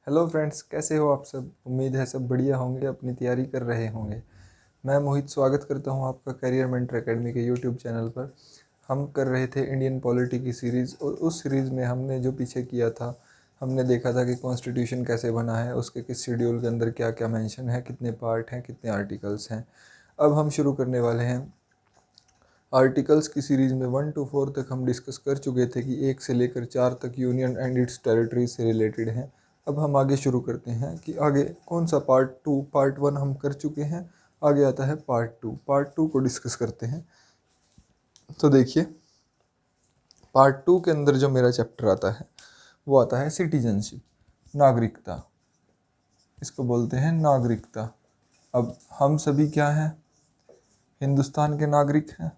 Hello friends, कैसे हो आप सब। उम्मीद है सब बढ़िया होंगे, अपनी तैयारी कर रहे होंगे। मैं मोहित स्वागत करता हूं आपका करियर मेंटर एकेडमी के यूट्यूब चैनल पर। हम कर रहे थे इंडियन पॉलिटी की सीरीज़, और उस सीरीज़ में हमने जो पीछे किया था, हमने देखा था कि कॉन्स्टिट्यूशन कैसे बना है, उसके किस शेड्यूल के अंदर क्या क्या मेंशन है, कितने पार्ट हैं, कितने आर्टिकल्स हैं। अब हम शुरू करने वाले हैं आर्टिकल्स की सीरीज़ में। 1 to 4 तक हम डिस्कस कर चुके थे कि 1 से लेकर 4 तक यूनियन एंड इट्स टेरिटरी से रिलेटेड हैं। अब हम आगे शुरू करते हैं कि आगे कौन सा पार्ट 1 हम कर चुके हैं। आगे आता है पार्ट 2 को डिस्कस करते हैं। तो देखिए, पार्ट 2 के अंदर जो मेरा चैप्टर आता है वो आता है सिटीजनशिप, नागरिकता। इसको बोलते हैं नागरिकता। अब हम सभी क्या हैं? हिंदुस्तान के नागरिक हैं।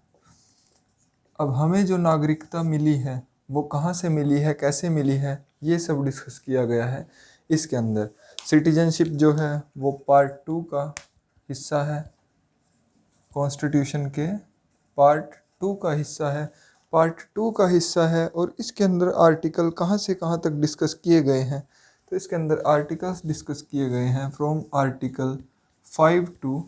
अब हमें जो नागरिकता मिली है वो कहाँ से मिली है, कैसे मिली है, ये सब डिस्कस किया गया है इसके अंदर। सिटीजनशिप जो है वो पार्ट 2 का हिस्सा है, कॉन्स्टिट्यूशन के पार्ट 2 का हिस्सा है। पार्ट 2 का हिस्सा है और इसके अंदर आर्टिकल कहाँ से कहाँ तक डिस्कस किए गए हैं। तो इसके अंदर आर्टिकल्स डिस्कस किए गए हैं फ्रॉम आर्टिकल 5 to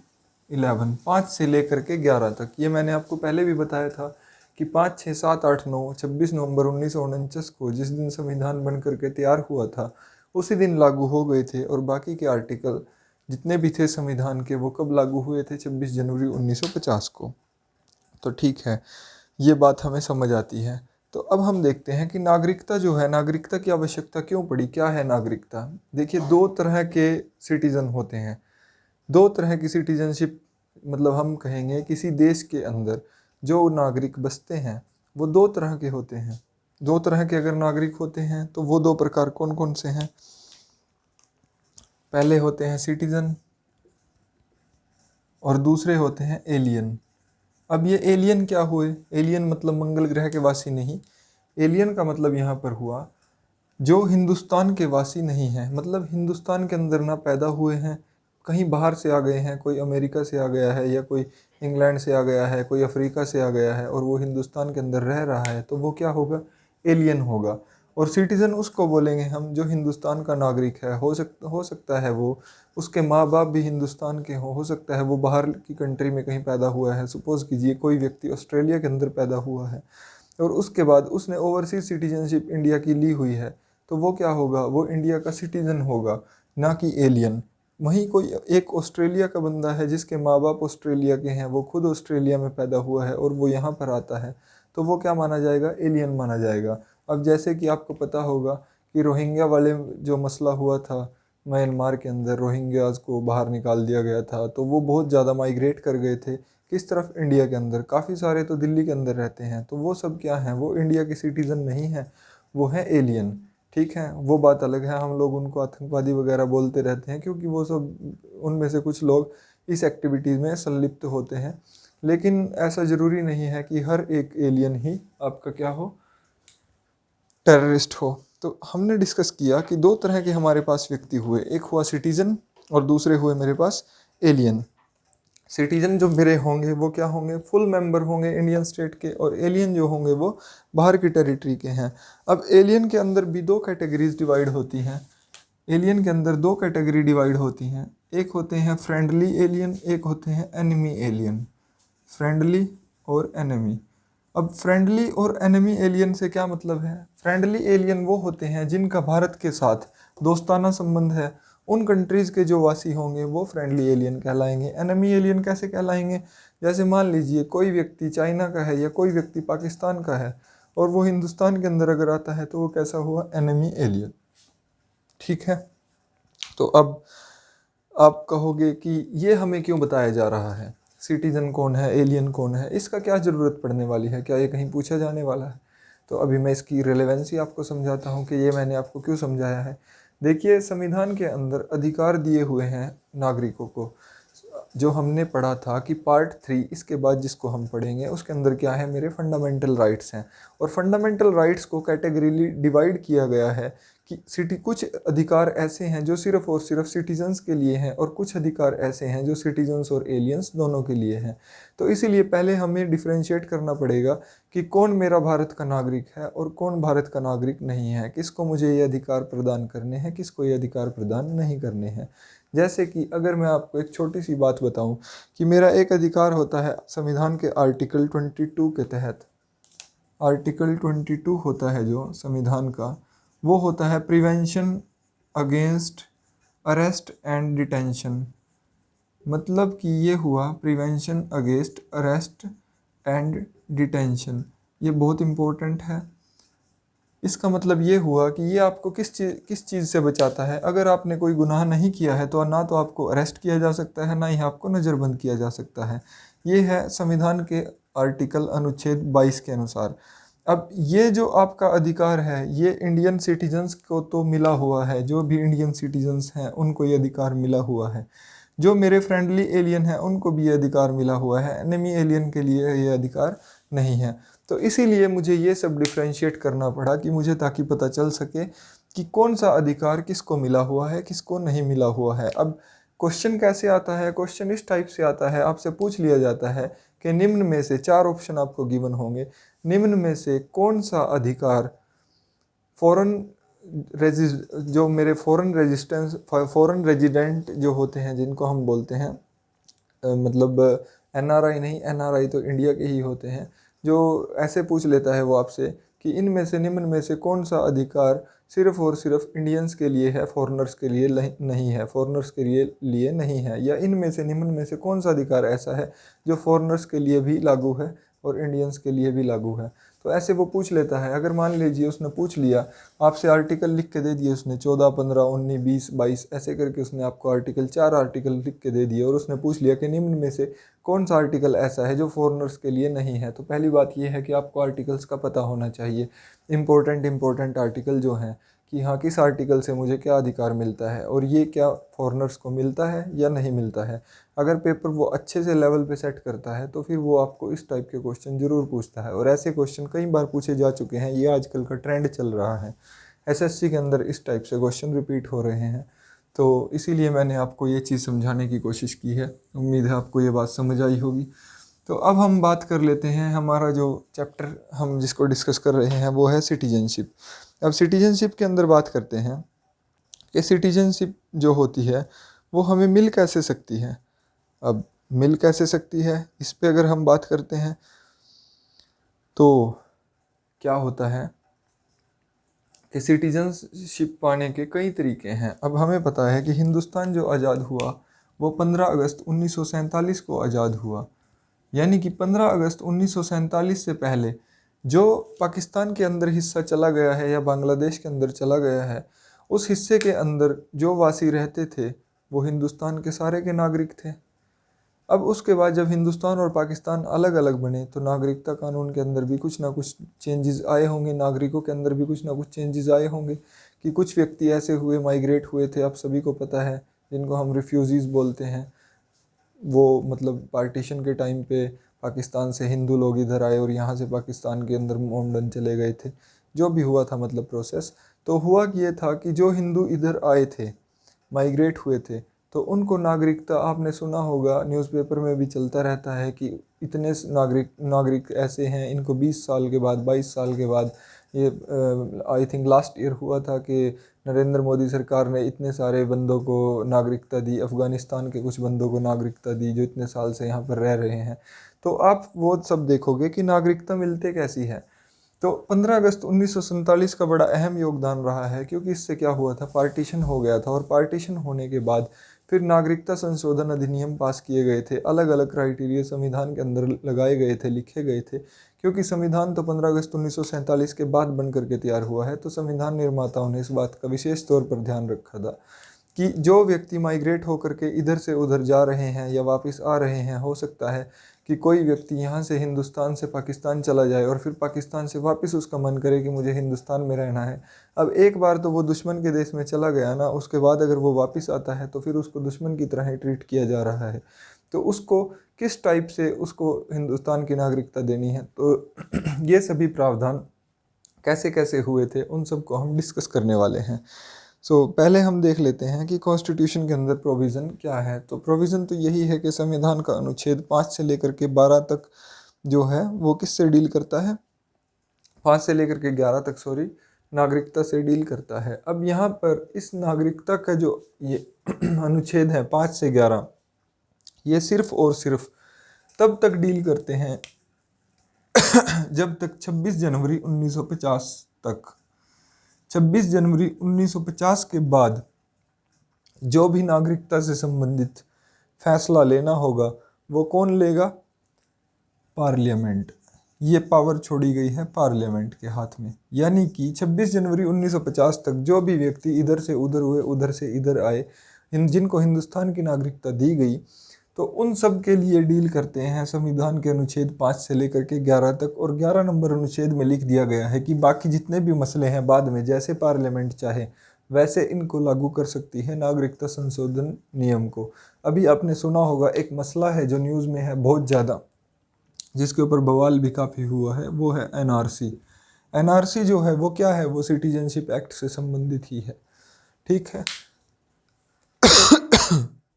11, 5 से लेकर के 11 तक। ये मैंने आपको पहले भी बताया था कि 5, 6, 7, 8, 9, 26 नवंबर 1949 को जिस दिन संविधान बन करके तैयार हुआ था उसी दिन लागू हो गए थे, और बाकी के आर्टिकल जितने भी थे संविधान के वो कब लागू हुए थे? 26 जनवरी 1950 को। तो ठीक है, ये बात हमें समझ आती है। तो अब हम देखते हैं कि नागरिकता जो है, नागरिकता की आवश्यकता क्यों पड़ी, क्या है नागरिकता। देखिए, दो तरह के सिटीज़न होते हैं, दो तरह की सिटीजनशिप। मतलब हम कहेंगे किसी देश के अंदर जो नागरिक बसते हैं वो दो तरह के होते हैं। दो तरह के अगर नागरिक होते हैं तो वो दो प्रकार कौन कौन से हैं? पहले होते हैं सिटीजन और दूसरे होते हैं एलियन। अब ये एलियन क्या हुए? एलियन मतलब मंगल ग्रह के वासी नहीं। एलियन का मतलब यहाँ पर हुआ जो हिंदुस्तान के वासी नहीं हैं, मतलब हिंदुस्तान के अंदर ना पैदा हुए हैं, कहीं बाहर से आ गए हैं, कोई अमेरिका से आ गया है या कोई इंग्लैंड से आ गया है, कोई अफ्रीका से आ गया है और वो हिंदुस्तान के अंदर रह रहा है, तो वो क्या होगा? एलियन होगा। और सिटीज़न उसको बोलेंगे हम जो हिंदुस्तान का नागरिक है। हो सकता है वो उसके माँ बाप भी हिंदुस्तान के हों, हो सकता है वो बाहर की कंट्री में कहीं पैदा हुआ है। सपोज़ कीजिए कोई व्यक्ति ऑस्ट्रेलिया के अंदर पैदा हुआ है और उसके बाद उसने ओवरसीज सिटीजनशिप इंडिया की ली हुई है, तो वो क्या होगा? वो इंडिया का सिटीज़न होगा, ना कि एलियन। वहीं कोई एक ऑस्ट्रेलिया का बंदा है जिसके माँ बाप ऑस्ट्रेलिया के हैं, वो खुद ऑस्ट्रेलिया में पैदा हुआ है और वो यहाँ पर आता है, तो वो क्या माना जाएगा? एलियन माना जाएगा। अब जैसे कि आपको पता होगा कि रोहिंग्या वाले जो मसला हुआ था म्यांमार के अंदर, रोहिंग्याज को बाहर निकाल दिया गया था, तो वो बहुत ज़्यादा माइग्रेट कर गए थे किस तरफ? इंडिया के अंदर। काफ़ी सारे तो दिल्ली के अंदर रहते हैं, तो वो सब क्या हैं? वो इंडिया के सिटीज़न नहीं हैं, वो हैं एलियन। ठीक है, वो बात अलग है। हम लोग उनको आतंकवादी वगैरह बोलते रहते हैं क्योंकि वो सब, उनमें से कुछ लोग इस एक्टिविटीज़ में संलिप्त होते हैं। लेकिन ऐसा ज़रूरी नहीं है कि हर एक एलियन ही आपका क्या हो? टेररिस्ट हो। तो हमने डिस्कस किया कि दो तरह के हमारे पास व्यक्ति हुए, एक हुआ सिटीज़न और दूसरे हुए मेरे पास एलियन। सिटीजन जो मेरे होंगे वो क्या होंगे? फुल मेंबर होंगे इंडियन स्टेट के, और एलियन जो होंगे वो बाहर की टेरिटरी के हैं। अब एलियन के अंदर भी दो कैटेगरीज डिवाइड होती हैं। एलियन के अंदर दो कैटेगरी डिवाइड होती हैं, एक होते हैं फ्रेंडली एलियन, एक होते हैं एनिमी एलियन। फ्रेंडली और एनिमी। अब फ्रेंडली और एनिमी एलियन से क्या मतलब है? फ्रेंडली एलियन वो होते हैं जिनका भारत के साथ दोस्ताना संबंध है, उन कंट्रीज़ के जो वासी होंगे वो फ्रेंडली एलियन कहलाएंगे। एनिमी एलियन कैसे कहलाएंगे? जैसे मान लीजिए कोई व्यक्ति चाइना का है या कोई व्यक्ति पाकिस्तान का है और वो हिंदुस्तान के अंदर अगर आता है तो वो कैसा हुआ? Enemy alien. ठीक है, तो अब आप कहोगे कि ये हमें क्यों बताया जा रहा है? सिटीजन कौन है, एलियन कौन है, इसका क्या ज़रूरत पड़ने वाली है? क्या ये कहीं पूछा जाने वाला है? तो अभी मैं इसकी रिलेवेंसी आपको समझाता हूँ कि ये मैंने आपको क्यों समझाया है। देखिए, संविधान के अंदर अधिकार दिए हुए हैं नागरिकों को। जो हमने पढ़ा था कि पार्ट 3 इसके बाद जिसको हम पढ़ेंगे उसके अंदर क्या है? मेरे फंडामेंटल राइट्स हैं। और फंडामेंटल राइट्स को कैटेगरीली डिवाइड किया गया है कि कुछ अधिकार ऐसे हैं जो सिर्फ और सिर्फ सिटीजन्स के लिए हैं और कुछ अधिकार ऐसे हैं जो सिटीजन्स और एलियंस दोनों के लिए हैं। तो इसीलिए पहले हमें डिफरेंशिएट करना पड़ेगा कि कौन मेरा भारत का नागरिक है और कौन भारत का नागरिक नहीं है, किसको मुझे ये अधिकार प्रदान करने हैं, किसको ये अधिकार प्रदान नहीं करने हैं। जैसे कि अगर मैं आपको एक छोटी सी बात बताऊं कि मेरा एक अधिकार होता है संविधान के आर्टिकल 22 के तहत, आर्टिकल 22 होता है जो संविधान का, वो होता है prevention against arrest and detention. मतलब कि ये हुआ prevention against arrest and detention, ये बहुत इम्पोर्टेंट है। इसका मतलब ये हुआ कि ये आपको किस चीज़ से बचाता है। अगर आपने कोई गुनाह नहीं किया है तो ना तो आपको अरेस्ट किया जा सकता है, ना ही आपको नज़रबंद किया जा सकता है। ये है संविधान के आर्टिकल अनुच्छेद 22 के अनुसार। अब ये जो आपका अधिकार है ये इंडियन सिटीजन्स को तो मिला हुआ है, जो भी इंडियन सिटीजन्स हैं उनको ये अधिकार मिला हुआ है। जो मेरे फ्रेंडली एलियन हैं उनको भी ये अधिकार मिला हुआ है, एनिमी एलियन के लिए ये अधिकार नहीं है। तो इसीलिए मुझे ये सब डिफ्रेंशिएट करना पड़ा कि मुझे, ताकि पता चल सके कि कौन सा अधिकार किसको मिला हुआ है, किसको नहीं मिला हुआ है। अब क्वेश्चन कैसे आता है, क्वेश्चन इस टाइप से आता है, आपसे पूछ लिया जाता है कि निम्न में से, 4 ऑप्शन आपको गिवन होंगे, निम्न में से कौन सा अधिकार जो मेरे फॉरेन रेजिडेंट जो होते हैं, जिनको हम बोलते हैं मतलब एनआरआई नहीं, एनआरआई तो इंडिया के ही होते हैं, जो ऐसे पूछ लेता है वो आपसे कि इनमें से निम्न में से कौन सा अधिकार सिर्फ और सिर्फ इंडियंस के लिए है, फॉरेनर्स के लिए नहीं है, फॉरेनर्स के लिए नहीं है, या इनमें से निम्न में से कौन सा अधिकार ऐसा है जो फॉरेनर्स के लिए भी लागू है और इंडियंस के लिए भी लागू है। तो ऐसे वो पूछ लेता है। अगर मान लीजिए उसने पूछ लिया, आपसे आर्टिकल लिख के दे दिए उसने, 14, 15, 19, 20, 22 ऐसे करके उसने आपको आर्टिकल, 4 आर्टिकल लिख के दे दिए और उसने पूछ लिया कि निम्न में से कौन सा आर्टिकल ऐसा है जो फॉरेनर्स के लिए नहीं है। तो पहली बात यह है कि आपको आर्टिकल्स का पता होना चाहिए, इम्पोर्टेंट आर्टिकल जो हैं, कि हाँ किस आर्टिकल से मुझे क्या अधिकार मिलता है और ये क्या फॉरेनर्स को मिलता है या नहीं मिलता है। अगर पेपर वो अच्छे से लेवल पे सेट करता है तो फिर वो आपको इस टाइप के क्वेश्चन ज़रूर पूछता है, और ऐसे क्वेश्चन कई बार पूछे जा चुके हैं, ये आजकल का ट्रेंड चल रहा है। एसएससी के अंदर इस टाइप से क्वेश्चन रिपीट हो रहे हैं। तो इसीलिए मैंने आपको ये चीज़ समझाने की कोशिश की है। उम्मीद है आपको ये बात समझ आई होगी। तो अब हम बात कर लेते हैं, हमारा जो चैप्टर हम जिसको डिस्कस कर रहे हैं वो है सिटीजनशिप। अब सिटीजनशिप के अंदर बात करते हैं कि सिटीजनशिप जो होती है वो हमें मिल कैसे सकती है। अब मिल कैसे सकती है, इस पे अगर हम बात करते हैं तो क्या होता है कि सिटीजनशिप पाने के कई तरीके हैं। अब हमें पता है कि हिंदुस्तान जो आज़ाद हुआ वो 15 अगस्त 1947 को आज़ाद हुआ, यानी कि 15 अगस्त 1947 से पहले जो पाकिस्तान के अंदर हिस्सा चला गया है या बांग्लादेश के अंदर चला गया है, उस हिस्से के अंदर जो वासी रहते थे वो हिंदुस्तान के सारे के नागरिक थे। अब उसके बाद जब हिंदुस्तान और पाकिस्तान अलग अलग बने तो नागरिकता कानून के अंदर भी कुछ ना कुछ चेंजेस आए होंगे, नागरिकों के अंदर भी कुछ ना कुछ चेंजेस आए होंगे कि कुछ व्यक्ति ऐसे हुए, माइग्रेट हुए थे, आप सभी को पता है, जिनको हम रिफ्यूजीज़ बोलते हैं। वो मतलब पार्टीशन के टाइम पे पाकिस्तान से हिंदू लोग इधर आए और यहाँ से पाकिस्तान के अंदर मोमडन चले गए थे, जो भी हुआ था मतलब प्रोसेस। तो हुआ कि ये था कि जो हिंदू इधर आए थे, माइग्रेट हुए थे, तो उनको नागरिकता, आपने सुना होगा न्यूज़पेपर में भी चलता रहता है कि इतने नागरिक ऐसे हैं, इनको 20 साल के बाद, 22 साल के बाद, ये आई थिंक लास्ट ईयर हुआ था कि नरेंद्र मोदी सरकार ने इतने सारे बंदों को नागरिकता दी, अफ़गानिस्तान के कुछ बंदों को नागरिकता दी जो इतने साल से यहाँ पर रह रहे हैं। तो आप वो सब देखोगे कि नागरिकता मिलते कैसी है। तो 15 अगस्त 1947 का बड़ा अहम योगदान रहा है, क्योंकि इससे क्या हुआ था, पार्टीशन हो गया था, और पार्टीशन होने के बाद फिर नागरिकता संशोधन अधिनियम पास किए गए थे। अलग अलग क्राइटेरिया संविधान के अंदर लगाए गए थे, लिखे गए थे, क्योंकि संविधान तो 15 अगस्त 1947 के बाद बन करके तैयार हुआ है। तो संविधान निर्माताओं ने इस बात का विशेष तौर पर ध्यान रखा था कि जो व्यक्ति माइग्रेट होकर के इधर से उधर जा रहे हैं या वापस आ रहे हैं, हो सकता है कि कोई व्यक्ति यहाँ से हिंदुस्तान से पाकिस्तान चला जाए और फिर पाकिस्तान से वापस उसका मन करे कि मुझे हिंदुस्तान में रहना है। अब एक बार तो वो दुश्मन के देश में चला गया ना, उसके बाद अगर वो वापस आता है तो फिर उसको दुश्मन की तरह ही ट्रीट किया जा रहा है। तो उसको किस टाइप से उसको हिंदुस्तान की नागरिकता देनी है, तो ये सभी प्रावधान कैसे कैसे हुए थे, उन सब को हम डिस्कस करने वाले हैं। पहले हम देख लेते हैं कि कॉन्स्टिट्यूशन के अंदर प्रोविज़न क्या है। तो प्रोविज़न तो यही है कि संविधान का अनुच्छेद 5 से लेकर के 12 तक जो है वो किससे डील करता है, 5 से लेकर के 11 तक, सॉरी, नागरिकता से डील करता है। अब यहाँ पर इस नागरिकता का जो ये अनुच्छेद है 5 से 11, ये सिर्फ और सिर्फ तब तक डील करते हैं जब तक 26 जनवरी 1950 तक, 26 जनवरी 1950 के बाद जो भी नागरिकता से संबंधित फैसला लेना होगा वो कौन लेगा, पार्लियामेंट। ये पावर छोड़ी गई है पार्लियामेंट के हाथ में। यानी कि 26 जनवरी 1950 तक जो भी व्यक्ति इधर से उधर हुए, उधर से इधर आए, जिनको हिंदुस्तान की नागरिकता दी गई, तो उन सब के लिए डील करते हैं संविधान के अनुच्छेद 5 से लेकर के 11 तक। और 11 नंबर अनुच्छेद में लिख दिया गया है कि बाकी जितने भी मसले हैं बाद में जैसे पार्लियामेंट चाहे वैसे इनको लागू कर सकती है नागरिकता संशोधन नियम को। अभी आपने सुना होगा एक मसला है जो न्यूज़ में है बहुत ज़्यादा, जिसके ऊपर बवाल भी काफ़ी हुआ है, वो है एनआरसी। एनआरसी जो है वो क्या है, वो सिटीजनशिप एक्ट से संबंधित ही है, ठीक है।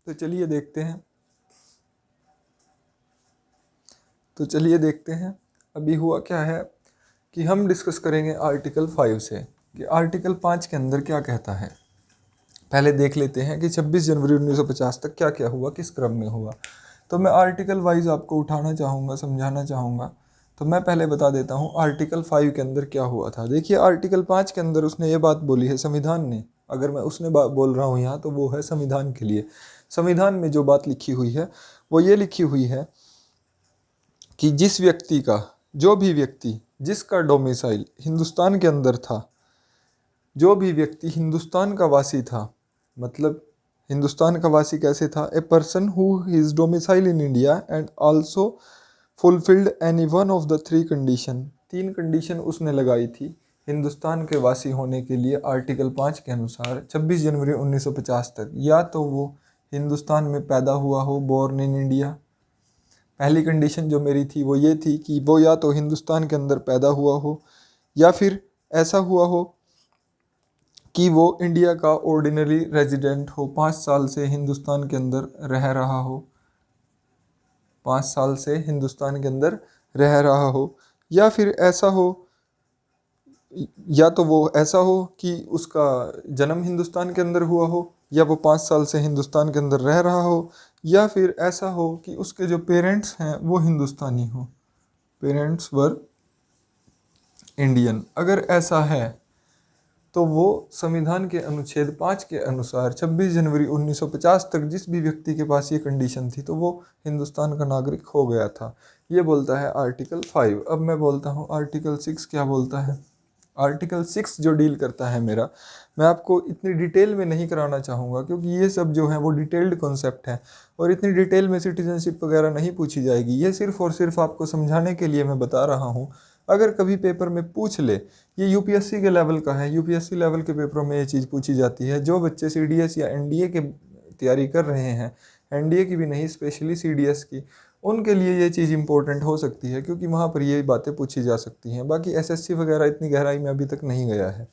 तो चलिए देखते हैं अभी हुआ क्या है कि हम डिस्कस करेंगे आर्टिकल 5 से कि आर्टिकल 5 के अंदर क्या कहता है। पहले देख लेते हैं कि 26 जनवरी 1950 तक क्या क्या हुआ, किस क्रम में हुआ। तो मैं आर्टिकल वाइज आपको उठाना चाहूँगा, समझाना चाहूँगा। तो मैं पहले बता देता हूँ आर्टिकल 5 के अंदर क्या हुआ था। देखिए आर्टिकल 5 के अंदर उसने ये बात बोली है, संविधान ने, अगर मैं उसने बात बोल रहा हूँ यहाँ तो वो है संविधान के लिए। संविधान में जो बात लिखी हुई है वो ये लिखी हुई है कि जिस व्यक्ति का, जो भी व्यक्ति जिसका डोमिसाइल हिंदुस्तान के अंदर था, जो भी व्यक्ति हिंदुस्तान का वासी था, मतलब हिंदुस्तान का वासी कैसे था, a person who is domicile in India and also fulfilled any one of the 3 condition. 3 condition उसने लगाई थी हिंदुस्तान के वासी होने के लिए आर्टिकल 5 के अनुसार 26 जनवरी 1950 तक। या तो वो हिंदुस्तान में पैदा हुआ हो, बोर्न इन इंडिया। पहली कंडीशन जो मेरी थी वो ये थी कि वो या तो हिंदुस्तान के अंदर पैदा हुआ हो, या फिर ऐसा हुआ हो कि वो इंडिया का ऑर्डिनरी रेजिडेंट हो, 5 साल से हिंदुस्तान के अंदर रह रहा हो, 5 साल से हिंदुस्तान के अंदर रह रहा हो। या फिर ऐसा हो, या तो वो ऐसा हो कि उसका जन्म हिंदुस्तान के अंदर हुआ हो, या वो 5 साल से हिंदुस्तान के अंदर रह रहा हो, या फिर ऐसा हो कि उसके जो पेरेंट्स हैं वो हिंदुस्तानी हो, पेरेंट्स वर इंडियन। अगर ऐसा है तो वो संविधान के अनुच्छेद 5 के अनुसार 26 जनवरी 1950 तक जिस भी व्यक्ति के पास ये कंडीशन थी तो वो हिंदुस्तान का नागरिक हो गया था। ये बोलता है आर्टिकल 5। अब मैं बोलता हूँ आर्टिकल 6 क्या बोलता है। आर्टिकल 6 जो डील करता है मेरा, मैं आपको इतनी डिटेल में नहीं कराना चाहूँगा क्योंकि ये सब जो है वो डिटेल्ड कॉन्सेप्ट है और इतनी डिटेल में सिटीजनशिप वगैरह नहीं पूछी जाएगी। ये सिर्फ और सिर्फ आपको समझाने के लिए मैं बता रहा हूँ। अगर कभी पेपर में पूछ ले, ये यूपीएससी के लेवल का है, यूपीएससी लेवल के पेपरों में ये चीज़ पूछी जाती है। जो बच्चे सीडीएस या एनडीए के तैयारी कर रहे हैं, एनडीए की भी नहीं, स्पेशली सीडीएस की, उनके लिए ये चीज़ इंपॉर्टेंट हो सकती है क्योंकि वहाँ पर ये बातें पूछी जा सकती हैं। बाकी एसएससी वगैरह इतनी गहराई में अभी तक नहीं गया है।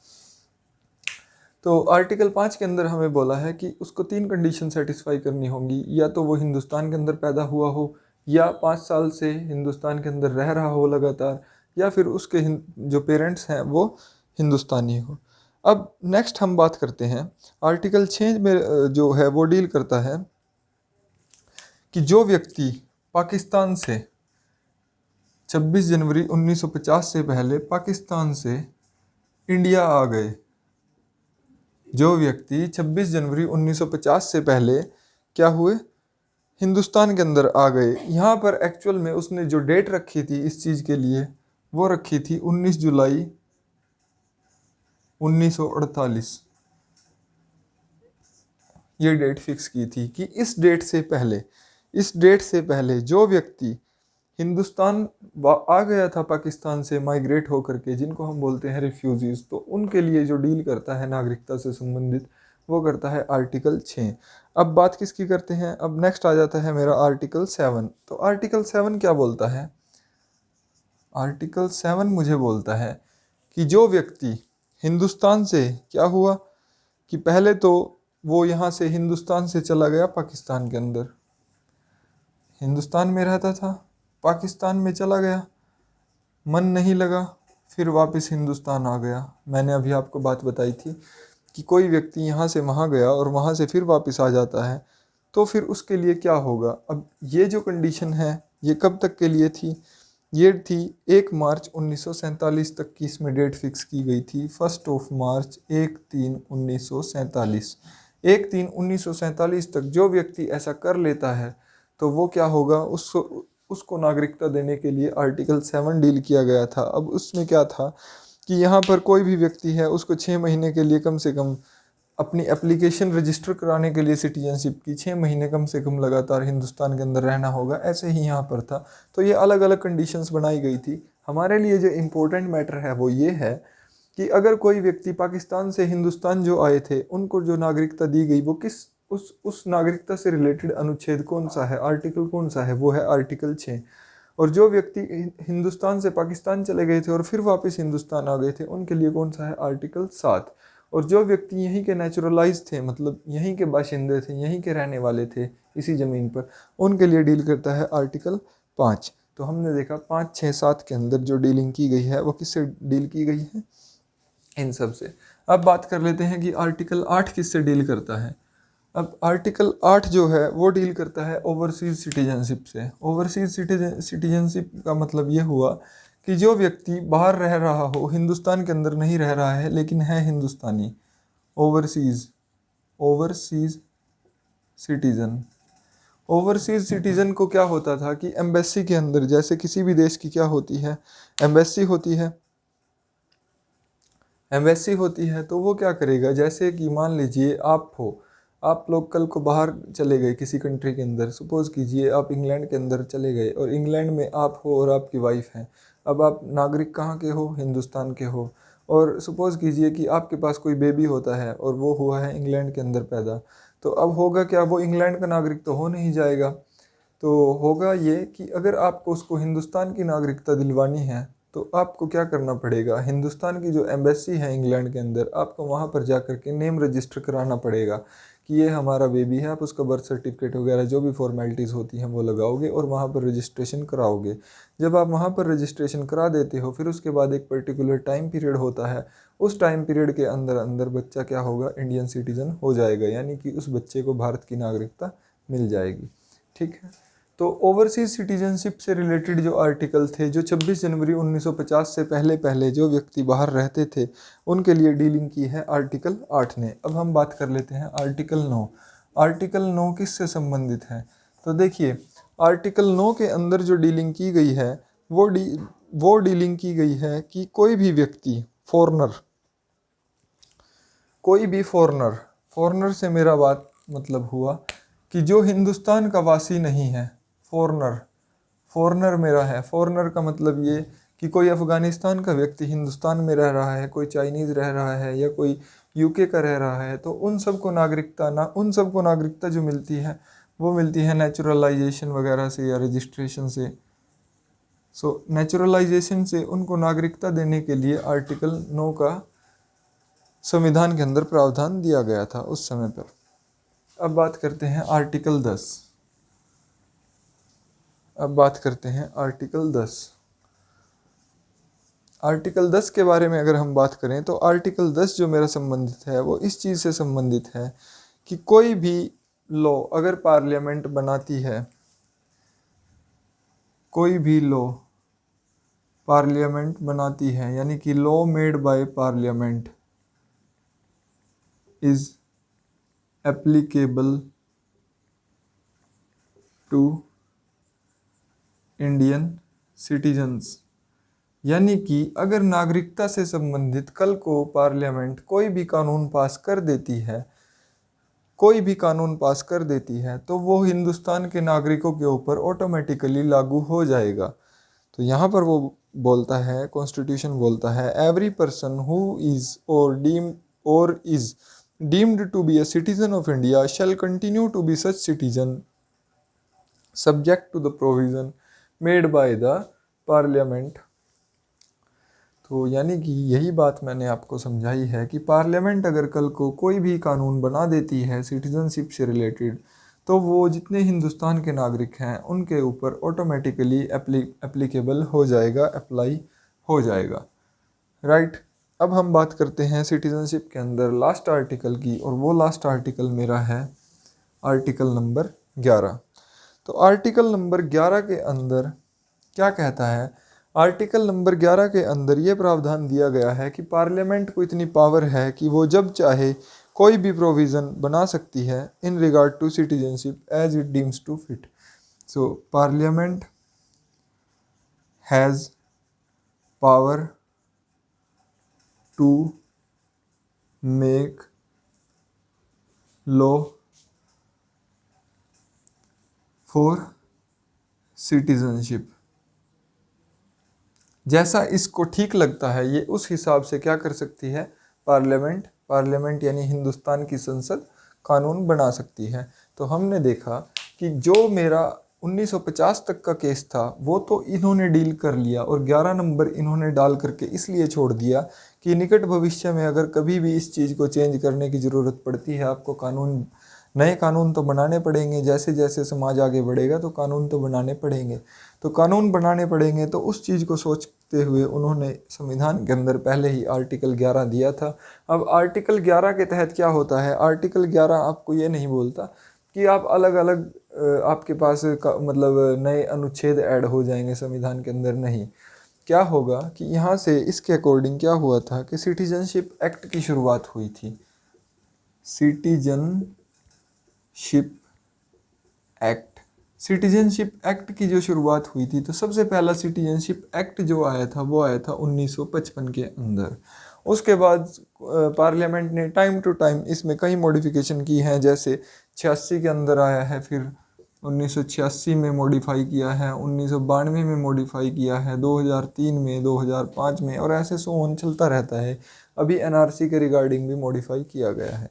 तो आर्टिकल 5 के अंदर हमें बोला है कि उसको 3 कंडीशन सेटिस्फाई करनी होंगी। या तो वो हिंदुस्तान के अंदर पैदा हुआ हो, या 5 साल से हिंदुस्तान के अंदर रह रहा हो लगातार, या फिर उसके जो पेरेंट्स हैं वो हिंदुस्तानी हो। अब नेक्स्ट हम बात करते हैं आर्टिकल 6 में जो है वो डील करता है कि जो व्यक्ति पाकिस्तान से 26 जनवरी 1950 से पहले पाकिस्तान से इंडिया आ गए, जो व्यक्ति 26 जनवरी 1950 से पहले क्या हुए, हिंदुस्तान के अंदर आ गए। यहाँ पर एक्चुअल में उसने जो डेट रखी थी इस चीज़ के लिए वो रखी थी 19 जुलाई 1948। ये डेट फिक्स की थी कि इस डेट से पहले जो व्यक्ति हिंदुस्तान आ गया था पाकिस्तान से माइग्रेट होकर के, जिनको हम बोलते हैं रिफ्यूजीज, तो उनके लिए जो डील करता है नागरिकता से संबंधित वो करता है आर्टिकल 6। अब बात किसकी करते हैं, अब नेक्स्ट आ जाता है मेरा आर्टिकल 7। तो आर्टिकल 7 क्या बोलता है, आर्टिकल 7 मुझे बोलता है कि जो व्यक्ति हिंदुस्तान से क्या हुआ कि पहले तो वो यहाँ से हिंदुस्तान से चला गया पाकिस्तान के अंदर, हिंदुस्तान में रहता था, पाकिस्तान में चला गया, मन नहीं लगा, फिर वापस हिंदुस्तान आ गया। मैंने अभी आपको बात बताई थी कि कोई व्यक्ति यहाँ से वहाँ गया और वहाँ से फिर वापस आ जाता है, तो फिर उसके लिए क्या होगा। अब ये जो कंडीशन है ये कब तक के लिए थी, ये थी 1 मार्च 1947 तक की, इसमें डेट फिक्स की गई थी, 1 मार्च 1/3/1947। 1/3/1947 तक जो व्यक्ति ऐसा कर लेता है तो वो क्या होगा, उसको नागरिकता देने के लिए आर्टिकल 7 डील किया गया था। अब उसमें क्या था कि यहाँ पर कोई भी व्यक्ति है उसको 6 महीने के लिए कम से कम अपनी एप्लीकेशन रजिस्टर कराने के लिए सिटीजनशिप की 6 महीने कम से कम लगातार हिंदुस्तान के अंदर रहना होगा, ऐसे ही यहाँ पर था। तो ये अलग अलग कंडीशंस बनाई गई थी। हमारे लिए जो इम्पोर्टेंट मैटर है वो ये है कि अगर कोई व्यक्ति पाकिस्तान से हिंदुस्तान जो आए थे उनको जो नागरिकता दी गई वो किस उस नागरिकता से रिलेटेड अनुच्छेद कौन सा है, आर्टिकल कौन सा है, वो है आर्टिकल 6। और जो व्यक्ति हिंदुस्तान से पाकिस्तान चले गए थे और फिर वापस हिंदुस्तान आ गए थे उनके लिए कौन सा है, आर्टिकल 7। और जो व्यक्ति यहीं के नेचुरलाइज थे, मतलब यहीं के बाशिंदे थे, यहीं के रहने वाले थे इसी ज़मीन पर, उनके लिए डील करता है आर्टिकल 5। तो हमने देखा 5, 6, 7 के अंदर जो डीलिंग की गई है वो किससे डील की गई है, इन सब से। अब बात कर लेते हैं कि आर्टिकल 8 किससे डील करता है। अब आर्टिकल 8 जो है वो डील करता है ओवरसीज सिटीजनशिप से। ओवरसीज सिटीजनशिप का मतलब ये हुआ कि जो व्यक्ति बाहर रह रहा हो, हिंदुस्तान के अंदर नहीं रह रहा है लेकिन है हिंदुस्तानी, ओवरसीज सिटीजन। ओवरसीज सिटीजन को क्या होता था कि एम्बेसी के अंदर, जैसे किसी भी देश की क्या होती है, एम्बेसी होती है, एम्बेसी होती है। तो वो क्या करेगा, जैसे कि मान लीजिए आप लोग कल को बाहर चले गए किसी कंट्री के अंदर, सपोज कीजिए आप इंग्लैंड के अंदर चले गए और इंग्लैंड में आप हो और आपकी वाइफ है। अब आप नागरिक कहाँ के हो, हिंदुस्तान के हो। और सपोज कीजिए कि आपके पास कोई बेबी होता है और वो हुआ है इंग्लैंड के अंदर पैदा, तो अब होगा क्या, वो इंग्लैंड का नागरिक तो हो नहीं जाएगा। तो होगा ये कि अगर आपको उसको हिंदुस्तान की नागरिकता दिलवानी है तो आपको क्या करना पड़ेगा, हिंदुस्तान की जो एम्बेसी है इंग्लैंड के अंदर, आपको वहाँ पर जा कर के नेम रजिस्टर कराना पड़ेगा कि ये हमारा बेबी है। आप उसका बर्थ सर्टिफिकेट वगैरह जो भी फॉर्मेलिटीज़ होती हैं वो लगाओगे और वहाँ पर रजिस्ट्रेशन कराओगे। जब आप वहाँ पर रजिस्ट्रेशन करा देते हो फिर उसके बाद एक पर्टिकुलर टाइम पीरियड होता है, उस टाइम पीरियड के अंदर अंदर बच्चा क्या होगा, इंडियन सिटीज़न हो जाएगा, यानी कि उस बच्चे को भारत की नागरिकता मिल जाएगी। ठीक है। तो ओवरसीज सिटीजनशिप से रिलेटेड जो आर्टिकल थे, जो 26 जनवरी 1950 से पहले पहले जो व्यक्ति बाहर रहते थे उनके लिए डीलिंग की है आर्टिकल 8 ने। अब हम बात कर लेते हैं आर्टिकल 9। आर्टिकल 9 किससे संबंधित है, तो देखिए आर्टिकल 9 के अंदर जो डीलिंग की गई है वो डीलिंग की गई है कि कोई भी व्यक्ति फॉरनर से मेरा बात मतलब हुआ कि जो हिंदुस्तान का वासी नहीं है, फॉरनर मेरा है। फॉरनर का मतलब ये कि कोई अफ़गानिस्तान का व्यक्ति हिंदुस्तान में रह रहा है, कोई चाइनीज़ रह रहा है या कोई यूके का रह रहा है, तो उन सबको नागरिकता जो मिलती है वो मिलती है नेचुरलाइजेशन वगैरह से या रजिस्ट्रेशन से। सो नेचुरलाइजेशन से उनको नागरिकता देने के लिए आर्टिकल 9 का संविधान के अंदर प्रावधान दिया गया था उस समय पर। अब बात करते हैं आर्टिकल 10। आर्टिकल 10 के बारे में अगर हम बात करें तो आर्टिकल 10 जो मेरा संबंधित है वो इस चीज़ से संबंधित है कि कोई भी लॉ अगर पार्लियामेंट बनाती है, यानी कि law made by parliament is applicable to Indian citizens. यानी कि अगर नागरिकता से संबंधित कल को पार्लियामेंट कोई भी कानून पास कर देती है तो वो हिंदुस्तान के नागरिकों के ऊपर ऑटोमेटिकली लागू हो जाएगा। तो यहाँ पर वो बोलता है, कॉन्स्टिट्यूशन बोलता है, every person who is or is deemed to be a citizen of India shall continue to be such citizen subject to the provision made by the parliament. तो यानी कि यही बात मैंने आपको समझाई है कि पार्लियामेंट अगर कल को कोई भी कानून बना देती है सिटीजनशिप से रिलेटेड, तो वो जितने हिंदुस्तान के नागरिक हैं उनके ऊपर ऑटोमेटिकली एप्लीकेबल हो जाएगा, अप्लाई हो जाएगा। राइट। अब हम बात करते हैं सिटीजनशिप के अंदर लास्ट आर्टिकल की, और वो लास्ट आर्टिकल मेरा है आर्टिकल नंबर 11। तो आर्टिकल नंबर 11 के अंदर क्या कहता है? आर्टिकल नंबर 11 के अंदर ये प्रावधान दिया गया है कि पार्लियामेंट को इतनी पावर है कि वो जब चाहे कोई भी प्रोविज़न बना सकती है in regard to citizenship as it deems to fit. So parliament has power to make law for citizenship. जैसा इसको ठीक लगता है ये उस हिसाब से क्या कर सकती है पार्लियामेंट यानी हिंदुस्तान की संसद कानून बना सकती है। तो हमने देखा कि जो मेरा 1950 तक का केस था वो तो इन्होंने डील कर लिया, और 11 नंबर इन्होंने डाल करके इसलिए छोड़ दिया कि निकट भविष्य में अगर कभी भी इस चीज़ को चेंज करने की ज़रूरत पड़ती है, आपको नए कानून तो बनाने पड़ेंगे। जैसे जैसे समाज आगे बढ़ेगा तो कानून तो बनाने पड़ेंगे, तो कानून बनाने पड़ेंगे। तो उस चीज़ को सोचते हुए उन्होंने संविधान के अंदर पहले ही आर्टिकल 11 दिया था। अब आर्टिकल 11 के तहत क्या होता है? आर्टिकल 11 आपको ये नहीं बोलता कि आप अलग अलग आपके पास मतलब नए अनुच्छेद ऐड हो जाएंगे संविधान के अंदर। नहीं, क्या होगा कि यहाँ से इसके अकॉर्डिंग क्या हुआ था कि सिटीजनशिप एक्ट की शुरुआत हुई थी। सिटीजनशिप एक्ट की जो शुरुआत हुई थी, तो सबसे पहला सिटीजनशिप एक्ट जो आया था वो आया था 1955 के अंदर। उसके बाद पार्लियामेंट ने टाइम टू टाइम इसमें कई मॉडिफिकेशन की हैं, जैसे 86 के अंदर आया है, फिर 1986 में मॉडिफाई किया है, 1992 में मॉडिफाई किया है, 2003 में, 2005 में, और ऐसे सो ऑन चलता रहता है। अभी एनआरसी के रिगार्डिंग भी मॉडिफाई किया गया है।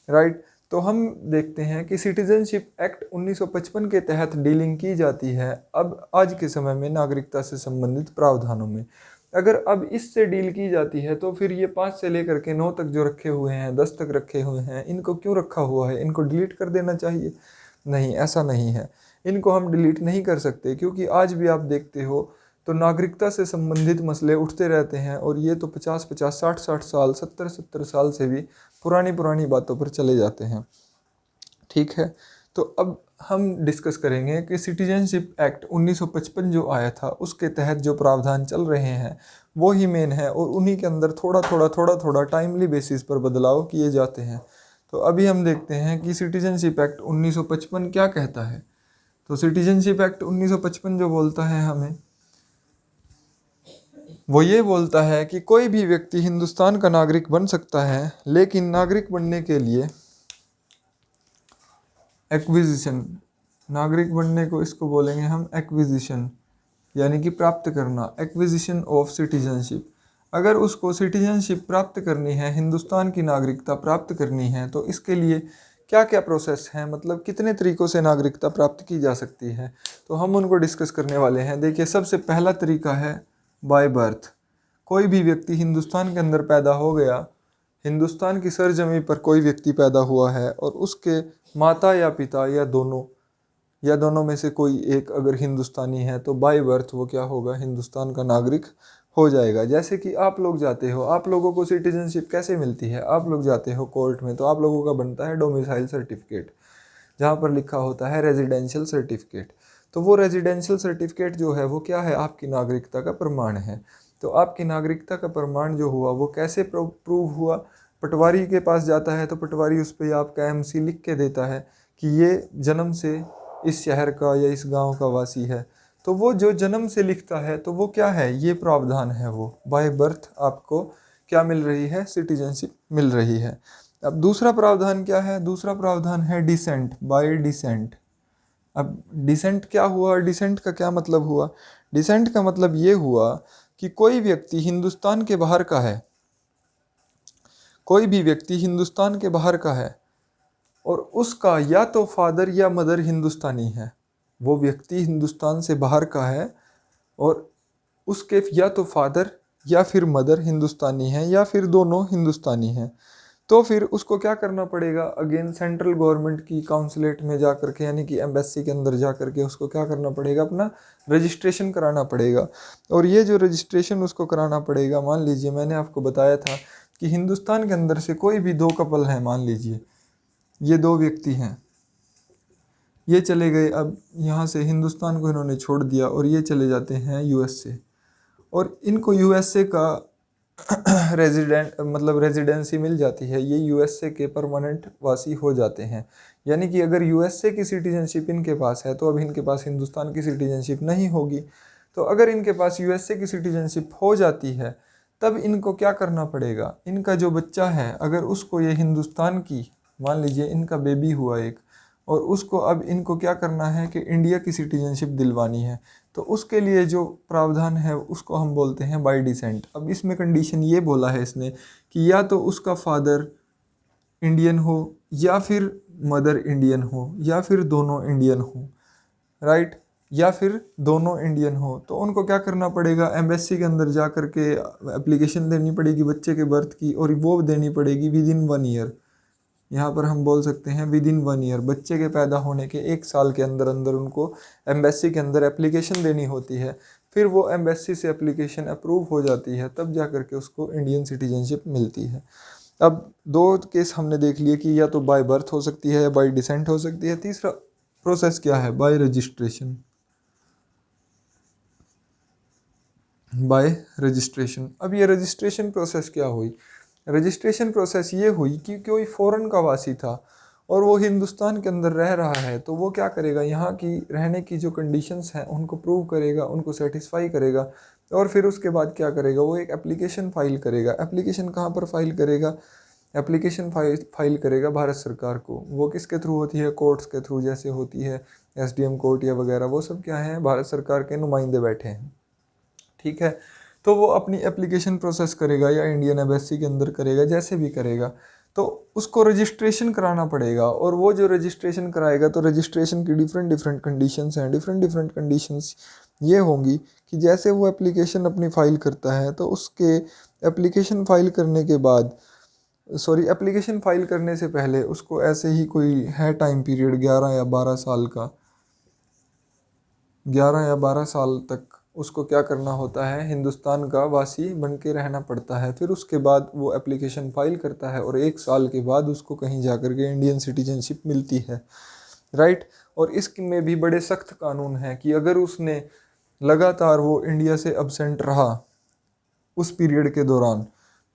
राइट। तो हम देखते हैं कि सिटीजनशिप एक्ट 1955 के तहत डीलिंग की जाती है अब आज के समय में नागरिकता से संबंधित प्रावधानों में। अगर अब इससे डील की जाती है तो फिर ये 5 से लेकर के 9 तक जो रखे हुए हैं, 10 तक रखे हुए हैं, इनको क्यों रखा हुआ है? इनको डिलीट कर देना चाहिए? नहीं, ऐसा नहीं है। इनको हम डिलीट नहीं कर सकते, क्योंकि आज भी आप देखते हो तो नागरिकता से संबंधित मसले उठते रहते हैं, और ये तो 50-50, 60-60 साल, 70-70 साल से भी पुरानी बातों पर चले जाते हैं। ठीक है। तो अब हम डिस्कस करेंगे कि सिटीजनशिप एक्ट 1955 जो आया था उसके तहत जो प्रावधान चल रहे हैं वो ही मेन है, और उन्हीं के अंदर थोड़ा थोड़ा टाइमली बेसिस पर बदलाव किए जाते हैं। तो अभी हम देखते हैं कि सिटीजनशिप एक्ट 1955 क्या कहता है। तो सिटीजनशिप एक्ट 1955 जो बोलता है हमें, वो ये बोलता है कि कोई भी व्यक्ति हिंदुस्तान का नागरिक बन सकता है, लेकिन नागरिक बनने के लिए एक्विजिशन, नागरिक बनने को इसको बोलेंगे हम एक्विजिशन, यानी कि प्राप्त करना, एक्विजिशन ऑफ सिटीजनशिप। अगर उसको सिटीजनशिप प्राप्त करनी है, हिंदुस्तान की नागरिकता प्राप्त करनी है, तो इसके लिए क्या क्या प्रोसेस हैं, मतलब कितने तरीक़ों से नागरिकता प्राप्त की जा सकती है, तो हम उनको डिस्कस करने वाले हैं। देखिए, सबसे पहला तरीका है बाय बर्थ। कोई भी व्यक्ति हिंदुस्तान के अंदर पैदा हो गया, हिंदुस्तान की सरजमी पर कोई व्यक्ति पैदा हुआ है, और उसके माता या पिता या दोनों में से कोई एक अगर हिंदुस्तानी है, तो बाय बर्थ वो क्या होगा? हिंदुस्तान का नागरिक हो जाएगा। जैसे कि आप लोग जाते हो, आप लोगों को सिटीजनशिप कैसे मिलती है? आप लोग जाते हो कोर्ट में, तो आप लोगों का बनता है डोमिसाइल सर्टिफिकेट, जहाँ पर लिखा होता है रेजिडेंशियल सर्टिफिकेट। तो वो रेजिडेंशियल सर्टिफिकेट जो है वो क्या है? आपकी नागरिकता का प्रमाण है। तो आपकी नागरिकता का प्रमाण जो हुआ वो कैसे प्रूव हुआ? पटवारी के पास जाता है, तो पटवारी उस पर आपका एमसी लिख के देता है कि ये जन्म से इस शहर का या इस गांव का वासी है। तो वो जो जन्म से लिखता है तो वो क्या है? ये प्रावधान है, वो बाय बर्थ आपको क्या मिल रही है? सिटीजनशिप मिल रही है। अब दूसरा प्रावधान क्या है? दूसरा प्रावधान है डिसेंट, बाय डिसेंट। अब डिसेंट क्या हुआ? डिसेंट का क्या मतलब हुआ? डिसेंट का मतलब ये हुआ कि कोई व्यक्ति हिंदुस्तान के बाहर का है, कोई भी व्यक्ति हिंदुस्तान के बाहर का है, और उसका या तो फादर या मदर हिंदुस्तानी है। वो व्यक्ति हिंदुस्तान से बाहर का है और उसके या तो फादर या फिर मदर हिंदुस्तानी है या फिर दोनों हिंदुस्तानी हैं, तो फिर उसको क्या करना पड़ेगा, अगेन सेंट्रल गवर्नमेंट की काउंसलेट में जा कर के, यानी कि एम्बेसी के अंदर जा कर के उसको क्या करना पड़ेगा, अपना रजिस्ट्रेशन कराना पड़ेगा। और ये जो रजिस्ट्रेशन उसको कराना पड़ेगा, मान लीजिए मैंने आपको बताया था कि हिंदुस्तान के अंदर से कोई भी दो कपल हैं, मान लीजिए ये दो व्यक्ति हैं, ये चले गए, अब यहाँ से हिंदुस्तान को इन्होंने छोड़ दिया और ये चले जाते हैं यूएसए, और इनको यूएसए का रेजिडेंट मतलब रेजिडेंसी मिल जाती है, ये यूएसए के परमानेंट वासी हो जाते हैं। यानी कि अगर यूएसए की सिटीजनशिप इनके पास है तो अब इनके पास हिंदुस्तान की सिटीजनशिप नहीं होगी। तो अगर इनके पास यूएसए की सिटीजनशिप हो जाती है तब इनको क्या करना पड़ेगा, इनका जो बच्चा है अगर उसको ये हिंदुस्तान की, मान लीजिए इनका बेबी हुआ एक, और उसको अब इनको क्या करना है कि इंडिया की सिटीजनशिप दिलवानी है, तो उसके लिए जो प्रावधान है उसको हम बोलते हैं बाय डिसेंट। अब इसमें कंडीशन ये बोला है इसने कि या तो उसका फादर इंडियन हो या फिर मदर इंडियन हो या फिर दोनों इंडियन हो, राइट, या फिर दोनों इंडियन हो। तो उनको क्या करना पड़ेगा, एम्बेसी के अंदर जा कर के एप्लीकेशन देनी पड़ेगी बच्चे के बर्थ की, और वो देनी पड़ेगी विद इन 1 ईयर। यहाँ पर हम बोल सकते हैं विद इन 1 ईयर, बच्चे के पैदा होने के 1 साल के अंदर अंदर उनको एम्बेसी के अंदर एप्लीकेशन देनी होती है। फिर वो एम्बेसी से एप्लीकेशन अप्रूव हो जाती है, तब जा कर के उसको इंडियन सिटीजनशिप मिलती है। अब दो केस हमने देख लिए कि या तो बाय बर्थ हो सकती है या बाय डिसेंट हो सकती है। तीसरा प्रोसेस क्या है, बाय रजिस्ट्रेशन। बाय रजिस्ट्रेशन, अब ये रजिस्ट्रेशन प्रोसेस क्या हुई, रजिस्ट्रेशन प्रोसेस ये हुई कि कोई फ़ॉरेन का वासी था और वो हिंदुस्तान के अंदर रह रहा है, तो वो क्या करेगा, यहाँ की रहने की जो कंडीशंस हैं उनको प्रूव करेगा, उनको सेटिस्फाई करेगा, और फिर उसके बाद क्या करेगा, वो एक एप्लीकेशन फ़ाइल करेगा। एप्लीकेशन कहाँ पर फाइल करेगा, एप्लीकेशन फाइल करेगा भारत सरकार को। वो किसके थ्रू होती है, कोर्ट्स के थ्रू, जैसे होती है एसडीएम कोर्ट या वगैरह, वो सब क्या है, भारत सरकार के नुमाइंदे बैठे हैं, ठीक है। तो वो अपनी एप्लीकेशन प्रोसेस करेगा या इंडियन एम्बेसी के अंदर करेगा, जैसे भी करेगा, तो उसको रजिस्ट्रेशन कराना पड़ेगा। और वो जो रजिस्ट्रेशन कराएगा, तो रजिस्ट्रेशन की डिफरेंट डिफरेंट कंडीशंस हैं। डिफरेंट डिफरेंट कंडीशंस ये होंगी कि जैसे वो एप्लीकेशन अपनी फ़ाइल करता है, तो उसके एप्लीकेशन फ़ाइल करने के बाद, सॉरी, एप्लीकेशन फ़ाइल करने से पहले उसको ऐसे ही कोई है टाइम पीरियड 11 या 12 साल का, 11 या 12 साल तक उसको क्या करना होता है, हिंदुस्तान का वासी बन के रहना पड़ता है। फिर उसके बाद वो एप्लीकेशन फाइल करता है और 1 साल के बाद उसको कहीं जा कर के इंडियन सिटीजनशिप मिलती है, राइट। और इसमें भी बड़े सख्त कानून हैं कि अगर उसने लगातार वो इंडिया से अब्सेंट रहा उस पीरियड के दौरान,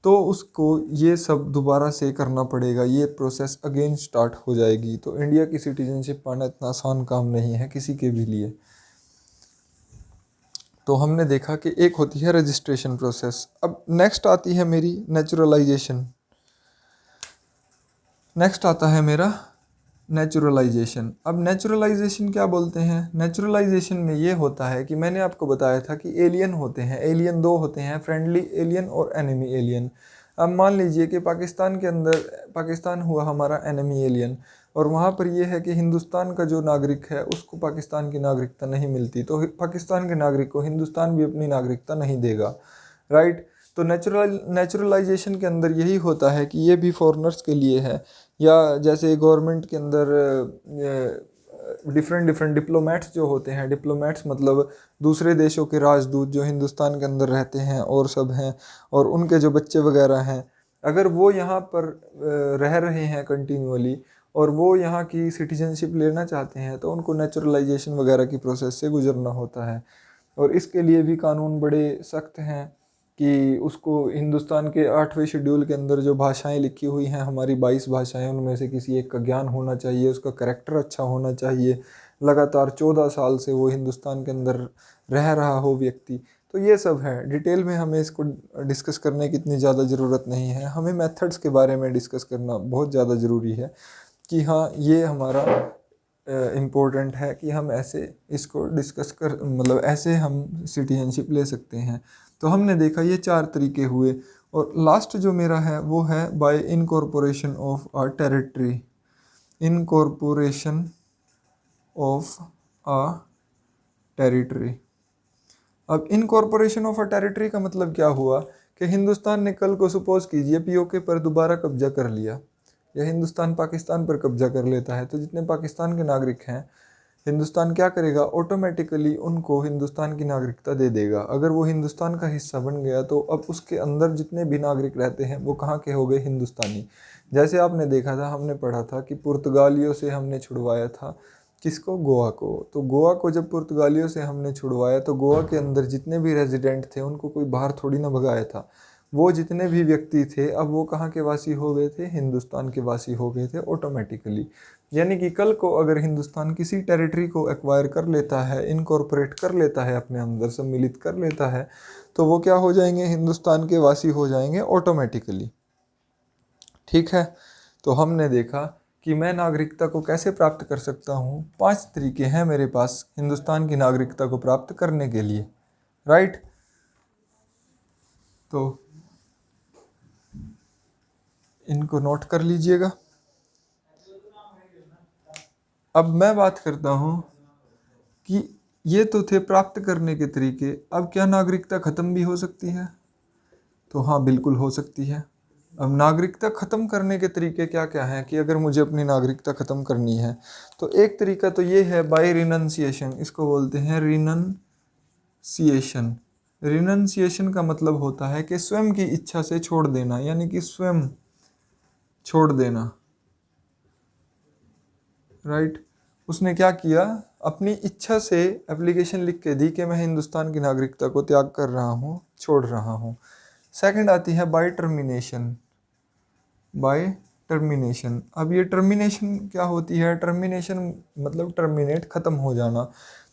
तो उसको ये सब दोबारा से करना पड़ेगा, ये प्रोसेस अगेन स्टार्ट हो जाएगी। तो इंडिया की सिटीजनशिप पाना इतना आसान काम नहीं है किसी के भी लिए। तो हमने देखा कि एक होती है रजिस्ट्रेशन प्रोसेस। अब नेक्स्ट आती है मेरी नेचुरलाइजेशन। नेक्स्ट आता है मेरा नेचुरलाइजेशन। अब नेचुरलाइजेशन क्या बोलते हैं, नेचुरलाइजेशन में ये होता है कि मैंने आपको बताया था कि एलियन होते हैं, एलियन दो होते हैं, फ्रेंडली एलियन और एनिमी एलियन। अब मान लीजिए कि पाकिस्तान के अंदर, पाकिस्तान हुआ हमारा एनिमी एलियन, और वहाँ पर यह है कि हिंदुस्तान का जो नागरिक है उसको पाकिस्तान की नागरिकता नहीं मिलती, तो पाकिस्तान के नागरिक को हिंदुस्तान भी अपनी नागरिकता नहीं देगा, राइट। तो नेचुरलाइजेशन के अंदर यही होता है कि ये भी फॉरेनर्स के लिए है, या जैसे गवर्नमेंट के अंदर डिफरेंट डिफरेंट डिप्लोमेट्स जो होते हैं, डिप्लोमेट्स मतलब दूसरे देशों के राजदूत जो हिंदुस्तान के अंदर रहते हैं और सब हैं, और उनके जो बच्चे वगैरह हैं, अगर वो यहाँ पर रह रहे हैं कंटिन्यूअली और वो यहाँ की सिटीजनशिप लेना चाहते हैं, तो उनको नेचुरलाइजेशन वगैरह की प्रोसेस से गुजरना होता है। और इसके लिए भी कानून बड़े सख्त हैं कि उसको हिंदुस्तान के 8वें शेड्यूल के अंदर जो भाषाएं लिखी हुई हैं, हमारी 22 भाषाएं, उनमें से किसी एक का ज्ञान होना चाहिए, उसका करैक्टर अच्छा होना चाहिए, लगातार 14 साल से वो हिंदुस्तान के अंदर रह रहा हो व्यक्ति। तो ये सब है, डिटेल में हमें इसको डिस्कस करने की इतनी ज़्यादा ज़रूरत नहीं है, हमें मेथड्स के बारे में डिस्कस करना बहुत ज़्यादा ज़रूरी है कि हाँ ये हमारा इम्पोर्टेंट है कि हम ऐसे इसको डिस्कस कर, मतलब ऐसे हम सिटीजनशिप ले सकते हैं। तो हमने देखा ये 4 तरीके हुए, और लास्ट जो मेरा है वो है bye incorporation of a territory, incorporation of a territory. अब इनकॉर्पोरेशन ऑफ अ टेरिटरी का मतलब क्या हुआ कि हिंदुस्तान ने कल को सपोज कीजिए पीओके पर दोबारा कब्जा कर लिया, या हिंदुस्तान पाकिस्तान पर कब्जा कर लेता है, तो जितने पाकिस्तान के नागरिक हैं हिंदुस्तान क्या करेगा, ऑटोमेटिकली उनको हिंदुस्तान की नागरिकता दे देगा। अगर वो हिंदुस्तान का हिस्सा बन गया तो अब उसके अंदर जितने भी नागरिक रहते हैं वो कहाँ के हो गए, हिंदुस्तानी। जैसे आपने देखा था, हमने पढ़ा था कि पुर्तगालियों से हमने छुड़वाया था किसको, गोवा को। तो गोवा को जब पुर्तगालियों से हमने छुड़वाया तो गोवा के अंदर जितने भी रेजिडेंट थे उनको कोई बाहर थोड़ी ना भगाया था। वो जितने भी व्यक्ति थे अब वो कहाँ के वासी हो गए थे, हिंदुस्तान के वासी हो गए थे ऑटोमेटिकली। यानी कि कल को अगर हिंदुस्तान किसी टेरिटरी को एक्वायर कर लेता है, इनकॉर्पोरेट कर लेता है, अपने अंदर सम्मिलित कर लेता है, तो वो क्या हो जाएंगे, हिंदुस्तान के वासी हो जाएंगे ऑटोमेटिकली। ठीक है, तो हमने देखा कि मैं नागरिकता को कैसे प्राप्त कर सकता हूँ। 5 तरीके हैं मेरे पास हिंदुस्तान की नागरिकता को प्राप्त करने के लिए, राइट। तो इनको नोट कर लीजिएगा। अब मैं बात करता हूँ कि ये तो थे प्राप्त करने के तरीके। अब क्या नागरिकता ख़त्म भी हो सकती है? तो हाँ, बिल्कुल हो सकती है। अब नागरिकता ख़त्म करने के तरीके क्या क्या हैं, कि अगर मुझे अपनी नागरिकता ख़त्म करनी है तो एक तरीका तो ये है बाय रिनंसिएशन, इसको बोलते हैं रिनंसिएशन। रिनंसिएशन का मतलब होता है कि स्वयं की इच्छा से छोड़ देना, यानी कि स्वयं छोड़ देना, राइट। उसने क्या किया, अपनी इच्छा से एप्लीकेशन लिख के दी कि मैं हिंदुस्तान की नागरिकता को त्याग कर रहा हूँ, छोड़ रहा हूँ। सेकंड आती है बाय टर्मिनेशन। बाय टर्मिनेशन, अब ये टर्मिनेशन क्या होती है, टर्मिनेशन मतलब टर्मिनेट, ख़त्म हो जाना।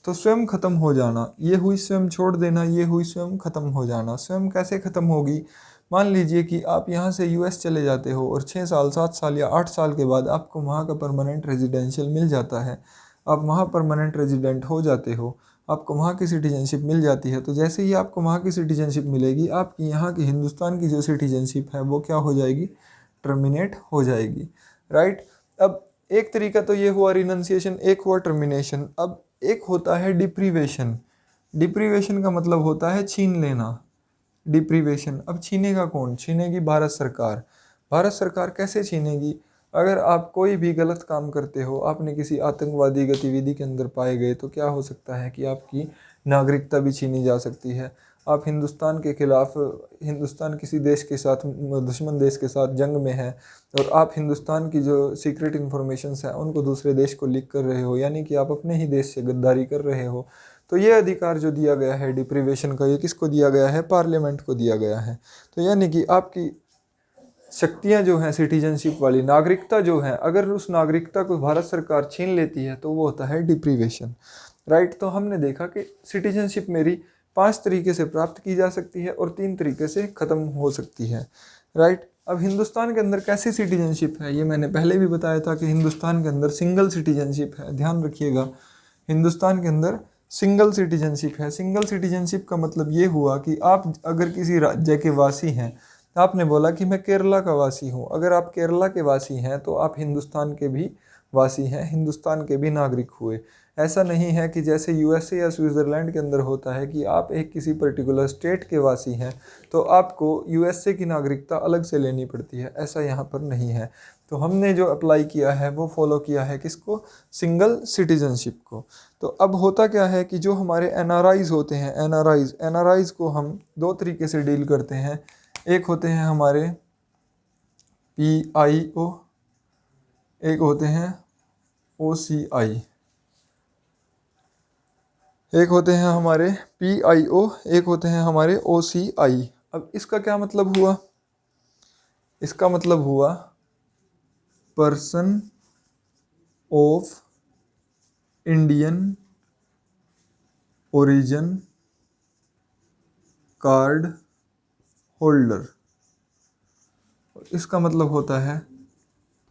तो स्वयं ख़त्म हो जाना, ये हुई स्वयं छोड़ देना, ये हुई स्वयं ख़त्म हो जाना। स्वयं कैसे ख़त्म होगी, मान लीजिए कि आप यहाँ से यूएस चले जाते हो और 6 साल 7 साल या 8 साल के बाद आपको वहाँ का परमानेंट रेजिडेंशियल मिल जाता है, आप वहाँ परमानेंट रेजिडेंट हो जाते हो, आपको वहाँ की सिटीजनशिप मिल जाती है। तो जैसे ही आपको वहाँ की सिटीजनशिप मिलेगी, आपकी यहाँ की हिंदुस्तान की जो सिटीजनशिप है वो क्या हो जाएगी, टर्मिनेट हो जाएगी, राइट। अब एक तरीका तो ये हुआ रिनंसिएशन, एक हुआ टर्मिनेशन। अब एक होता है डिप्रीवेशन। डिप्रीवेशन का मतलब होता है छीन लेना, डिप्रीवेशन। अब छीनेगा कौन, छीनेगी भारत सरकार। भारत सरकार कैसे छीनेगी, अगर आप कोई भी गलत काम करते हो, आपने किसी आतंकवादी गतिविधि के अंदर पाए गए, तो क्या हो सकता है कि आपकी नागरिकता भी छीनी जा सकती है। आप हिंदुस्तान के खिलाफ, हिंदुस्तान किसी देश के साथ, दुश्मन देश के साथ जंग में है, और आप हिंदुस्तान की जो सीक्रेट इन्फॉर्मेशंस हैं उनको दूसरे देश को लीक कर रहे हो, यानी कि आप अपने ही देश से गद्दारी कर रहे हो। तो ये अधिकार जो दिया गया है डिप्रीवेशन का, ये किसको दिया गया है, पार्लियामेंट को दिया गया है। तो यानी कि आपकी शक्तियां जो हैं सिटीजनशिप वाली, नागरिकता जो है, अगर उस नागरिकता को भारत सरकार छीन लेती है तो वो होता है डिप्रीवेशन, राइट। तो हमने देखा कि सिटीजनशिप मेरी 5 तरीके से प्राप्त की जा सकती है और 3 तरीके से ख़त्म हो सकती है, राइट। अब हिंदुस्तान के अंदर कैसी सिटीजनशिप है, ये मैंने पहले भी बताया था कि हिंदुस्तान के अंदर सिंगल सिटीजनशिप है। ध्यान रखिएगा, हिंदुस्तान के अंदर सिंगल सिटीजनशिप है। सिंगल सिटीजनशिप का मतलब ये हुआ कि आप अगर किसी राज्य के वासी हैं, आपने बोला कि मैं केरला का वासी हूँ, अगर आप केरला के वासी हैं तो आप हिंदुस्तान के भी वासी हैं, हिंदुस्तान के भी नागरिक हुए। ऐसा नहीं है कि जैसे यूएसए या स्विट्ज़रलैंड के अंदर होता है कि आप एक किसी पर्टिकुलर स्टेट के वासी हैं तो आपको यूएसए की नागरिकता अलग से लेनी पड़ती है, ऐसा यहाँ पर नहीं है। तो हमने जो अप्लाई किया है वो फॉलो किया है किसको, सिंगल सिटीजनशिप को। तो अब होता क्या है कि जो हमारे एनआरआईज होते हैं, एनआरआईज को हम 2 तरीके से डील करते हैं। एक होते हैं हमारे PIO, एक होते हैं OCI। एक होते हैं हमारे PIO, एक होते हैं हमारे OCI। अब इसका क्या मतलब हुआ, इसका मतलब हुआ person of Indian origin card holder. इसका मतलब होता है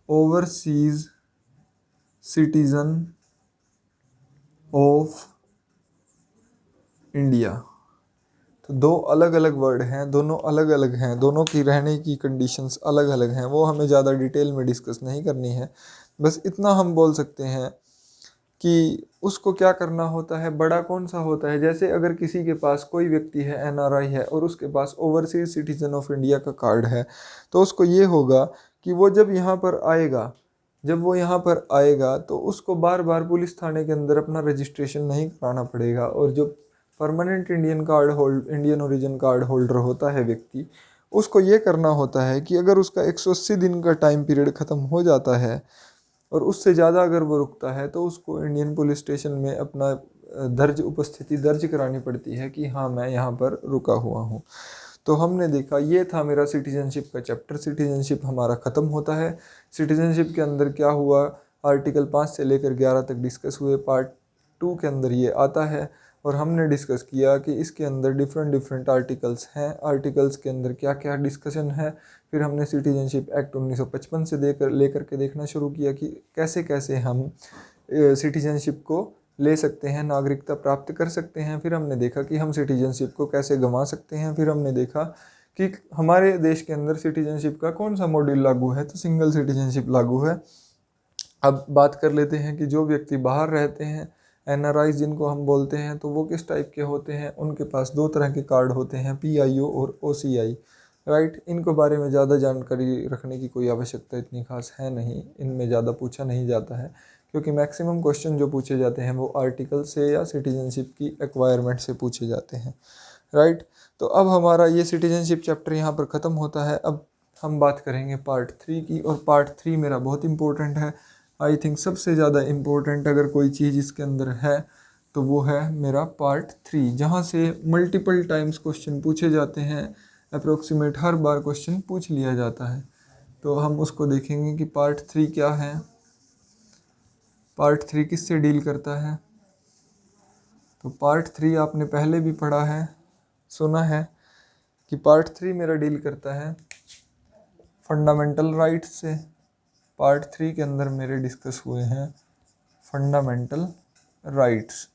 ओवरसीज सिटीजन ऑफ इंडिया। तो 2 अलग अलग वर्ड हैं, दोनों अलग अलग हैं, दोनों की रहने की कंडीशंस अलग अलग हैं, वो हमें ज़्यादा डिटेल में डिस्कस नहीं करनी है। बस इतना हम बोल सकते हैं कि उसको क्या करना होता है, बड़ा कौन सा होता है। जैसे अगर किसी के पास कोई व्यक्ति है, एनआरआई है, और उसके पास ओवरसीज सिटीजन ऑफ इंडिया का कार्ड है, तो उसको ये होगा कि वो जब यहाँ पर आएगा, जब वो यहाँ पर आएगा तो उसको बार बार पुलिस थाने के अंदर अपना रजिस्ट्रेशन नहीं कराना पड़ेगा। और जो permanent Indian origin card holder होता है व्यक्ति, उसको ये करना होता है कि अगर उसका 180 दिन का टाइम पीरियड ख़त्म हो जाता है और उससे ज़्यादा अगर वो रुकता है, तो उसको इंडियन पुलिस स्टेशन में अपना उपस्थिति दर्ज करानी पड़ती है कि हाँ मैं यहाँ पर रुका हुआ हूँ। तो हमने देखा, ये था मेरा सिटीजनशिप का चैप्टर। सिटीजनशिप हमारा ख़त्म होता है। सिटीजनशिप के अंदर क्या हुआ, आर्टिकल 5 से लेकर 11 तक डिस्कस हुए। पार्ट 2 के अंदर ये आता है और हमने डिस्कस किया कि इसके अंदर डिफरेंट आर्टिकल्स हैं, आर्टिकल्स के अंदर क्या क्या डिस्कशन है। फिर हमने सिटीजनशिप एक्ट 1955 से लेकर के देखना शुरू किया कि कैसे कैसे हम सिटीजनशिप को ले सकते हैं, नागरिकता प्राप्त कर सकते हैं। फिर हमने देखा कि हम सिटीजनशिप को कैसे गंवा सकते हैं। फिर हमने देखा कि हमारे देश के अंदर सिटीजनशिप का कौन सा मॉड्यूल लागू है, तो सिंगल सिटीजनशिप लागू है। अब बात कर लेते हैं कि जो व्यक्ति बाहर रहते हैं, एनआरआईज जिनको हम बोलते हैं, तो वो किस टाइप के होते हैं। उनके पास 2 तरह के कार्ड होते हैं, पीआईओ और ओसीआई, राइट। इनको बारे में ज़्यादा जानकारी रखने की कोई आवश्यकता इतनी खास है नहीं, इनमें ज़्यादा पूछा नहीं जाता है, क्योंकि मैक्सिमम क्वेश्चन जो पूछे जाते हैं वो आर्टिकल से या सिटीजनशिप की एक्वायरमेंट से पूछे जाते हैं, राइट। तो अब हमारा ये सिटीजनशिप चैप्टर यहाँ पर ख़त्म होता है। अब हम बात करेंगे पार्ट 3 की, और पार्ट 3 मेरा बहुत इंपॉर्टेंट है। आई थिंक सबसे ज़्यादा इम्पोर्टेंट अगर कोई चीज़ इसके अंदर है तो वो है मेरा पार्ट 3, जहाँ से मल्टीपल टाइम्स क्वेश्चन पूछे जाते हैं। अप्रोक्सीमेट हर बार क्वेश्चन पूछ लिया जाता है। तो हम उसको देखेंगे कि पार्ट 3 क्या है, पार्ट 3 किससे डील करता है। तो पार्ट 3 आपने पहले भी पढ़ा है, सुना है कि पार्ट 3 मेरा डील करता है फंडामेंटल राइट्स से। पार्ट 3 के अंदर मेरे डिस्कस हुए हैं fundamental rights.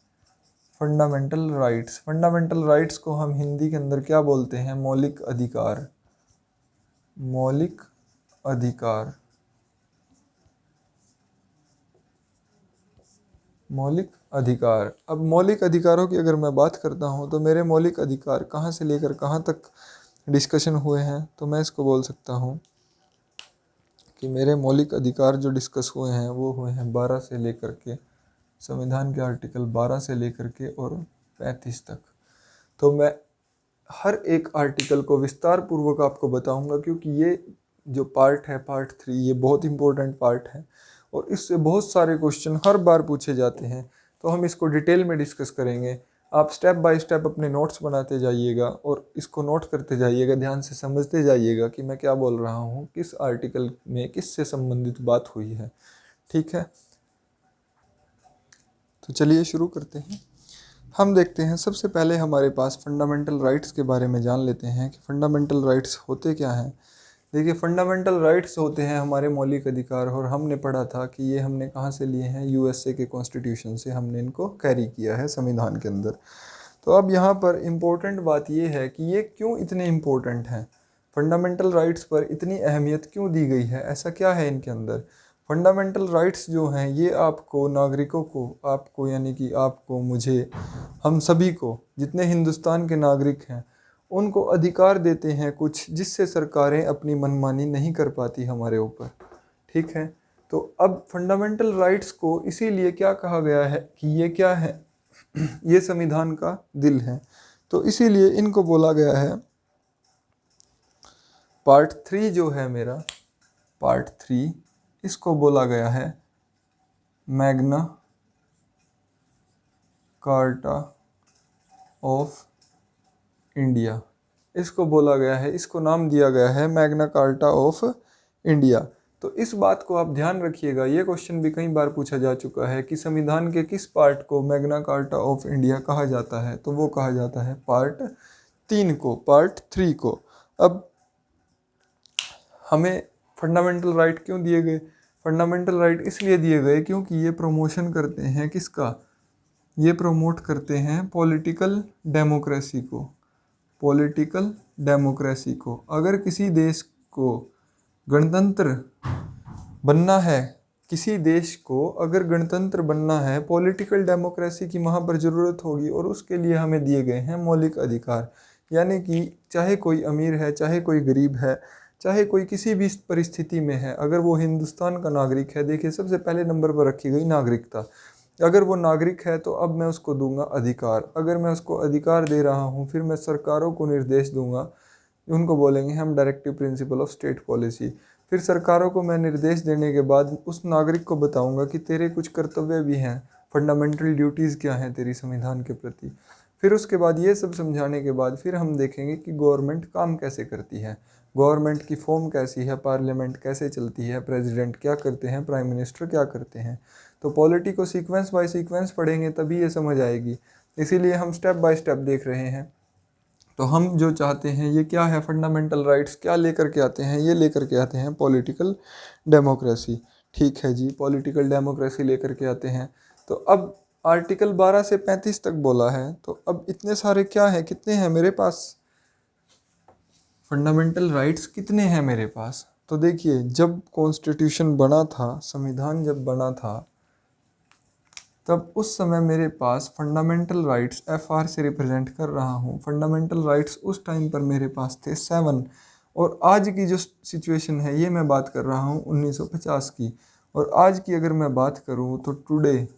Fundamental rights, fundamental rights को हम हिंदी के अंदर क्या बोलते हैं, मौलिक अधिकार। मौलिक अधिकार, मौलिक अधिकार। अब मौलिक अधिकारों की अगर मैं बात करता हूँ तो मेरे मौलिक अधिकार कहाँ से लेकर कहाँ तक डिस्कशन हुए हैं, तो मैं इसको बोल सकता हूँ कि मेरे मौलिक अधिकार जो डिस्कस हुए हैं वो हुए हैं 12 से लेकर के, संविधान के आर्टिकल 12 से लेकर के और 35 तक। तो मैं हर एक आर्टिकल को विस्तार पूर्वक आपको बताऊंगा, क्योंकि ये जो पार्ट है, पार्ट 3, ये बहुत इंपॉर्टेंट पार्ट है और इससे बहुत सारे क्वेश्चन हर बार पूछे जाते हैं। तो हम इसको डिटेल में डिस्कस करेंगे। आप स्टेप बाय स्टेप अपने नोट्स बनाते जाइएगा और इसको नोट करते जाइएगा, ध्यान से समझते जाइएगा कि मैं क्या बोल रहा हूँ, किस आर्टिकल में किससे संबंधित बात हुई है, ठीक है। तो चलिए शुरू करते हैं। हम देखते हैं, सबसे पहले हमारे पास फंडामेंटल राइट्स के बारे में जान लेते हैं कि फंडामेंटल राइट्स होते क्या हैं। देखिए, फंडामेंटल राइट्स होते हैं हमारे मौलिक अधिकार, और हमने पढ़ा था कि ये हमने कहाँ से लिए हैं, यूएसए के कॉन्स्टिट्यूशन से हमने इनको कैरी किया है संविधान के अंदर। तो अब यहाँ पर इम्पोर्टेंट बात ये है कि ये क्यों इतने इम्पोर्टेंट हैं, फंडामेंटल राइट्स पर इतनी अहमियत क्यों दी गई है, ऐसा क्या है इनके अंदर। फंडामेंटल राइट्स जो हैं ये आपको, नागरिकों को, आपको यानी कि आपको, मुझे, हम सभी को, जितने हिंदुस्तान के नागरिक हैं, उनको अधिकार देते हैं कुछ, जिससे सरकारें अपनी मनमानी नहीं कर पाती हमारे ऊपर, ठीक है। तो अब फंडामेंटल राइट्स को इसीलिए क्या कहा गया है कि ये क्या है, ये संविधान का दिल है। तो इसीलिए इनको बोला गया है, पार्ट 3 जो है मेरा, पार्ट 3, इसको बोला गया है मैग्ना कार्टा ऑफ इंडिया। इसको बोला गया है, इसको नाम दिया गया है मैग्ना कार्टा ऑफ इंडिया। तो इस बात को आप ध्यान रखिएगा, ये क्वेश्चन भी कई बार पूछा जा चुका है कि संविधान के किस पार्ट को मैग्ना कार्टा ऑफ इंडिया कहा जाता है, तो वो कहा जाता है पार्ट 3 को, पार्ट 3 को। अब हमें फंडामेंटल राइट क्यों दिए गए, फंडामेंटल राइट इसलिए दिए गए क्योंकि ये प्रमोशन करते हैं किसका, ये प्रमोट करते हैं पॉलिटिकल डेमोक्रेसी को, पॉलिटिकल डेमोक्रेसी को। अगर किसी देश को गणतंत्र बनना है, किसी देश को अगर गणतंत्र बनना है, पॉलिटिकल डेमोक्रेसी की वहाँ पर ज़रूरत होगी और उसके लिए हमें दिए गए हैं मौलिक अधिकार। यानी कि चाहे कोई अमीर है, चाहे कोई गरीब है, चाहे कोई किसी भी परिस्थिति में है, अगर वो हिंदुस्तान का नागरिक है, देखिए सबसे पहले नंबर पर रखी गई नागरिकता। अगर वो नागरिक है तो अब मैं उसको दूंगा अधिकार। अगर मैं उसको अधिकार दे रहा हूँ, फिर मैं सरकारों को निर्देश दूंगा, उनको बोलेंगे हम directive principle of state policy. फिर सरकारों को मैं निर्देश देने के बाद उस नागरिक को बताऊंगा कि तेरे कुछ कर्तव्य भी हैं, फंडामेंटल ड्यूटीज़ क्या हैं तेरी संविधान के प्रति। फिर उसके बाद ये सब समझाने के बाद फिर हम देखेंगे कि गवर्नमेंट काम कैसे करती है, गवर्नमेंट की फॉर्म कैसी है, पार्लियामेंट कैसे चलती है, प्रेसिडेंट क्या करते हैं, प्राइम मिनिस्टर क्या करते हैं। तो पॉलिटी को सीक्वेंस बाय सीक्वेंस पढ़ेंगे तभी ये समझ आएगी। इसीलिए हम स्टेप बाय स्टेप देख रहे हैं। तो हम जो चाहते हैं ये क्या है, फंडामेंटल राइट्स क्या लेकर के आते हैं, ये लेकर के आते हैं पॉलिटिकल डेमोक्रेसी। ठीक है जी, पॉलिटिकल डेमोक्रेसी लेकर के आते हैं। तो अब आर्टिकल 12 से 35 तक बोला है, तो अब इतने सारे क्या है, कितने हैं मेरे पास फंडामेंटल राइट्स, कितने हैं मेरे पास। तो देखिए, जब कॉन्स्टिट्यूशन बना था, संविधान जब बना था, तब उस समय मेरे पास फंडामेंटल राइट्स FR से रिप्रेजेंट कर रहा हूँ, फंडामेंटल राइट्स उस टाइम पर मेरे पास थे 7। और आज की जो सिचुएशन है, ये मैं बात कर रहा हूँ 1950 की। और आज की अगर मैं बात करूँ तो टुडे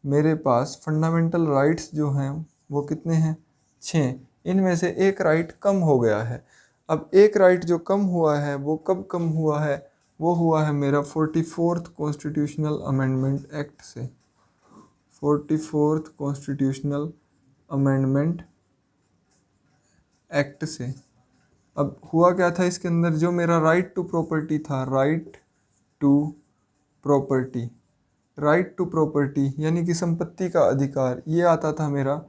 मेरे पास फंडामेंटल राइट्स जो हैं वो कितने हैं, 6। इनमें से एक राइट कम हो गया है। अब एक राइट जो कम हुआ है वो कब कम हुआ है, वो हुआ है मेरा 44th कॉन्स्टिट्यूशनल अमेंडमेंट एक्ट से, 44th कॉन्स्टिट्यूशनल अमेंडमेंट एक्ट से। अब हुआ क्या था इसके अंदर, जो मेरा राइट टू प्रॉपर्टी था, right to property, right to property यानी कि संपत्ति का अधिकार, ये आता था मेरा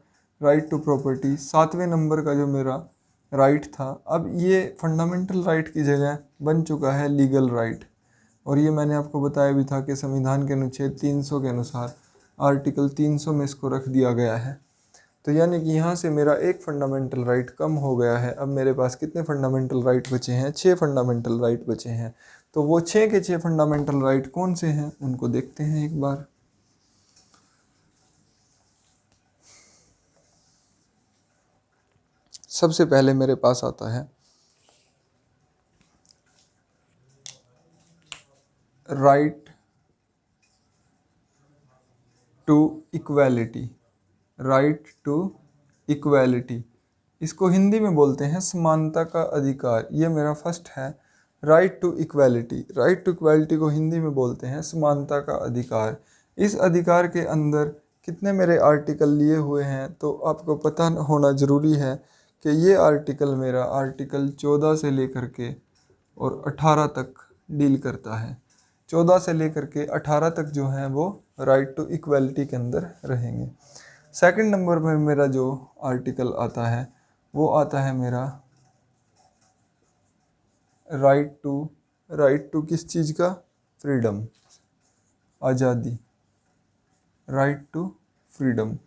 राइट टू प्रॉपर्टी। 7वें नंबर का जो मेरा राइट था, अब ये फंडामेंटल राइट की जगह बन चुका है लीगल राइट। और ये मैंने आपको बताया भी था कि संविधान के अनुच्छेद 300 के अनुसार आर्टिकल 300 में इसको रख दिया गया है। तो यानी कि यहाँ से मेरा एक फंडामेंटल राइट कम हो गया है। अब मेरे पास कितने फंडामेंटल राइट बचे हैं, 6 फंडामेंटल राइट बचे हैं। तो वो 6 के 6 फंडामेंटल राइट कौन से हैं, उनको देखते हैं एक बार। सबसे पहले मेरे पास आता है right to equality, right to equality, इसको हिंदी में बोलते हैं समानता का अधिकार। ये मेरा फर्स्ट है, right to equality. Right to equality को हिंदी में बोलते हैं समानता का अधिकार। इस अधिकार के अंदर कितने मेरे आर्टिकल लिए हुए हैं, तो आपको पता होना ज़रूरी है कि ये आर्टिकल मेरा आर्टिकल 14 से लेकर के और 18 तक डील करता है। 14 से लेकर के 18 तक जो है वो राइट टू इक्वालिटी के अंदर रहेंगे। सेकंड नंबर पर मेरा जो आर्टिकल आता है वो आता है मेरा राइट टू किस चीज़ का, फ्रीडम, आज़ादी, राइट टू फ्रीडम।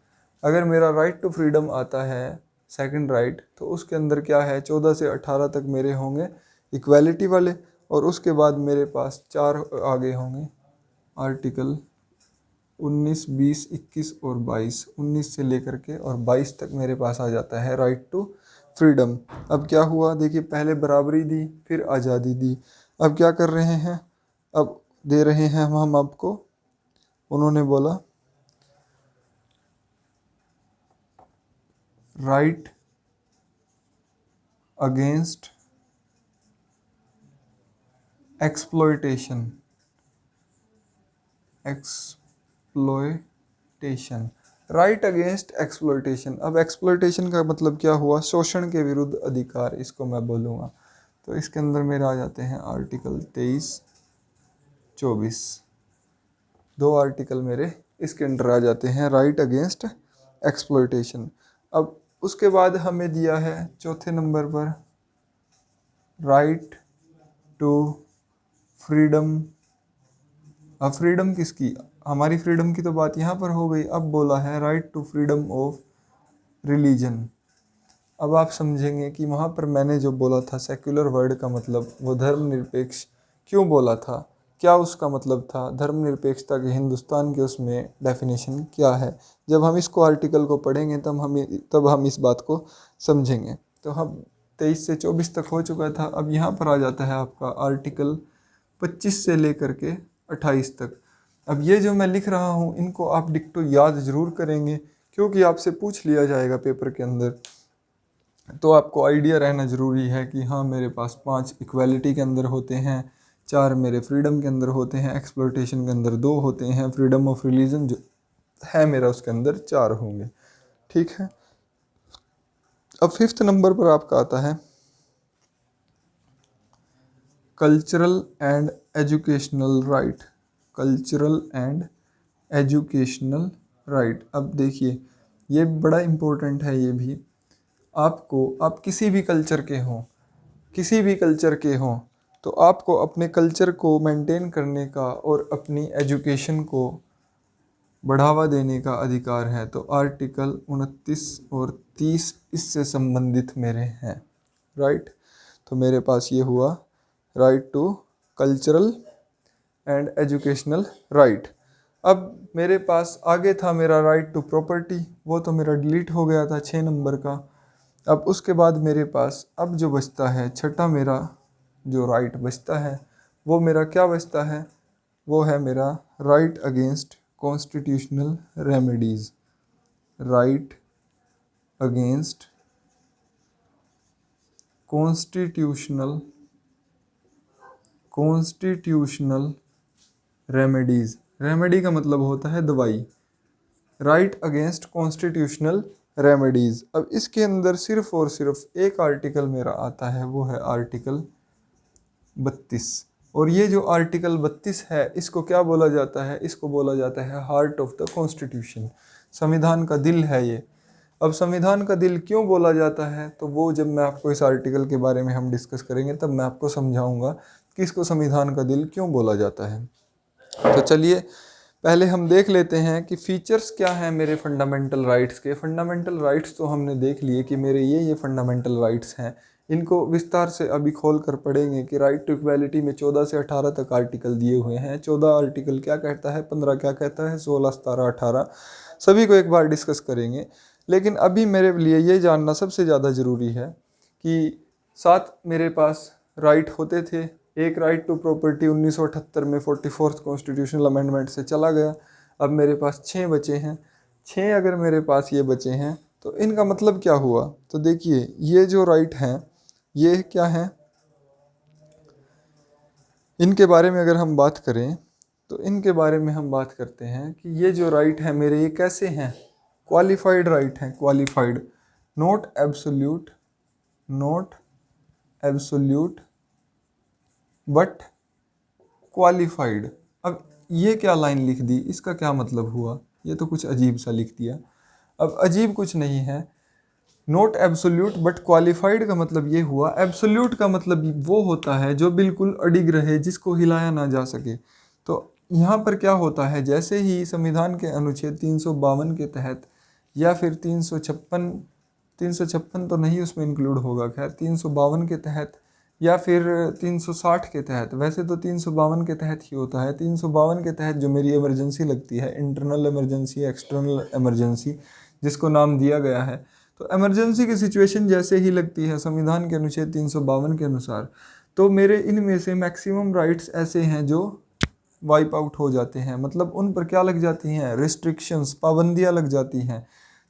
अगर मेरा राइट टू फ्रीडम आता है सेकंड राइट, तो उसके अंदर क्या है, 14 से 18 तक मेरे होंगे इक्वालिटी वाले, और उसके बाद मेरे पास 4 आगे होंगे आर्टिकल 19, 20, 21 और 22। 19 से लेकर के और 22 तक मेरे पास आ जाता है राइट टू फ्रीडम। अब क्या हुआ, देखिए पहले बराबरी दी, फिर आज़ादी दी, अब क्या कर रहे हैं, अब दे रहे हैं हम आपको, उन्होंने बोला right against exploitation, exploitation, right against exploitation. अब एक्सप्लॉयटेशन का मतलब क्या हुआ, शोषण के विरुद्ध अधिकार, इसको मैं बोलूँगा। तो इसके अंदर मेरे आ जाते हैं आर्टिकल 23, 24, 2 आर्टिकल मेरे इसके अंदर आ जाते हैं, राइट अगेंस्ट एक्सप्लॉयटेशन। अब उसके बाद हमें दिया है चौथे नंबर पर राइट टू फ्रीडम। अब फ्रीडम किसकी, हमारी फ्रीडम की तो बात यहाँ पर हो गई। अब बोला है right to freedom of religion. अब आप समझेंगे कि वहाँ पर मैंने जो बोला था सेक्युलर वर्ड का मतलब वो धर्मनिरपेक्ष क्यों बोला था, क्या उसका मतलब था, धर्मनिरपेक्षता के हिंदुस्तान के उसमें डेफिनेशन क्या है। जब हम इसको आर्टिकल को पढ़ेंगे तब हम इस बात को समझेंगे। तो हम 23 से 24 तक हो चुका था। अब यहाँ पर आ जाता है आपका आर्टिकल 25 से लेकर के 28 तक। अब ये जो मैं लिख रहा हूँ इनको आप डिक्टो याद ज़रूर करेंगे, क्योंकि आपसे पूछ लिया जाएगा पेपर के अंदर। तो आपको आइडिया रहना ज़रूरी है कि हाँ मेरे पास 5 इक्वालिटी के अंदर होते हैं, 4 मेरे फ्रीडम के अंदर होते हैं, एक्सप्लोइटेशन के अंदर 2 होते हैं, फ्रीडम ऑफ रिलीजन जो है मेरा उसके अंदर 4 होंगे। ठीक है। अब 5th नंबर पर आपका आता है cultural and educational right. Cultural and educational right. अब देखिए ये बड़ा इम्पोर्टेंट है। ये भी आपको, आप किसी भी कल्चर के हों, किसी भी कल्चर के हों, तो आपको अपने कल्चर को मेंटेन करने का और अपनी एजुकेशन को बढ़ावा देने का अधिकार है। तो आर्टिकल 29 और 30 इससे संबंधित मेरे हैं। राइट। तो मेरे पास ये हुआ right to cultural and educational right. अब मेरे पास आगे था मेरा राइट टू प्रॉपर्टी, वो तो मेरा डिलीट हो गया था 6 नंबर का। अब उसके बाद मेरे पास अब जो बचता है छठा मेरा जो राइट बचता है वो मेरा क्या बचता है, वो है मेरा right against constitutional remedies. Right against constitutional remedies. Remedy का मतलब होता है दवाई। Right against constitutional remedies. अब इसके अंदर सिर्फ और सिर्फ एक आर्टिकल मेरा आता है, वो है आर्टिकल 32। और ये जो आर्टिकल 32 है इसको क्या बोला जाता है, इसको बोला जाता है हार्ट ऑफ द कॉन्स्टिट्यूशन। संविधान का दिल है ये। अब संविधान का दिल क्यों बोला जाता है, तो वो जब मैं आपको इस आर्टिकल के बारे में हम डिस्कस करेंगे तब मैं आपको समझाऊंगा कि इसको संविधान का दिल क्यों बोला जाता है। तो चलिए पहले हम देख लेते हैं कि फीचर्स क्या हैं मेरे फंडामेंटल राइट्स के। फंडामेंटल राइट्स तो हमने देख लिए कि मेरे ये फंडामेंटल राइट्स हैं। इनको विस्तार से अभी खोल कर पढ़ेंगे कि राइट टू इक्वालिटी में 14 से 18 तक आर्टिकल दिए हुए हैं। 14 आर्टिकल क्या कहता है, 15 क्या कहता है, 16, 17, 18 सभी को एक बार डिस्कस करेंगे। लेकिन अभी मेरे लिए ये जानना सबसे ज़्यादा ज़रूरी है कि 7 मेरे पास राइट होते थे। एक राइट टू प्रॉपर्टी 1978 में 44th कॉन्स्टिट्यूशनल अमेंडमेंट से चला गया। अब मेरे पास 6 बचे हैं। 6 अगर मेरे पास ये बचे हैं तो इनका मतलब क्या हुआ, तो देखिए ये जो राइट हैं ये क्या हैं, इनके बारे में अगर हम बात करें तो इनके बारे में हम बात करते हैं कि ये जो राइट हैं मेरे ये कैसे हैं, क्वालिफाइड राइट हैं। Qualified, not absolute, not absolute but qualified. अब ये क्या लाइन लिख दी, इसका क्या मतलब हुआ, ये तो कुछ अजीब सा लिख दिया। अब अजीब कुछ नहीं है। नॉट एब्सोल्यूट बट क्वालिफाइड का मतलब ये हुआ, एब्सोल्यूट का मतलब वो होता है जो बिल्कुल अडिग रहे, जिसको हिलाया ना जा सके। तो यहाँ पर क्या होता है, जैसे ही संविधान के अनुच्छेद 352 के तहत या फिर 356 तो नहीं उसमें इंक्लूड होगा, खैर 352 के तहत या फिर 360 के तहत, वैसे तो 352 के तहत ही होता है। 352 के तहत जो मेरी इमरजेंसी लगती है, इंटरनल इमरजेंसी, एक्सटर्नल इमरजेंसी जिसको नाम दिया गया है, तो इमरजेंसी की सिचुएशन जैसे ही लगती है संविधान के अनुच्छेद 352 के अनुसार, तो मेरे इनमें से मैक्सिमम राइट्स ऐसे हैं जो वाइप आउट हो जाते हैं। मतलब उन पर क्या लग जाती हैं, रिस्ट्रिक्शंस, पाबंदियां लग जाती हैं।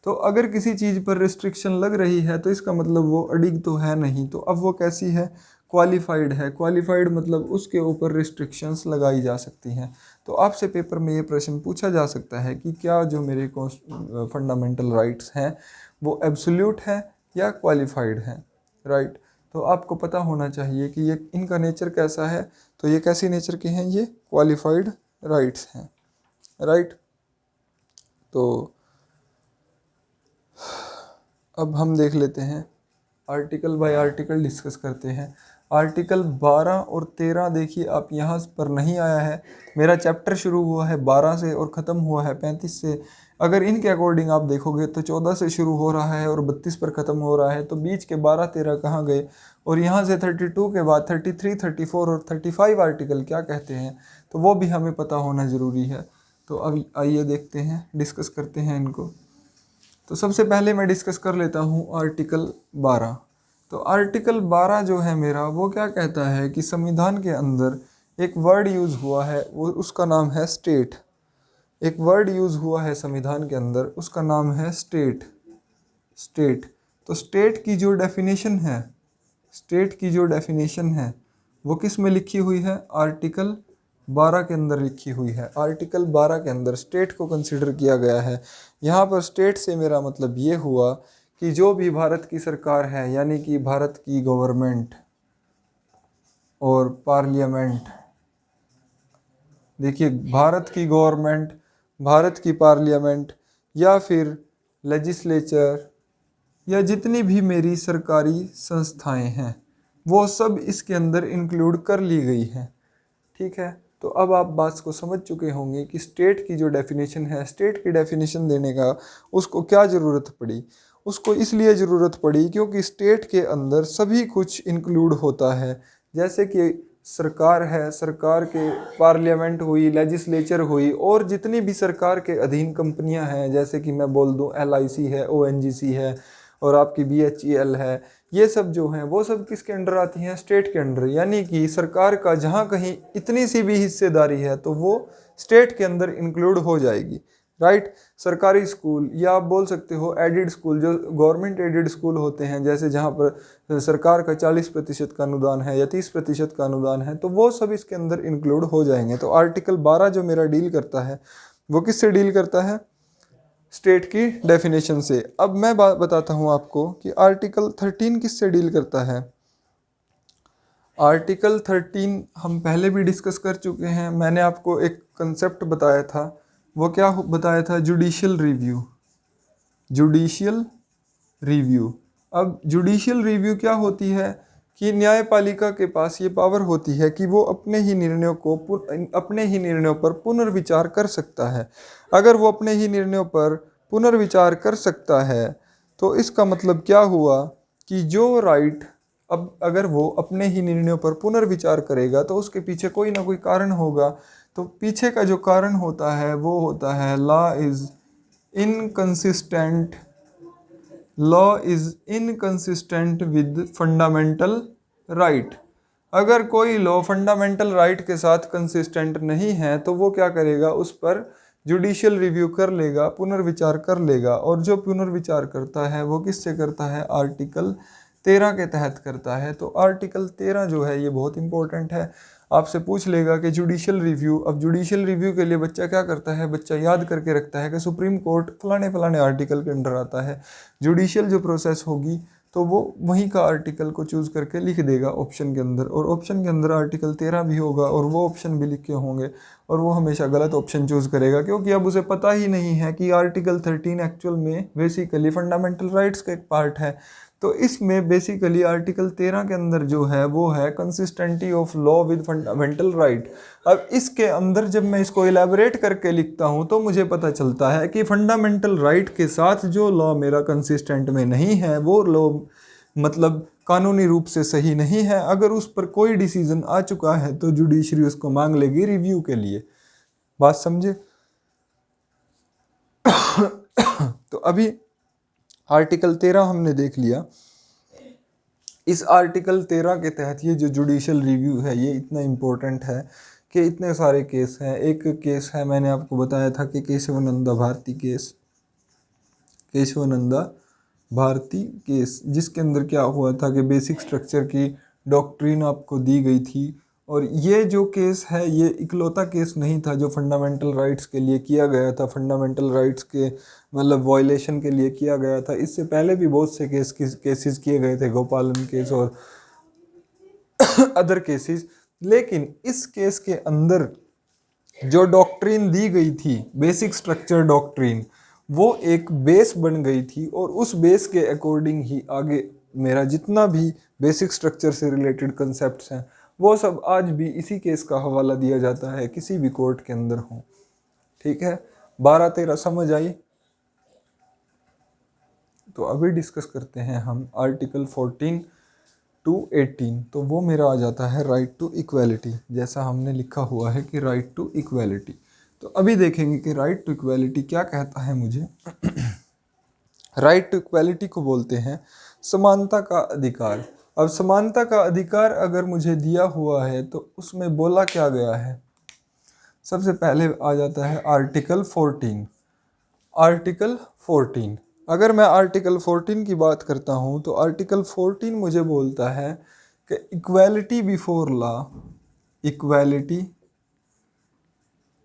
तो अगर किसी चीज़ पर रिस्ट्रिक्शन लग रही है तो इसका मतलब वो अडिग तो है नहीं। तो अब वो कैसी है, क्वालिफाइड है। क्वालिफाइड मतलब उसके ऊपर रिस्ट्रिक्शंस लगाई जा सकती हैं। तो आपसे पेपर में ये प्रश्न पूछा जा सकता है कि क्या जो मेरे फंडामेंटल राइट्स हैं वो एब्सोल्यूट है या क्वालिफाइड है। राइट। तो आपको पता होना चाहिए कि ये इनका नेचर कैसा है। तो ये कैसी नेचर के हैं, ये क्वालिफाइड राइट्स हैं। राइट। तो अब हम देख लेते हैं, आर्टिकल बाय आर्टिकल डिस्कस करते हैं। आर्टिकल 12 और 13 देखिए आप यहाँ पर नहीं आया है। मेरा चैप्टर शुरू हुआ है 12 से और ख़त्म हुआ है 35 से। अगर इनके अकॉर्डिंग आप देखोगे तो 14 से शुरू हो रहा है और 32 पर ख़त्म हो रहा है, तो बीच के 12-13 कहाँ गए? और यहाँ से 32 के बाद 33, 34 और 35 आर्टिकल क्या कहते हैं, तो वो भी हमें पता होना ज़रूरी है। तो अब आइए देखते हैं, डिस्कस करते हैं इनको। तो सबसे पहले मैं डिस्कस कर लेता हूँ आर्टिकल 12। तो आर्टिकल 12 जो है मेरा, वो क्या कहता है कि संविधान के अंदर एक वर्ड यूज़ हुआ है, वो उसका नाम है स्टेट। एक वर्ड यूज़ हुआ है संविधान के अंदर, उसका नाम है स्टेट। स्टेट। तो स्टेट की जो डेफिनेशन है, स्टेट की जो डेफिनेशन है वो किस में लिखी हुई है? आर्टिकल 12 के अंदर लिखी हुई है। आर्टिकल 12 के अंदर स्टेट को कंसिडर किया गया है। यहाँ पर स्टेट से मेरा मतलब ये हुआ कि जो भी भारत की सरकार है, यानी कि भारत की गवर्नमेंट और पार्लियामेंट, देखिए भारत की गवर्नमेंट, भारत की पार्लियामेंट या फिर लेजिस्लेचर या जितनी भी मेरी सरकारी संस्थाएं हैं वो सब इसके अंदर इंक्लूड कर ली गई हैं। ठीक है, तो अब आप बात को समझ चुके होंगे कि स्टेट की जो डेफिनेशन है, स्टेट की डेफिनेशन देने का उसको क्या ज़रूरत पड़ी। उसको इसलिए ज़रूरत पड़ी क्योंकि स्टेट के अंदर सभी कुछ इंक्लूड होता है। जैसे कि सरकार है, सरकार के पार्लियामेंट हुई, लेजिस्लेचर हुई, और जितनी भी सरकार के अधीन कंपनियां हैं, जैसे कि मैं बोल दूं LIC है, ONGC है और आपकी BHEL है, ये सब जो हैं वो सब किसके अंडर आती हैं? स्टेट के अंडर। यानी कि सरकार का जहाँ कहीं इतनी सी भी हिस्सेदारी है तो वो स्टेट के अंदर इंक्लूड हो जाएगी। राइट। सरकारी स्कूल, या आप बोल सकते हो एडेड स्कूल, जो गवर्नमेंट एडेड स्कूल होते हैं, जैसे जहाँ पर सरकार का 40% का अनुदान है या 30% का अनुदान है, तो वो सब इसके अंदर इंक्लूड हो जाएंगे। तो आर्टिकल 12 जो मेरा डील करता है वो किससे डील करता है? स्टेट की डेफिनेशन से। अब मैं बात बताता हूँ आपको कि आर्टिकल 13 किससे डील करता है। आर्टिकल 13 हम पहले भी डिस्कस कर चुके हैं। मैंने आपको एक कंसेप्ट बताया था, वो क्या बताया था? Judicial review. Judicial review. अब जुडिशियल रिव्यू क्या होती है कि न्यायपालिका के पास ये पावर होती है कि वो अपने ही निर्णयों पर पुनर्विचार कर सकता है। अगर वो अपने ही निर्णयों पर पुनर्विचार कर सकता है तो इसका मतलब क्या हुआ कि जो राइट, अब अगर वो अपने ही निर्णयों पर पुनर्विचार करेगा तो उसके पीछे कोई ना कोई कारण होगा। तो पीछे का जो कारण होता है वो होता है law is inconsistent, law is inconsistent with fundamental right. अगर कोई लॉ फंडामेंटल राइट के साथ कंसिस्टेंट नहीं है तो वो क्या करेगा? उस पर जुडिशियल रिव्यू कर लेगा, पुनर्विचार कर लेगा। और जो पुनर्विचार करता है वो किससे करता है? आर्टिकल 13 के तहत करता है। तो आर्टिकल 13 जो है ये बहुत इंपॉर्टेंट है। आपसे पूछ लेगा कि जुडिशियल रिव्यू, अब जुडिशियल रिव्यू के लिए बच्चा क्या करता है? बच्चा याद करके रखता है कि सुप्रीम कोर्ट फलाने फलाने आर्टिकल के अंडर आता है। जुडिशियल जो प्रोसेस होगी तो वो वहीं का आर्टिकल को चूज़ करके लिख देगा ऑप्शन के अंदर, और ऑप्शन के अंदर आर्टिकल 13 भी होगा और वो ऑप्शन भी लिखे होंगे, और वो हमेशा गलत ऑप्शन चूज़ करेगा क्योंकि अब उसे पता ही नहीं है कि आर्टिकल 13 एक्चुअल में बेसिकली फंडामेंटल राइट्स का एक पार्ट है। तो इसमें बेसिकली आर्टिकल 13 के अंदर जो है वो है consistency of law with fundamental right. अब इसके अंदर जब मैं इसको इलेबोरेट करके लिखता हूँ तो मुझे पता चलता है कि फंडामेंटल राइट के साथ जो लॉ मेरा कंसिस्टेंट में नहीं है वो लॉ मतलब कानूनी रूप से सही नहीं है। अगर उस पर कोई डिसीजन आ चुका है तो जुडिशरी उसको मांग लेगी रिव्यू के लिए। बात समझे? तो अभी आर्टिकल 13 हमने देख लिया। इस आर्टिकल 13 के तहत ये जो जुडिशियल रिव्यू है ये इतना इम्पोर्टेंट है कि इतने सारे केस हैं। एक केस है, मैंने आपको बताया था कि केशवानंदा भारती केस, केशवानंदा भारती केस, जिसके अंदर क्या हुआ था कि बेसिक स्ट्रक्चर की डॉक्ट्रिन आपको दी गई थी। और ये जो केस है ये इकलौता केस नहीं था जो फंडामेंटल राइट्स के लिए किया गया था, फंडामेंटल राइट्स के मतलब वायलेशन के लिए किया गया था। इससे पहले भी बहुत से केसेस किए गए थे, गोपालन केस और अदर केसेस। लेकिन इस केस के अंदर जो डॉक्ट्रिन दी गई थी, बेसिक स्ट्रक्चर डॉक्ट्रिन, वो एक बेस बन गई थी और उस बेस के अकॉर्डिंग ही आगे मेरा जितना भी बेसिक स्ट्रक्चर से रिलेटेड कंसेप्ट्स हैं वो सब आज भी इसी केस का हवाला दिया जाता है किसी भी कोर्ट के अंदर हो। ठीक है, 12-13 समझ आई। तो अभी डिस्कस करते हैं हम आर्टिकल 14 टू 18। तो वो मेरा आ जाता है राइट टू इक्वालिटी, जैसा हमने लिखा हुआ है कि राइट टू इक्वालिटी। तो अभी देखेंगे कि राइट टू इक्वालिटी क्या कहता है मुझे। राइट टू इक्वालिटी को बोलते हैं समानता का अधिकार। अब समानता का अधिकार अगर मुझे दिया हुआ है तो उसमें बोला क्या गया है, सबसे पहले आ जाता है आर्टिकल 14। आर्टिकल 14, अगर मैं आर्टिकल 14 की बात करता हूँ तो आर्टिकल 14 मुझे बोलता है कि equality before law, equality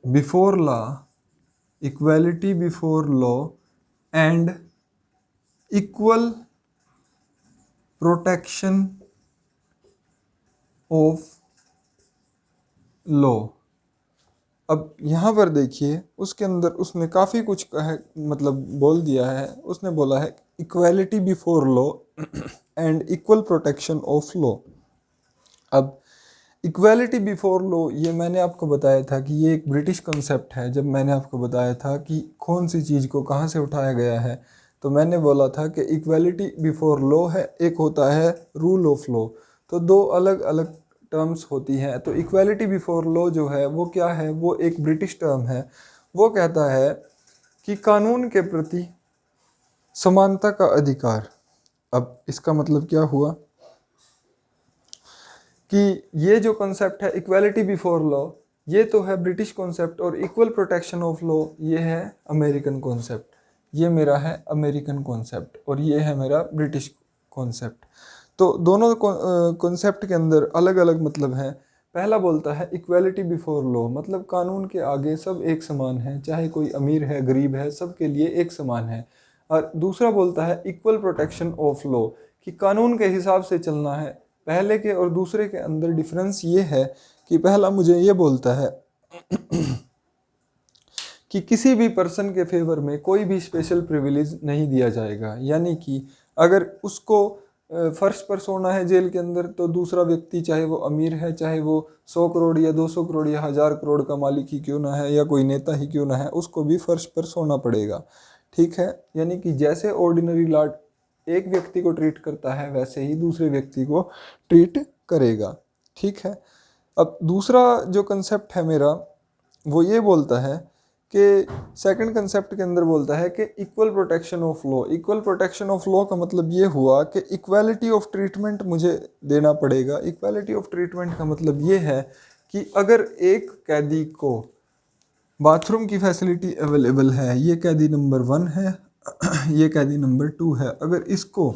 before law, equality before law and equal protection of law. अब यहाँ पर देखिए उसके अंदर उसने काफ़ी कुछ मतलब बोल दिया है। उसने बोला है equality before law and equal protection of law. अब इक्वालिटी बिफोर लॉ ये मैंने आपको बताया था कि ये एक ब्रिटिश कॉन्सेप्ट है। जब मैंने आपको बताया था कि कौन सी चीज़ को कहाँ से उठाया गया है तो मैंने बोला था कि इक्वालिटी बिफोर लॉ है, एक होता है रूल ऑफ लॉ। तो दो अलग अलग टर्म्स होती हैं। तो इक्वालिटी बिफोर लॉ जो है वो क्या है, वो एक ब्रिटिश टर्म है। वो कहता है कि कानून के प्रति समानता का अधिकार। अब इसका मतलब क्या हुआ कि ये जो कॉन्सेप्ट है इक्वालिटी बिफोर लॉ ये तो है ब्रिटिश कॉन्सेप्ट और इक्वल प्रोटेक्शन ऑफ लॉ ये है अमेरिकन कॉन्सेप्ट। ये मेरा है अमेरिकन कॉन्सेप्ट और ये है मेरा ब्रिटिश कॉन्सेप्ट। तो दोनों कॉन्सेप्ट के अंदर अलग अलग मतलब हैं। पहला बोलता है इक्वालिटी बिफोर लॉ, मतलब कानून के आगे सब एक समान है, चाहे कोई अमीर है गरीब है सबके लिए एक समान है। और दूसरा बोलता है इक्वल प्रोटेक्शन ऑफ लॉ, कि कानून के हिसाब से चलना है। पहले के और दूसरे के अंदर डिफरेंस ये है कि पहला मुझे ये बोलता है कि किसी भी पर्सन के फेवर में कोई भी स्पेशल प्रिविलेज नहीं दिया जाएगा। यानी कि अगर उसको फर्स्ट पर सोना है जेल के अंदर तो दूसरा व्यक्ति चाहे वो अमीर है, चाहे वो 100 करोड़ या 200 करोड़ या 1000 करोड़ का मालिक ही क्यों ना है या कोई नेता ही क्यों ना है, उसको भी फर्श पर सोना पड़ेगा। ठीक है, यानी कि जैसे ऑर्डिनरी लॉ एक व्यक्ति को ट्रीट करता है वैसे ही दूसरे व्यक्ति को ट्रीट करेगा। ठीक है, अब दूसरा जो कंसेप्ट है मेरा वो ये बोलता है कि सेकंड कंसेप्ट के अंदर बोलता है कि equal protection of law. Equal protection of law का मतलब ये हुआ कि इक्वालिटी ऑफ ट्रीटमेंट मुझे देना पड़ेगा। इक्वालिटी ऑफ ट्रीटमेंट का मतलब ये है कि अगर एक कैदी को बाथरूम की फैसिलिटी अवेलेबल है, ये कैदी नंबर 1 है ये कैदी नंबर 2 है, अगर इसको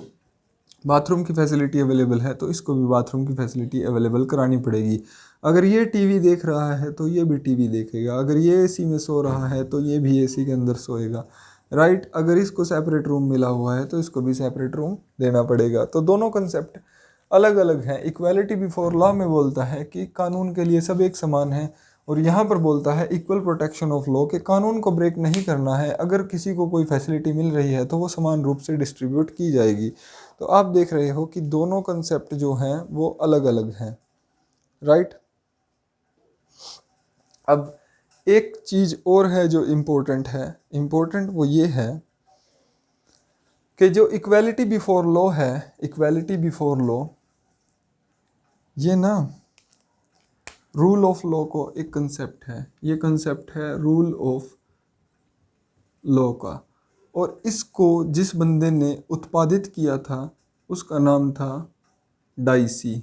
बाथरूम की फैसिलिटी अवेलेबल है तो इसको भी बाथरूम की फैसिलिटी अवेलेबल करानी पड़ेगी। अगर ये टीवी देख रहा है तो ये भी टीवी देखेगा, अगर ये एसी में सो रहा है तो ये भी एसी के अंदर सोएगा। राइट, अगर इसको सेपरेट रूम मिला हुआ है तो इसको भी सेपरेट रूम देना पड़ेगा। तो दोनों कंसेप्ट अलग अलग हैं। इक्वालिटी बिफोर लॉ में बोलता है कि कानून के लिए सब एक समान है और यहाँ पर बोलता है इक्वल प्रोटेक्शन ऑफ लॉ, के कानून को ब्रेक नहीं करना है। अगर किसी को कोई फैसिलिटी मिल रही है तो वो समान रूप से डिस्ट्रीब्यूट की जाएगी। तो आप देख रहे हो कि दोनों कंसेप्ट जो हैं वो अलग अलग हैं। राइट, अब एक चीज़ और है जो इम्पोर्टेंट है, इम्पोर्टेंट वो ये है कि जो इक्वालिटी बिफोर लॉ है, इक्वालिटी बिफोर लॉ ये ना रूल ऑफ लॉ को एक कंसेप्ट है। ये कंसेप्ट है रूल ऑफ लॉ का, और इसको जिस बंदे ने उत्पादित किया था उसका नाम था डाइसी।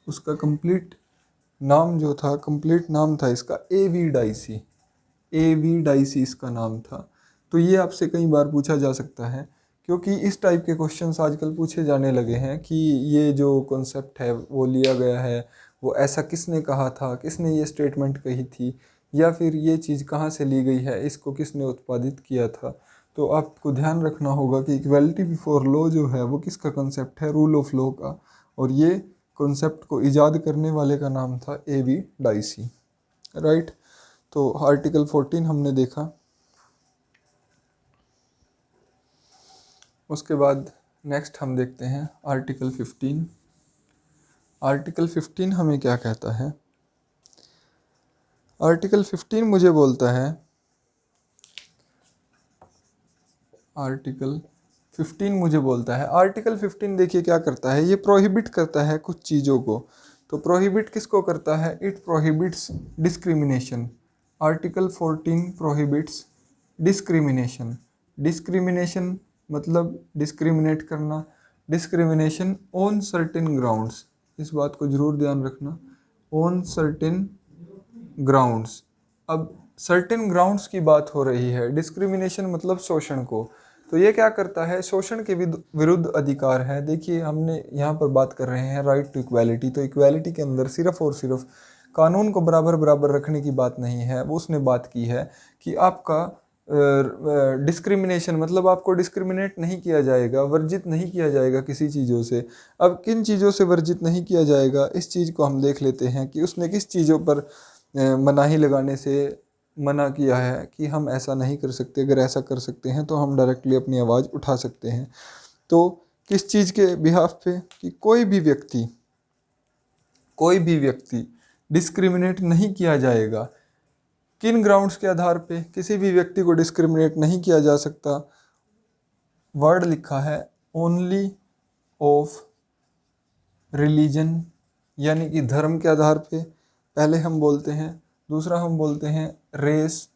उसका कंप्लीट नाम जो था, कंप्लीट नाम था इसका A.V. डाइसी। A.V. डाइसी इसका नाम था। तो ये आपसे कई बार पूछा जा सकता है क्योंकि इस टाइप के क्वेश्चंस आजकल पूछे जाने लगे हैं कि ये जो कॉन्सेप्ट है वो लिया गया है, वो ऐसा किसने कहा था, किसने ये स्टेटमेंट कही थी, या फिर ये चीज़ कहाँ से ली गई है, इसको किसने उत्पादित किया था। तो आपको ध्यान रखना होगा कि इक्वालिटी बिफोर लॉ जो है वो किसका कंसेप्ट है, रूल ऑफ लॉ का, और ये कॉन्सेप्ट को इजाद करने वाले का नाम था A.V. डाइसी। राइट, तो आर्टिकल 14 हमने देखा। उसके बाद नेक्स्ट हम देखते हैं आर्टिकल 15। आर्टिकल 15 हमें क्या कहता है? आर्टिकल 15 मुझे बोलता है, आर्टिकल 15 देखिए क्या करता है, ये प्रोहिबिट करता है कुछ चीज़ों को। तो प्रोहिबिट किसको करता है? It prohibits discrimination. Article 14 prohibits discrimination. Discrimination मतलब डिस्क्रिमिनेट करना, डिस्क्रिमिनेशन ऑन सर्टेन ग्राउंड्स, इस बात को जरूर ध्यान रखना, ऑन सर्टेन ग्राउंड्स। अब सर्टेन ग्राउंड्स की बात हो रही है, डिस्क्रिमिनेशन मतलब शोषण को। तो ये क्या करता है? शोषण के विरुद्ध अधिकार है। देखिए हमने यहाँ पर बात कर रहे हैं राइट टू इक्वालिटी, तो इक्वालिटी के अंदर सिर्फ और सिर्फ कानून को बराबर बराबर रखने की बात नहीं है, वो उसने बात की है कि आपका डिस्क्रिमिनेशन मतलब आपको डिस्क्रिमिनेट नहीं किया जाएगा, वर्जित नहीं किया जाएगा किसी चीज़ों से। अब किन चीज़ों से वर्जित नहीं किया जाएगा, इस चीज़ को हम देख लेते हैं कि उसने किस चीज़ों पर मनाही लगाने से मना किया है कि हम ऐसा नहीं कर सकते, अगर ऐसा कर सकते हैं तो हम डायरेक्टली अपनी आवाज़ उठा सकते हैं। तो किस चीज़ के बिहाफ पे? कि कोई भी व्यक्ति डिस्क्रिमिनेट नहीं किया जाएगा। किन ग्राउंड्स के आधार पे? किसी भी व्यक्ति को डिस्क्रिमिनेट नहीं किया जा सकता। वर्ड लिखा है ओनली ऑफ रिलीजन, यानी कि धर्म के आधार पे पहले हम बोलते हैं। दूसरा हम बोलते हैं रेस,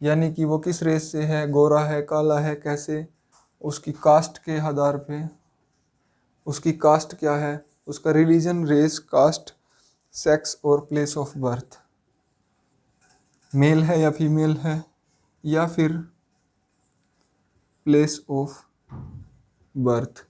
यानी कि वो किस रेस से है, गोरा है, काला है, कैसे। उसकी कास्ट के आधार पे, उसकी कास्ट क्या है, उसका रिलीजन, रेस, कास्ट, सेक्स और प्लेस ऑफ बर्थ, मेल है या फीमेल है, या फिर प्लेस ऑफ बर्थ,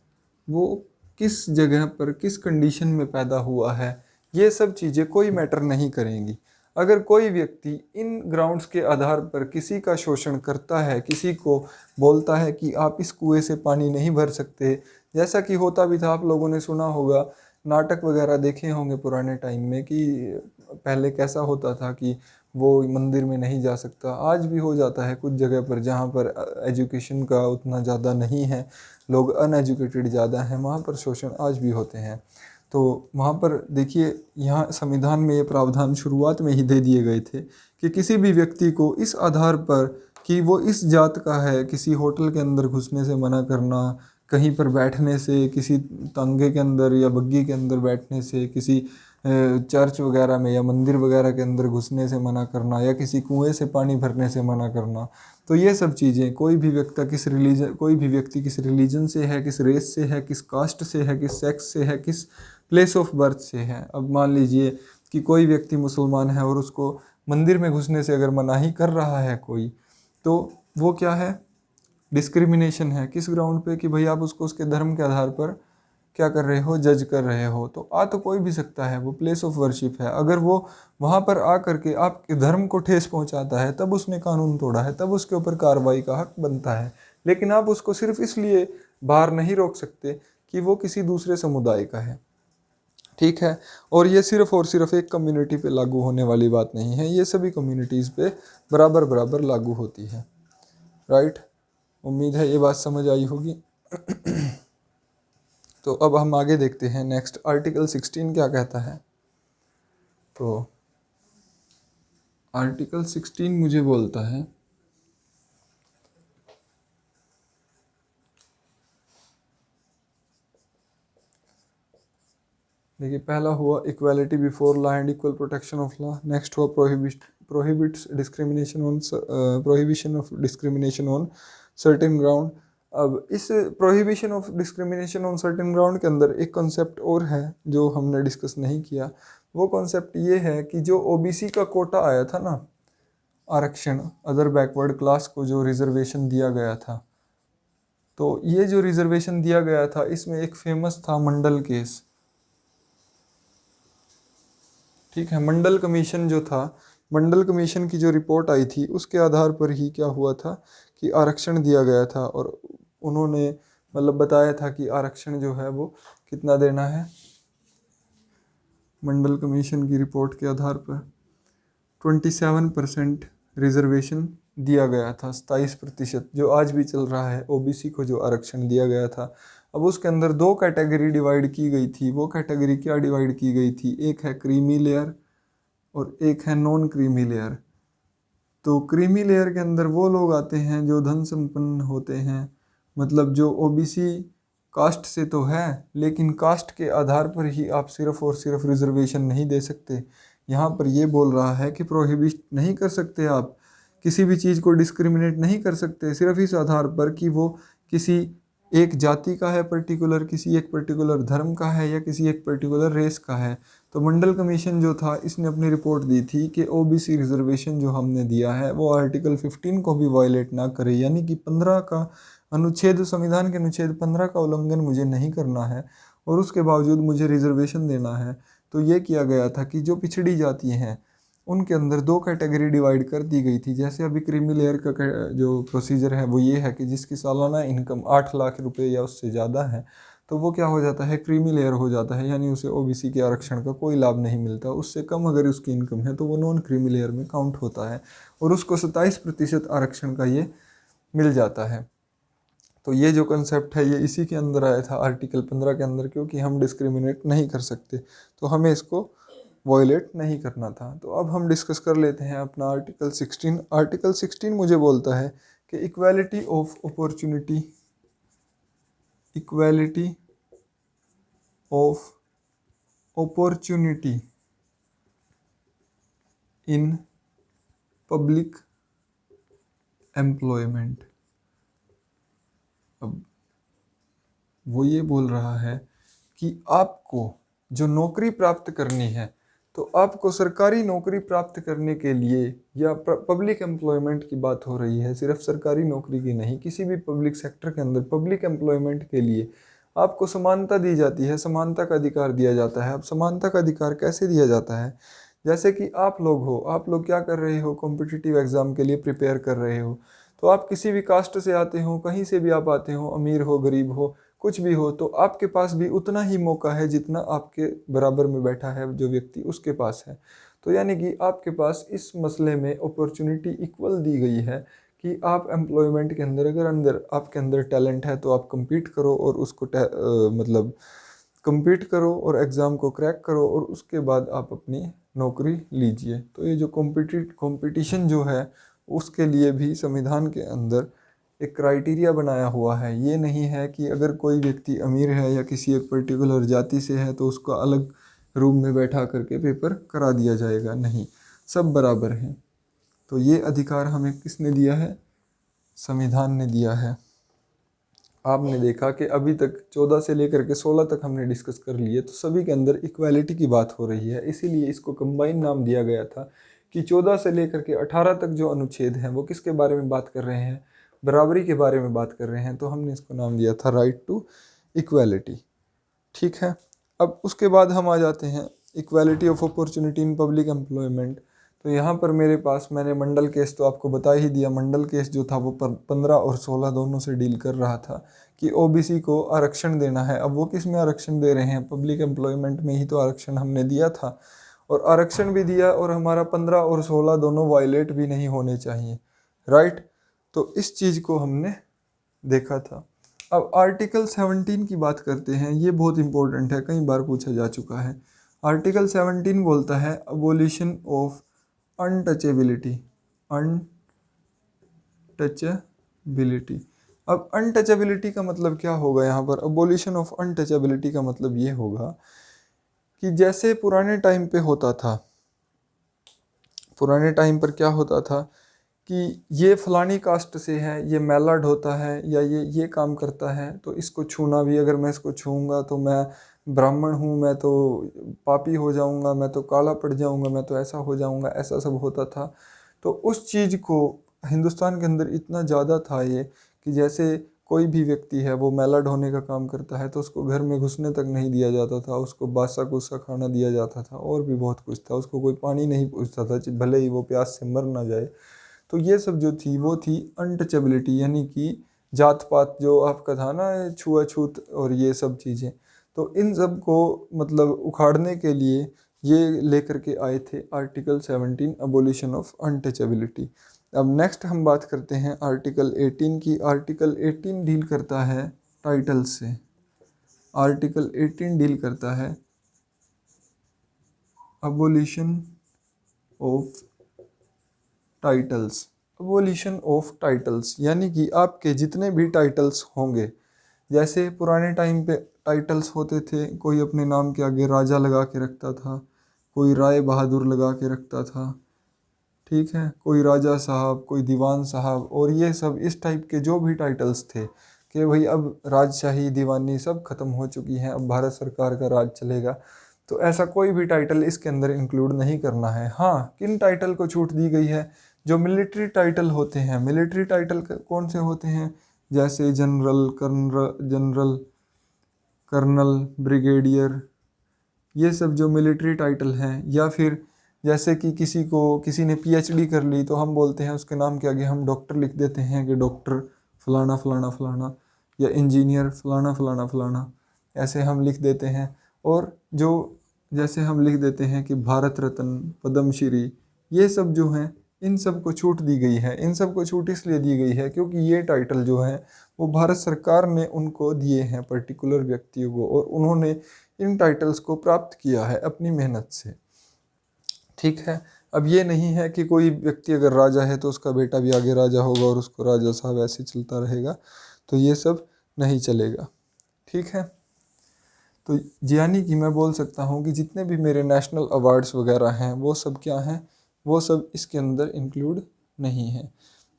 वो किस जगह पर किस कंडीशन में पैदा हुआ है। ये सब चीज़ें कोई मैटर नहीं करेंगी। अगर कोई व्यक्ति इन ग्राउंड्स के आधार पर किसी का शोषण करता है, किसी को बोलता है कि आप इस कुएं से पानी नहीं भर सकते, जैसा कि होता भी था, आप लोगों ने सुना होगा, नाटक वगैरह देखे होंगे पुराने टाइम में कि पहले कैसा होता था कि वो मंदिर में नहीं जा सकता। आज भी हो जाता है कुछ जगह पर जहाँ पर एजुकेशन का उतना ज़्यादा नहीं है, लोग अनएजुकेटेड ज़्यादा हैं, वहाँ पर शोषण आज भी होते हैं। तो वहाँ पर देखिए, यहाँ संविधान में ये प्रावधान शुरुआत में ही दे दिए गए थे कि किसी भी व्यक्ति को इस आधार पर कि वो इस जात का है, किसी होटल के अंदर घुसने से मना करना, कहीं पर बैठने से, किसी तांगे के अंदर या बग्गी के अंदर बैठने से, किसी चर्च वगैरह में या मंदिर वगैरह के अंदर घुसने से मना करना, या किसी कुएं से पानी भरने से मना करना। तो ये सब चीज़ें कोई भी व्यक्ति किस रिलीजन से है, किस रेस से है, किस कास्ट से है, किस सेक्स से है, किस प्लेस ऑफ बर्थ से है। अब मान लीजिए कि कोई व्यक्ति मुसलमान है और उसको मंदिर में घुसने से अगर मनाही कर रहा है कोई, तो वो क्या है? डिस्क्रिमिनेशन है। किस ग्राउंड पे? कि भाई आप उसको उसके धर्म के आधार पर क्या कर रहे हो, जज कर रहे हो। तो आ तो कोई भी सकता है, वो प्लेस ऑफ वर्शिप है। अगर वो वहाँ पर आ करके आपके धर्म को ठेस पहुँचाता है, तब उसने कानून तोड़ा है, तब उसके ऊपर कार्रवाई का हक बनता है। लेकिन आप उसको सिर्फ इसलिए बाहर नहीं रोक सकते कि वो किसी दूसरे समुदाय का है, ठीक है। और ये सिर्फ और सिर्फ एक कम्युनिटी पे लागू होने वाली बात नहीं है, ये सभी कम्युनिटीज़ पे बराबर बराबर लागू होती है, राइट। उम्मीद है ये बात समझ आई होगी। तो अब हम आगे देखते हैं नेक्स्ट, आर्टिकल 16 क्या कहता है। तो आर्टिकल 16 मुझे बोलता है, देखिए पहला हुआ equality before law and equal protection of law. Next हुआ prohibition of discrimination on certain ground. अब इस prohibition of discrimination on certain ground के अंदर एक कॉन्सेप्ट और है जो हमने डिस्कस नहीं किया। वो कॉन्सेप्ट ये है कि जो ओबीसी का कोटा आया था ना, आरक्षण, अदर बैकवर्ड क्लास को जो रिजर्वेशन दिया गया था, तो ये जो रिजर्वेशन दिया गया था, इसमें एक फेमस था मंडल केस, ठीक है। मंडल कमीशन जो था, मंडल कमीशन की जो रिपोर्ट आई थी, उसके आधार पर ही क्या हुआ था कि आरक्षण दिया गया था। और उन्होंने मतलब बताया था कि आरक्षण जो है वो कितना देना है। मंडल कमीशन की रिपोर्ट के आधार पर 27% रिजर्वेशन दिया गया था, 27% जो आज भी चल रहा है ओबीसी को जो आरक्षण दिया गया था। अब उसके अंदर दो कैटेगरी डिवाइड की गई थी। वो कैटेगरी क्या डिवाइड की गई थी, एक है क्रीमी लेयर और एक है नॉन क्रीमी लेयर। तो क्रीमी लेयर के अंदर वो लोग आते हैं जो धन संपन्न होते हैं, मतलब जो ओबीसी कास्ट से तो है, लेकिन कास्ट के आधार पर ही आप सिर्फ और सिर्फ रिजर्वेशन नहीं दे सकते। यहाँ पर ये बोल रहा है कि प्रोहिबिट नहीं कर सकते, आप किसी भी चीज़ को डिस्क्रिमिनेट नहीं कर सकते सिर्फ इस आधार पर कि वो किसी एक जाति का है पर्टिकुलर, किसी एक पर्टिकुलर धर्म का है या किसी एक पर्टिकुलर रेस का है। तो मंडल कमीशन जो था इसने अपनी रिपोर्ट दी थी कि ओबीसी रिजर्वेशन जो हमने दिया है वो आर्टिकल 15 को भी वायलेट ना करे, यानी कि 15 का अनुच्छेद, संविधान के अनुच्छेद 15 का उल्लंघन मुझे नहीं करना है और उसके बावजूद मुझे रिजर्वेशन देना है। तो ये किया गया था कि जो पिछड़ी जाति हैं उनके अंदर दो कैटेगरी डिवाइड कर दी गई थी। जैसे अभी क्रीमी लेयर का जो प्रोसीजर है वो ये है कि जिसकी सालाना इनकम 8 लाख रुपए या उससे ज़्यादा है तो वो क्या हो जाता है, क्रीमी लेयर हो जाता है, यानी उसे ओबीसी के आरक्षण का कोई लाभ नहीं मिलता। उससे कम अगर उसकी इनकम है तो वो नॉन क्रीमी लेयर में काउंट होता है और उसको 27% आरक्षण का ये मिल जाता है। तो ये जो कंसेप्ट है ये इसी के अंदर आया था आर्टिकल 15 के अंदर, क्योंकि हम डिस्क्रिमिनेट नहीं कर सकते तो हमें इसको वॉयलेट नहीं करना था। तो अब हम डिस्कस कर लेते हैं अपना आर्टिकल 16। आर्टिकल 16 मुझे बोलता है कि equality of opportunity, equality of opportunity in public employment. अब वो ये बोल रहा है कि आपको जो नौकरी प्राप्त करनी है तो आपको सरकारी नौकरी प्राप्त करने के लिए, या पब्लिक एम्प्लॉयमेंट की बात हो रही है, सिर्फ सरकारी नौकरी की नहीं, किसी भी पब्लिक सेक्टर के अंदर पब्लिक एम्प्लॉयमेंट के लिए आपको समानता दी जाती है, समानता का अधिकार दिया जाता है। अब समानता का अधिकार कैसे दिया जाता है, जैसे कि आप लोग हो, आप लोग क्या कर रहे हो, कॉम्पिटिटिव एग्ज़ाम के लिए प्रिपेयर कर रहे हो, तो आप किसी भी कास्ट से आते हो, कहीं से भी आप आते हो, अमीर हो गरीब हो कुछ भी हो, तो आपके पास भी उतना ही मौका है जितना आपके बराबर में बैठा है जो व्यक्ति उसके पास है। तो यानी कि आपके पास इस मसले में अपॉर्चुनिटी इक्वल दी गई है कि आप एम्प्लॉयमेंट के अंदर अगर आपके अंदर टैलेंट है तो आप compete करो और उसको मतलब compete करो और एग्ज़ाम को क्रैक करो और उसके बाद आप अपनी नौकरी लीजिए। तो ये जो कंपटीशन जो है उसके लिए भी संविधान के अंदर एक क्राइटेरिया बनाया हुआ है। ये नहीं है कि अगर कोई व्यक्ति अमीर है या किसी एक पर्टिकुलर जाति से है तो उसको अलग रूम में बैठा करके पेपर करा दिया जाएगा, नहीं, सब बराबर हैं। तो ये अधिकार हमें किसने दिया है, संविधान ने दिया है। आपने देखा कि अभी तक 14 से लेकर के 16 तक हमने डिस्कस कर लिए, तो सभी के अंदर इक्वालिटी की बात हो रही है, इसीलिए इसको कंबाइन नाम दिया गया था कि 14 से लेकर के 18 तक जो अनुच्छेद हैं वो किसके बारे में बात कर रहे हैं, बराबरी के बारे में बात कर रहे हैं। तो हमने इसको नाम दिया था राइट टू इक्वालिटी। ठीक है, अब उसके बाद हम आ जाते हैं equality of opportunity in public employment. तो यहाँ पर मेरे पास, मैंने मंडल केस तो आपको बता ही दिया, मंडल केस जो था वो 15 और 16 दोनों से डील कर रहा था कि ओबीसी को आरक्षण देना है। अब वो किस में आरक्षण दे रहे हैं, पब्लिक एम्प्लॉयमेंट में ही तो आरक्षण हमने दिया था, और आरक्षण भी दिया और हमारा 15 और 16 दोनों वायलेट भी नहीं होने चाहिए, राइट। तो इस चीज़ को हमने देखा था। अब आर्टिकल 17 की बात करते हैं, ये बहुत इंपॉर्टेंट है, कई बार पूछा जा चुका है। आर्टिकल 17 बोलता है अबोलिशन ऑफ अनटचेबिलिटी, अनटचेबिलिटी। अब अनटचेबिलिटी का मतलब क्या होगा यहाँ पर, अबोलिशन ऑफ अनटचेबिलिटी का मतलब ये होगा कि जैसे पुराने टाइम पे होता था, पुराने टाइम पर क्या होता था कि ये फलानी कास्ट से है, ये मैलर्ड होता है या ये काम करता है, तो इसको छूना भी, अगर मैं इसको छूऊंगा तो मैं ब्राह्मण हूँ, मैं तो पापी हो जाऊंगा, मैं तो काला पड़ जाऊंगा, मैं तो ऐसा हो जाऊंगा, ऐसा सब होता था। तो उस चीज़ को हिंदुस्तान के अंदर इतना ज़्यादा था ये कि जैसे कोई भी व्यक्ति है वो मैलर्ड होने का काम करता है तो उसको घर में घुसने तक नहीं दिया जाता था, उसको बासा कुसा खाना दिया जाता था और भी बहुत कुछ था, उसको कोई पानी नहीं पूछता था भले ही वो प्यास से मर ना जाए। तो ये सब जो थी वो थी अनटचेबिलिटी, यानी कि जात पात जो आपका था ना, छुआछूत और ये सब चीज़ें, तो इन सब को मतलब उखाड़ने के लिए ये लेकर के आए थे आर्टिकल 17, अबोलिशन ऑफ अनटचेबिलिटी। अब नेक्स्ट हम बात करते हैं आर्टिकल 18 की। आर्टिकल 18 डील करता है टाइटल से। आर्टिकल 18 डील करता है abolition of titles. Abolition of titles यानी कि आपके जितने भी टाइटल्स होंगे, जैसे पुराने टाइम पे टाइटल्स होते थे, कोई अपने नाम के आगे राजा लगा के रखता था, कोई राय बहादुर लगा के रखता था, ठीक है, कोई राजा साहब, कोई दीवान साहब, और ये सब इस टाइप के जो भी टाइटल्स थे कि भाई अब राजशाही दीवानी सब खत्म हो चुकी हैं, अब भारत सरकार का राज चलेगा, तो ऐसा कोई भी टाइटल इसके अंदर इंक्लूड नहीं करना है। हाँ, किन टाइटल को छूट दी गई है? जो मिलिट्री टाइटल होते हैं। मिलिट्री टाइटल कौन से होते हैं? जैसे जनरल, कर्नल, ब्रिगेडियर, ये सब जो मिलिट्री टाइटल हैं। या फिर जैसे कि किसी ने पीएचडी कर ली तो हम बोलते हैं उसके नाम के आगे हम डॉक्टर लिख देते हैं कि डॉक्टर फलाना फलाना फलाना, या इंजीनियर फलाना फलाना फलाना, ऐसे हम लिख देते हैं। और जो जैसे हम लिख देते हैं कि भारत रत्न, पद्मश्री, ये सब जो हैं इन सब को छूट दी गई है। इन सब को छूट इसलिए दी गई है क्योंकि ये टाइटल जो हैं वो भारत सरकार ने उनको दिए हैं पर्टिकुलर व्यक्तियों को, और उन्होंने इन टाइटल्स को प्राप्त किया है अपनी मेहनत से, ठीक है। अब ये नहीं है कि कोई व्यक्ति अगर राजा है तो उसका बेटा भी आगे राजा होगा और उसको राजा साहब ऐसे चलता रहेगा, तो ये सब नहीं चलेगा, ठीक है। तो यानी कि मैं बोल सकता हूँ कि जितने भी मेरे नेशनल अवार्ड्स वगैरह हैं वो सब क्या हैं, वो सब इसके अंदर इंक्लूड नहीं है।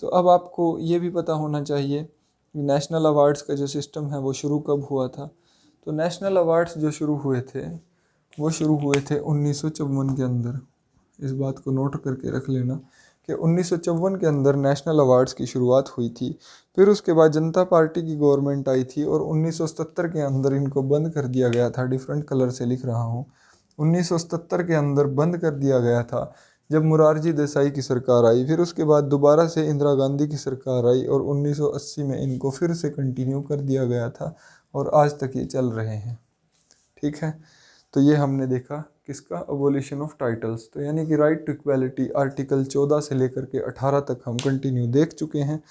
तो अब आपको ये भी पता होना चाहिए कि नेशनल अवार्ड्स का जो सिस्टम है वो शुरू कब हुआ था। तो नेशनल अवार्ड्स जो शुरू हुए थे वो शुरू हुए थे 1954 के अंदर। इस बात को नोट करके रख लेना कि 1954 के अंदर नेशनल अवार्ड्स की शुरुआत हुई थी। फिर उसके बाद जनता पार्टी की गवर्नमेंट आई थी और 1977 के अंदर इनको बंद कर दिया गया था। डिफरेंट कलर से लिख रहा हूँ, 1977 के अंदर बंद कर दिया गया था जब मुरारजी देसाई की सरकार आई। फिर उसके बाद दोबारा से इंदिरा गांधी की सरकार आई और 1980 में इनको फिर से कंटिन्यू कर दिया गया था और आज तक ये चल रहे हैं, ठीक है। तो ये हमने देखा किसका, अबोलिशन ऑफ टाइटल्स। तो यानी कि राइट टू इक्वालिटी आर्टिकल 14 से लेकर के 18 तक हम कंटिन्यू देख चुके हैं।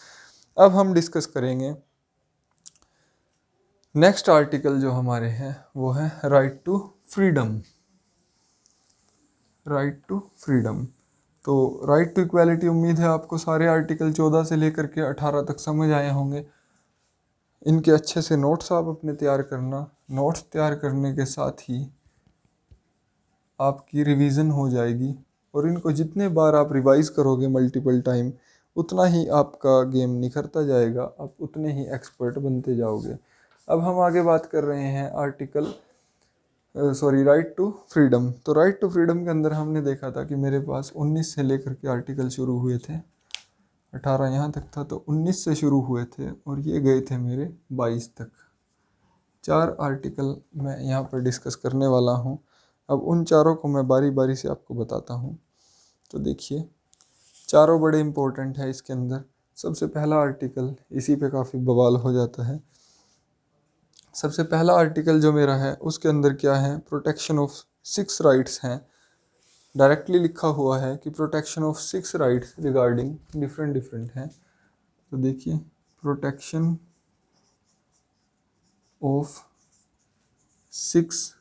अब हम डिस्कस करेंगे नेक्स्ट आर्टिकल जो हमारे हैं वो है right to freedom. Right to freedom. तो राइट टू इक्वालिटी, उम्मीद है आपको सारे आर्टिकल 14 से लेकर के 18 तक समझ आए होंगे। इनके अच्छे से नोट्स आप अपने तैयार करना। नोट्स तैयार करने के साथ ही आपकी रिवीजन हो जाएगी और इनको जितने बार आप रिवाइज करोगे मल्टीपल टाइम, उतना ही आपका गेम निखरता जाएगा, आप उतने ही एक्सपर्ट बनते जाओगे। अब हम आगे बात कर रहे हैं राइट टू फ्रीडम। तो राइट टू फ्रीडम के अंदर हमने देखा था कि मेरे पास 19 से लेकर के आर्टिकल शुरू हुए थे, 18 यहाँ तक था, तो 19 से शुरू हुए थे और ये गए थे मेरे 22 तक। 4 आर्टिकल मैं यहाँ पर डिस्कस करने वाला हूँ। अब उन चारों को मैं बारी बारी से आपको बताता हूँ। तो देखिए, चारों बड़े इम्पोर्टेंट है इसके अंदर। सबसे पहला आर्टिकल, इसी पे काफ़ी बवाल हो जाता है। सबसे पहला आर्टिकल जो मेरा है उसके अंदर क्या है, प्रोटेक्शन ऑफ 6 राइट्स हैं। डायरेक्टली लिखा हुआ है कि protection of 6 rights regarding different हैं। तो देखिए, प्रोटेक्शन ऑफ 6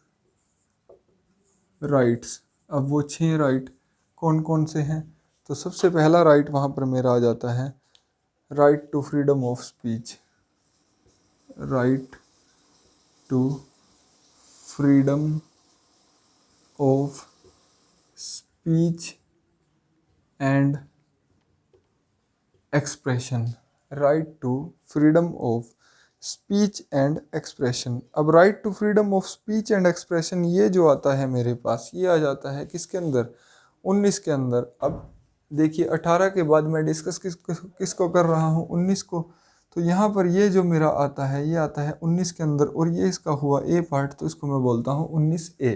राइट्स। अब वो 6 राइट कौन कौन से हैं? तो सबसे पहला राइट वहाँ पर मेरा आ जाता है right to freedom of speech. Right to freedom of speech and expression. Right to freedom of speech and expression. अब right to freedom of speech and expression ये जो आता है मेरे पास, ये आ जाता है किसके अंदर, 19 के अंदर। अब देखिए, 18 के बाद मैं डिस्कस किसको कर रहा हूँ, 19 को। तो यहाँ पर ये जो मेरा आता है ये आता है 19 के अंदर, और ये इसका हुआ ए पार्ट, तो इसको मैं बोलता हूँ 19A।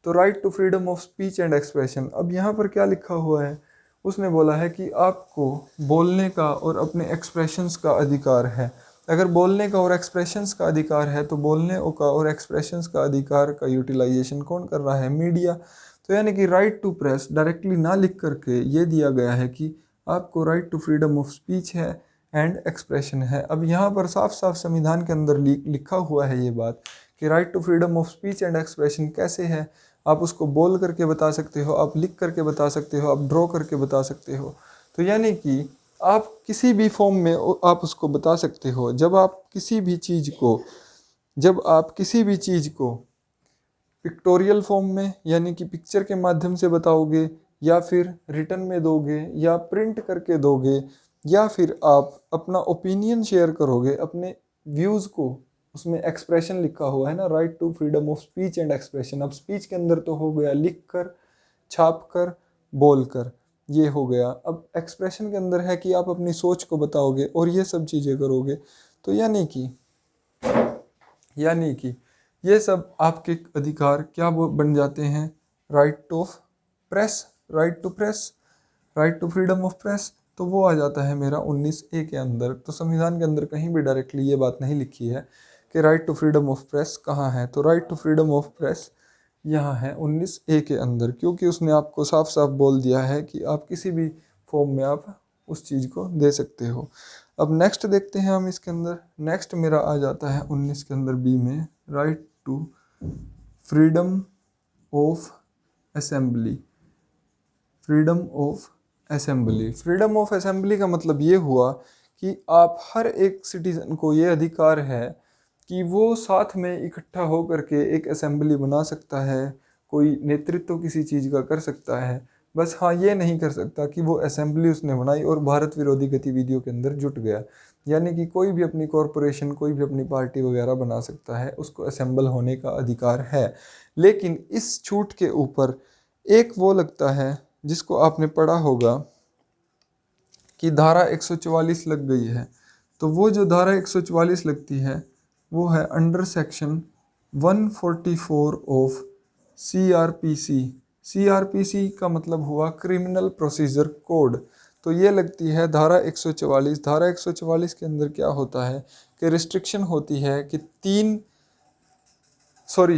तो right to freedom of speech and expression. अब यहाँ पर क्या लिखा हुआ है, उसने बोला है कि आपको बोलने का और अपने एक्सप्रेशंस का अधिकार है। अगर बोलने का और एक्सप्रेशंस का अधिकार है तो बोलने का और एक्सप्रेशंस का अधिकार का यूटिलाइजेशन कौन कर रहा है, मीडिया। तो यानी कि राइट टू प्रेस डायरेक्टली ना लिख करके ये दिया गया है कि आपको right to freedom of speech है एंड एक्सप्रेशन है। अब यहाँ पर साफ साफ संविधान के अंदर लिखा हुआ है ये बात कि right to freedom of speech and expression कैसे है। आप उसको बोल करके बता सकते हो, आप लिख करके बता सकते हो, आप ड्रॉ करके बता सकते हो। तो यानी कि आप किसी भी फॉर्म में आप उसको बता सकते हो। जब आप किसी भी चीज़ को पिक्टोरियल फॉर्म में यानी कि पिक्चर के माध्यम से बताओगे, या फिर रिटन में दोगे, या प्रिंट करके दोगे, या फिर आप अपना ओपिनियन शेयर करोगे, अपने व्यूज़ को, उसमें एक्सप्रेशन लिखा हुआ है ना, right to freedom of speech and expression. अब स्पीच के अंदर तो हो गया लिख कर, छाप कर, बोल कर, ये हो गया। अब एक्सप्रेशन के अंदर है कि आप अपनी सोच को बताओगे और ये सब चीज़ें करोगे। तो यानी कि ये सब आपके अधिकार क्या वो बन जाते हैं, right of press, right to press, right to freedom of press. तो वो आ जाता है मेरा 19A के अंदर। तो संविधान के अंदर कहीं भी डायरेक्टली ये बात नहीं लिखी है कि right to freedom of press कहाँ है। तो right to freedom of press यहाँ है 19A के अंदर, क्योंकि उसने आपको साफ साफ बोल दिया है कि आप किसी भी फॉर्म में आप उस चीज़ को दे सकते हो। अब नेक्स्ट देखते हैं हम इसके अंदर। नेक्स्ट मेरा आ जाता है 19 के अंदर B में, right to freedom of assembly. Freedom of assembly, freedom of assembly का मतलब ये हुआ कि आप हर एक सिटीज़न को ये अधिकार है कि वो साथ में इकट्ठा हो करके एक असेंबली बना सकता है, कोई नेतृत्व किसी चीज़ का कर सकता है। बस हाँ, ये नहीं कर सकता कि वो असेंबली उसने बनाई और भारत विरोधी गतिविधियों के अंदर जुट गया। यानी कि कोई भी अपनी कॉरपोरेशन, कोई भी अपनी पार्टी वगैरह बना सकता है, उसको असेंबल होने का अधिकार है। लेकिन इस छूट के ऊपर एक वो लगता है जिसको आपने पढ़ा होगा कि धारा 144 लग गई है। तो वो जो धारा 144 लगती है वो है under section 144 of CRPC। CRPC का मतलब हुआ क्रिमिनल प्रोसीजर कोड। तो ये लगती है धारा 144। धारा 144 के अंदर क्या होता है कि रिस्ट्रिक्शन होती है कि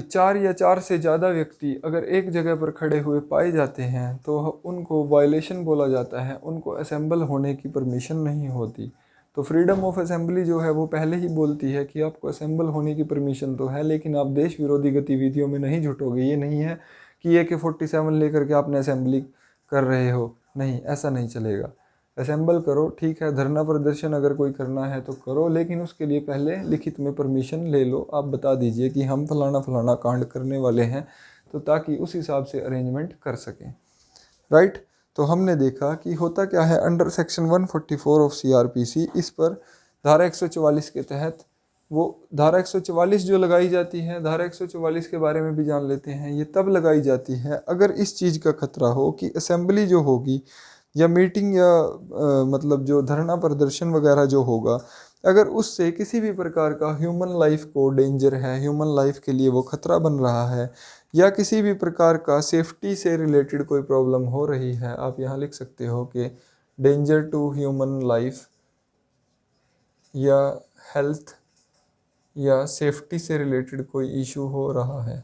चार या चार से ज़्यादा व्यक्ति अगर एक जगह पर खड़े हुए पाए जाते हैं तो उनको वायलेशन बोला जाता है, उनको असेंबल होने की परमिशन नहीं होती। तो फ्रीडम ऑफ असेंबली जो है वो पहले ही बोलती है कि आपको असेंबल होने की परमिशन तो है, लेकिन आप देश विरोधी गतिविधियों में नहीं जुटोगे। ये नहीं है कि AK-47 लेकर के आपने असेंबली कर रहे हो, नहीं, ऐसा नहीं चलेगा। असेंबल करो, ठीक है, धरना प्रदर्शन अगर कोई करना है तो करो, लेकिन उसके लिए पहले लिखित में परमिशन ले लो। आप बता दीजिए कि हम फलाना फलाना कांड करने वाले हैं, तो ताकि उस हिसाब से अरेंजमेंट कर सकें, राइट। तो हमने देखा कि होता क्या है अंडर सेक्शन 144 ऑफ CRPC। इस पर धारा 144 के तहत वो धारा 144 जो लगाई जाती है, धारा 144 के बारे में भी जान लेते हैं। ये तब लगाई जाती है अगर इस चीज़ का खतरा हो कि असेंबली जो होगी या मीटिंग या मतलब जो धरना प्रदर्शन वगैरह जो होगा, अगर उससे किसी भी प्रकार का ह्यूमन लाइफ को डेंजर है, ह्यूमन लाइफ के लिए वो खतरा बन रहा है, या किसी भी प्रकार का सेफ्टी से रिलेटेड कोई प्रॉब्लम हो रही है। आप यहाँ लिख सकते हो कि डेंजर टू ह्यूमन लाइफ या हेल्थ या सेफ्टी से रिलेटेड कोई इशू हो रहा है,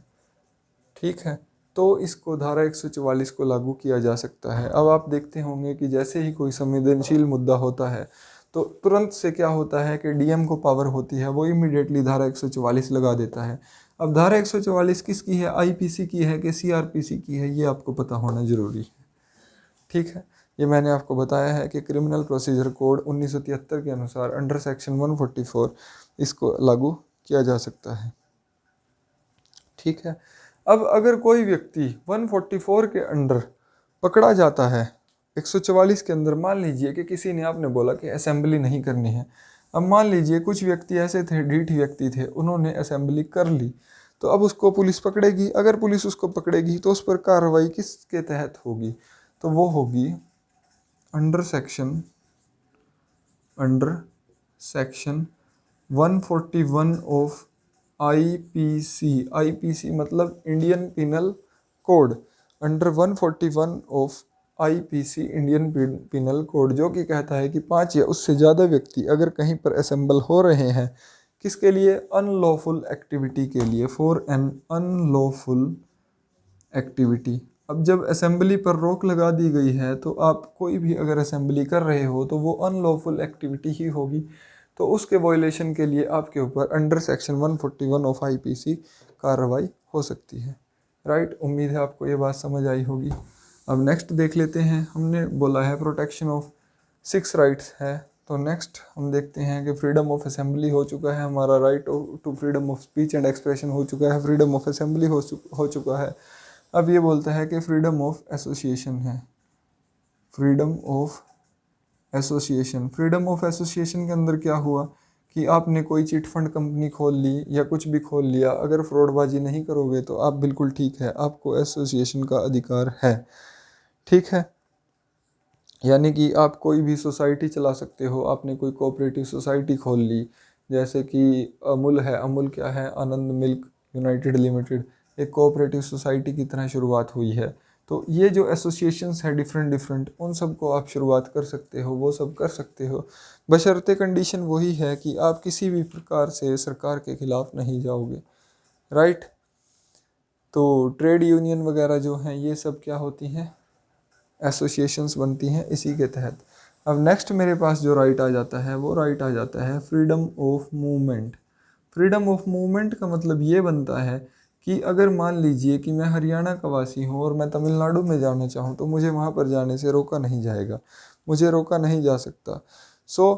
ठीक है, तो इसको धारा 144 को लागू किया जा सकता है। अब आप देखते होंगे कि जैसे ही कोई संवेदनशील मुद्दा होता है तो तुरंत से क्या होता है कि DM को पावर होती है, वो इमीडिएटली धारा 144 लगा देता है। अब धारा 144 किसकी है, IPC की है कि CRPC की है, ये आपको पता होना ज़रूरी है, ठीक है। ये मैंने आपको बताया है कि क्रिमिनल प्रोसीजर कोड 1973 के अनुसार अंडर सेक्शन 144 इसको लागू किया जा सकता है, ठीक है। अब अगर कोई व्यक्ति 144 के अंडर पकड़ा जाता है, 144 के अंदर, मान लीजिए कि किसी ने, आपने बोला कि असेंबली नहीं करनी है। अब मान लीजिए कुछ व्यक्ति ऐसे थे, ढीठ व्यक्ति थे, उन्होंने असेंबली कर ली, तो अब उसको पुलिस पकड़ेगी। अगर पुलिस उसको पकड़ेगी तो उस पर कार्रवाई किसके तहत होगी, तो वो होगी under section 141 of IPC। IPC मतलब Indian penal code. Under 141 of IPC Indian penal code, जो कि कहता है कि 5 या उससे ज़्यादा व्यक्ति अगर कहीं पर असेंबल हो रहे हैं, किसके लिए, अनलॉफुल एक्टिविटी के लिए, फॉर एन अनलॉफुल एक्टिविटी। अब जब असेंबली पर रोक लगा दी गई है तो आप कोई भी अगर असेंबली कर रहे हो तो वो अनलॉफुल एक्टिविटी ही होगी। तो उसके वायलेशन के लिए आपके ऊपर अंडर सेक्शन 141 ऑफ आईपीसी कार्रवाई हो सकती है। राइट, उम्मीद है आपको ये बात समझ आई होगी। अब नेक्स्ट देख लेते हैं। हमने बोला है प्रोटेक्शन ऑफ 6 राइट्स है, तो नेक्स्ट हम देखते हैं कि फ्रीडम ऑफ असेंबली हो चुका है हमारा, right to freedom of speech and expression हो चुका है, फ्रीडम ऑफ असेंबली हो चुका है। अब ये बोलता है कि फ्रीडम ऑफ एसोसिएशन है, freedom of association. Freedom of association के अंदर क्या हुआ कि आपने कोई चिट फंड कंपनी खोल ली या कुछ भी खोल लिया, अगर फ्रॉडबाजी नहीं करोगे तो आप बिल्कुल ठीक है, आपको एसोसिएशन का अधिकार है। ठीक है, यानी कि आप कोई भी सोसाइटी चला सकते हो। आपने कोई कोऑपरेटिव सोसाइटी खोल ली, जैसे कि अमूल है, अमूल क्या है, आनंद मिल्क यूनाइटेड लिमिटेड, एक कोऑपरेटिव सोसाइटी की तरह शुरुआत हुई है। तो ये जो एसोसिएशंस है डिफरेंट, उन सब को आप शुरुआत कर सकते हो, वो सब कर सकते हो, बशर्ते कंडीशन वही है कि आप किसी भी प्रकार से सरकार के खिलाफ नहीं जाओगे। राइट, तो ट्रेड यूनियन वगैरह जो हैं ये सब क्या होती हैं, एसोसिएशंस बनती हैं इसी के तहत। अब नेक्स्ट मेरे पास जो राइट आ जाता है वो राइट आ जाता है freedom of movement. Freedom of movement का मतलब ये बनता है कि अगर मान लीजिए कि मैं हरियाणा का वासी हूँ और मैं तमिलनाडु में जाना चाहूँ तो मुझे वहाँ पर जाने से रोका नहीं जाएगा, मुझे रोका नहीं जा सकता। सो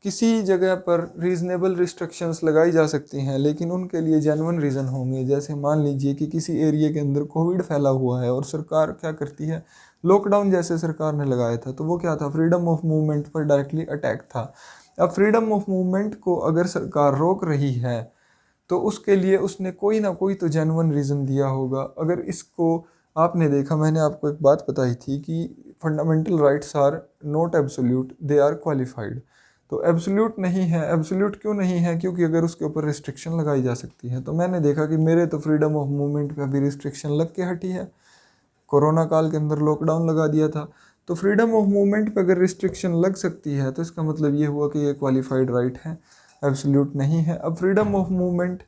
किसी जगह पर रीज़नेबल रिस्ट्रिक्शंस लगाई जा सकती हैं, लेकिन उनके लिए जेन्युइन रीज़न होंगे। जैसे मान लीजिए कि किसी एरिया के अंदर कोविड फैला हुआ है और सरकार क्या करती है, लॉकडाउन जैसे सरकार ने लगाया था, तो वो क्या था, फ्रीडम ऑफ मूवमेंट पर डायरेक्टली अटैक था। अब फ्रीडम ऑफ मूवमेंट को अगर सरकार रोक रही है तो उसके लिए उसने कोई ना कोई तो जेन्युइन रीज़न दिया होगा। अगर इसको आपने देखा, मैंने आपको एक बात बताई थी कि fundamental rights are not absolute, they are qualified. तो एब्सोल्यूट नहीं है, एब्सोल्यूट क्यों नहीं है, क्योंकि अगर उसके ऊपर रिस्ट्रिक्शन लगाई जा सकती है। तो मैंने देखा कि मेरे तो फ्रीडम ऑफ मूवमेंट पे अभी रिस्ट्रिक्शन लग के हटी है, कोरोना काल के अंदर लॉकडाउन लगा दिया था। तो फ्रीडम ऑफ मूवमेंट पे अगर रिस्ट्रिक्शन लग सकती है तो इसका मतलब ये हुआ कि ये क्वालिफाइड राइट है, एब्सोल्यूट नहीं है। अब फ्रीडम ऑफ मूवमेंट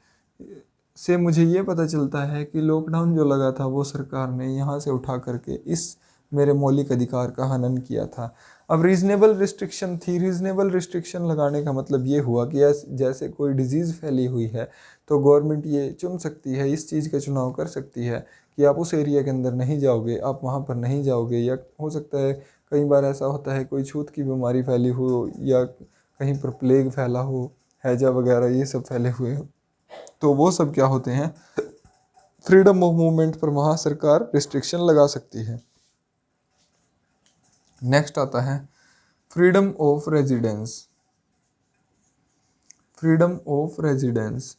से मुझे ये पता चलता है कि लॉकडाउन जो लगा था वो सरकार ने यहाँ से उठा करके इस मेरे मौलिक अधिकार का हनन किया था। अब रीज़नेबल रिस्ट्रिक्शन थी, रीज़नेबल रिस्ट्रिक्शन लगाने का मतलब ये हुआ कि जैसे कोई डिजीज़ फैली हुई है तो गवर्नमेंट ये चुन सकती है, इस चीज़ का चुनाव कर सकती है कि आप उस एरिया के अंदर नहीं जाओगे, आप वहाँ पर नहीं जाओगे। या हो सकता है कई बार ऐसा होता है कोई छूत की बीमारी फैली हो या कहीं पर प्लेग फैला हो, हैजा वगैरह ये सब फैले हुए हो, तो वो सब क्या होते हैं, फ्रीडम ऑफ मूवमेंट पर वहाँ सरकार रिस्ट्रिक्शन लगा सकती है। नेक्स्ट आता है freedom of residence. Freedom of residence,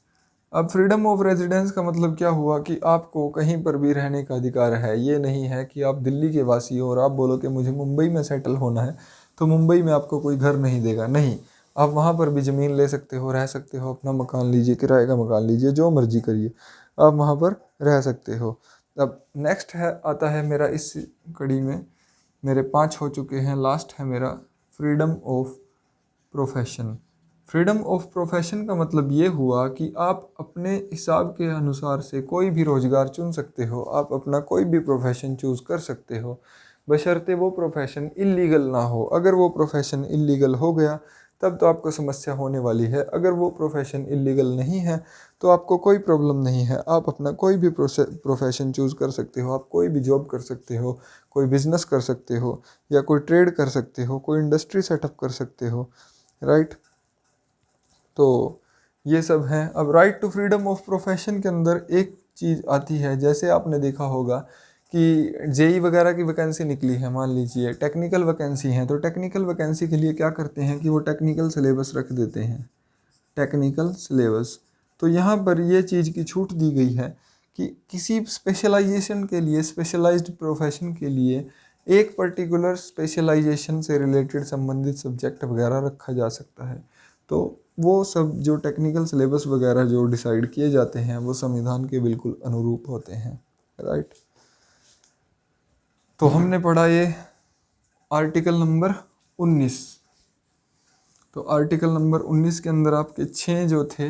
अब फ्रीडम ऑफ रेजिडेंस का मतलब क्या हुआ कि आपको कहीं पर भी रहने का अधिकार है। ये नहीं है कि आप दिल्ली के वासी हो और आप बोलो कि मुझे मुंबई में सेटल होना है तो मुंबई में आपको कोई घर नहीं देगा, नहीं, आप वहाँ पर भी ज़मीन ले सकते हो, रह सकते हो, अपना मकान लीजिए, किराए का मकान लीजिए, जो मर्जी करिए, आप वहाँ पर रह सकते हो। अब नेक्स्ट है आता है मेरा इस कड़ी में, मेरे 5 हो चुके हैं, लास्ट है मेरा freedom of profession. Freedom of profession का मतलब ये हुआ कि आप अपने हिसाब के अनुसार से कोई भी रोज़गार चुन सकते हो, आप अपना कोई भी प्रोफेशन चूज़ कर सकते हो, बशर्ते वो प्रोफेशन इल्लीगल ना हो। अगर वो प्रोफेशन इल्लीगल हो गया तब तो आपको समस्या होने वाली है, अगर वो प्रोफेशन इल्लीगल नहीं है तो आपको कोई प्रॉब्लम नहीं है, आप अपना कोई भी प्रोफेशन चूज़ कर सकते हो, आप कोई भी जॉब कर सकते हो, कोई बिज़नेस कर सकते हो या कोई ट्रेड कर सकते हो, कोई इंडस्ट्री सेटअप कर सकते हो। राइट, तो ये सब हैं। अब right to freedom of profession के अंदर एक चीज़ आती है, जैसे आपने देखा होगा कि जेई वगैरह की वैकेंसी निकली है, मान लीजिए टेक्निकल वैकेंसी हैं, तो टेक्निकल वैकेंसी के लिए क्या करते हैं कि वो टेक्निकल सिलेबस रख देते हैं, टेक्निकल सिलेबस। तो यहाँ पर ये चीज़ की छूट दी गई है कि किसी स्पेशलाइजेशन के लिए, स्पेशलाइज्ड प्रोफेशन के लिए एक पर्टिकुलर स्पेशलाइजेशन से रिलेटेड संबंधित सब्जेक्ट वगैरह रखा जा सकता है। तो वो सब जो टेक्निकल सिलेबस वगैरह जो डिसाइड किए जाते हैं वो संविधान के बिल्कुल अनुरूप होते हैं। राइट, तो हमने पढ़ा ये आर्टिकल नंबर 19। तो आर्टिकल नंबर 19 के अंदर आपके 6 जो थे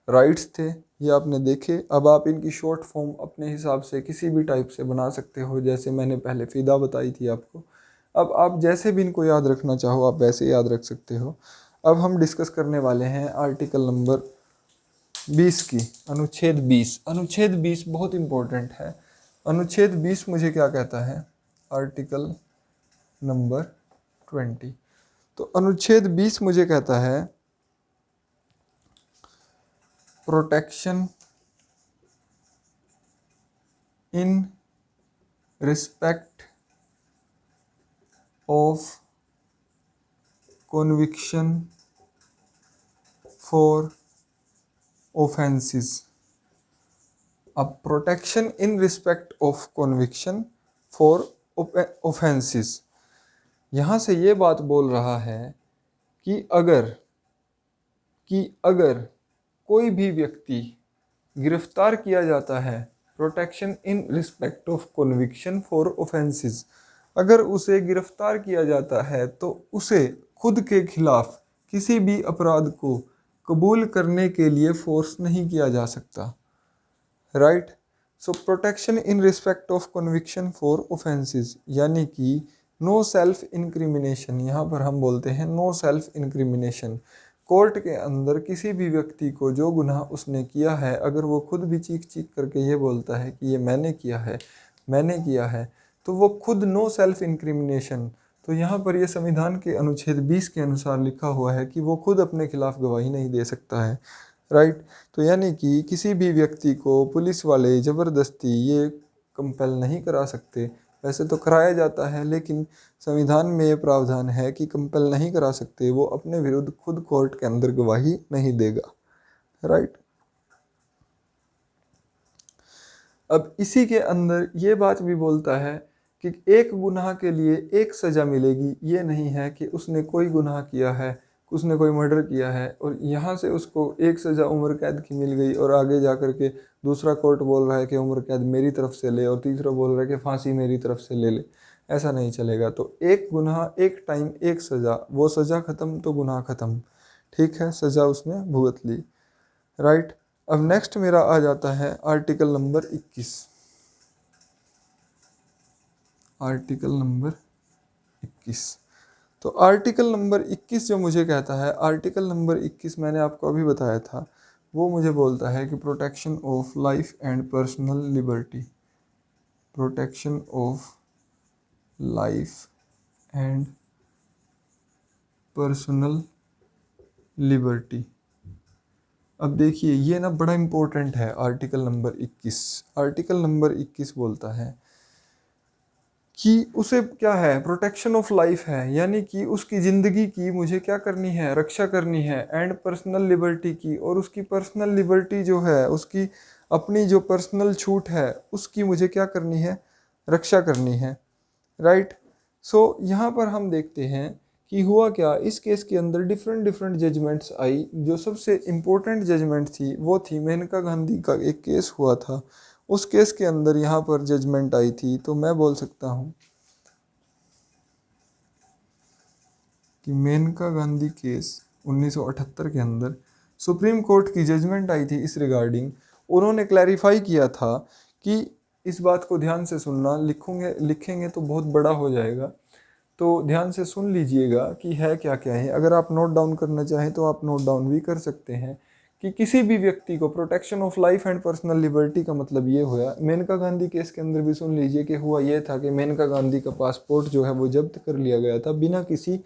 राइट्स थे, ये आपने देखे। अब आप इनकी शॉर्ट फॉर्म अपने हिसाब से किसी भी टाइप से बना सकते हो, जैसे मैंने पहले फ़िदा बताई थी आपको। अब आप जैसे भी इनको याद रखना चाहो आप वैसे याद रख सकते हो। अब हम डिस्कस करने वाले हैं आर्टिकल नंबर 20 की, अनुच्छेद 20। अनुच्छेद 20 बहुत इम्पोर्टेंट है। अनुच्छेद 20 मुझे क्या कहता है? Article number 20। तो अनुच्छेद 20 मुझे कहता है protection in respect of conviction for offenses। अब protection in respect of conviction for offenses, यहाँ से ये बात बोल रहा है कि अगर कोई भी व्यक्ति गिरफ्तार किया जाता है, protection in respect of conviction for offenses, अगर उसे गिरफ्तार किया जाता है तो उसे खुद के खिलाफ किसी भी अपराध को कबूल करने के लिए फोर्स नहीं किया जा सकता। Right. So protection in respect of conviction for offences, यानी कि नो सेल्फ इंक्रिमिनेशन। यहाँ पर हम बोलते हैं नो सेल्फ इंक्रिमिनेशन। कोर्ट के अंदर किसी भी व्यक्ति को जो गुनाह उसने किया है, अगर वो खुद भी चीख चीख करके ये बोलता है कि ये मैंने किया है, तो वो खुद नो सेल्फ इंक्रिमिनेशन। तो यहाँ पर ये संविधान के अनुच्छेद 20 के अनुसार लिखा हुआ है कि वो खुद अपने खिलाफ गवाही नहीं दे सकता है। राइट। तो यानी कि किसी भी व्यक्ति को पुलिस वाले ज़बरदस्ती ये कंपेल नहीं करा सकते। वैसे तो कराया जाता है, लेकिन संविधान में ये प्रावधान है कि कंपेल नहीं करा सकते, वो अपने विरुद्ध खुद कोर्ट के अंदर गवाही नहीं देगा। राइट। अब इसी के अंदर ये बात भी बोलता है कि एक गुनाह के लिए एक सज़ा मिलेगी। ये नहीं है कि उसने कोई गुनाह किया है, उसने कोई मर्डर किया है और यहाँ से उसको एक सज़ा उम्र कैद की मिल गई और आगे जा कर के दूसरा कोर्ट बोल रहा है कि उम्र कैद मेरी तरफ से ले और तीसरा बोल रहा है कि फांसी मेरी तरफ से ले ले। ऐसा नहीं चलेगा। तो एक गुनाह एक टाइम एक सज़ा, वो सज़ा ख़त्म तो गुनाह ख़त्म। ठीक है, सज़ा उसने भुगत ली। राइट। अब नेक्स्ट मेरा आ जाता है आर्टिकल नंबर 21। Article number 21। तो आर्टिकल नंबर 21 जो मुझे कहता है, आर्टिकल नंबर 21 मैंने आपको अभी बताया था, वो मुझे बोलता है कि protection of life and personal liberty. Protection of life and personal liberty. अब देखिए ये ना बड़ा इम्पोर्टेंट है आर्टिकल नंबर 21। आर्टिकल नंबर 21 बोलता है कि उसे क्या है, प्रोटेक्शन ऑफ लाइफ है, यानी कि उसकी ज़िंदगी की मुझे क्या करनी है, रक्षा करनी है। एंड पर्सनल लिबर्टी की, और उसकी पर्सनल लिबर्टी जो है, उसकी अपनी जो पर्सनल छूट है उसकी मुझे क्या करनी है, रक्षा करनी है। राइट। सो यहाँ पर हम देखते हैं कि हुआ क्या, इस केस के अंदर डिफरेंट जजमेंट्स आई। जो सबसे इम्पोर्टेंट जजमेंट थी वो थी मेनका गांधी का एक केस हुआ था। उस केस के अंदर यहाँ पर जजमेंट आई थी। तो मैं बोल सकता हूँ कि मेनका गांधी केस 1978 के अंदर सुप्रीम कोर्ट की जजमेंट आई थी इस रिगार्डिंग। उन्होंने क्लैरिफाई किया था कि इस बात को ध्यान से सुनना, लिखेंगे तो बहुत बड़ा हो जाएगा, तो ध्यान से सुन लीजिएगा कि है क्या क्या है। अगर आप नोट डाउन करना चाहें तो आप नोट डाउन भी कर सकते हैं कि किसी भी व्यक्ति को protection of life and personal liberty का मतलब ये हुआ। मेनका गांधी केस के अंदर भी सुन लीजिए कि हुआ ये था कि मेनका गांधी का पासपोर्ट जो है वो जब्त कर लिया गया था, बिना किसी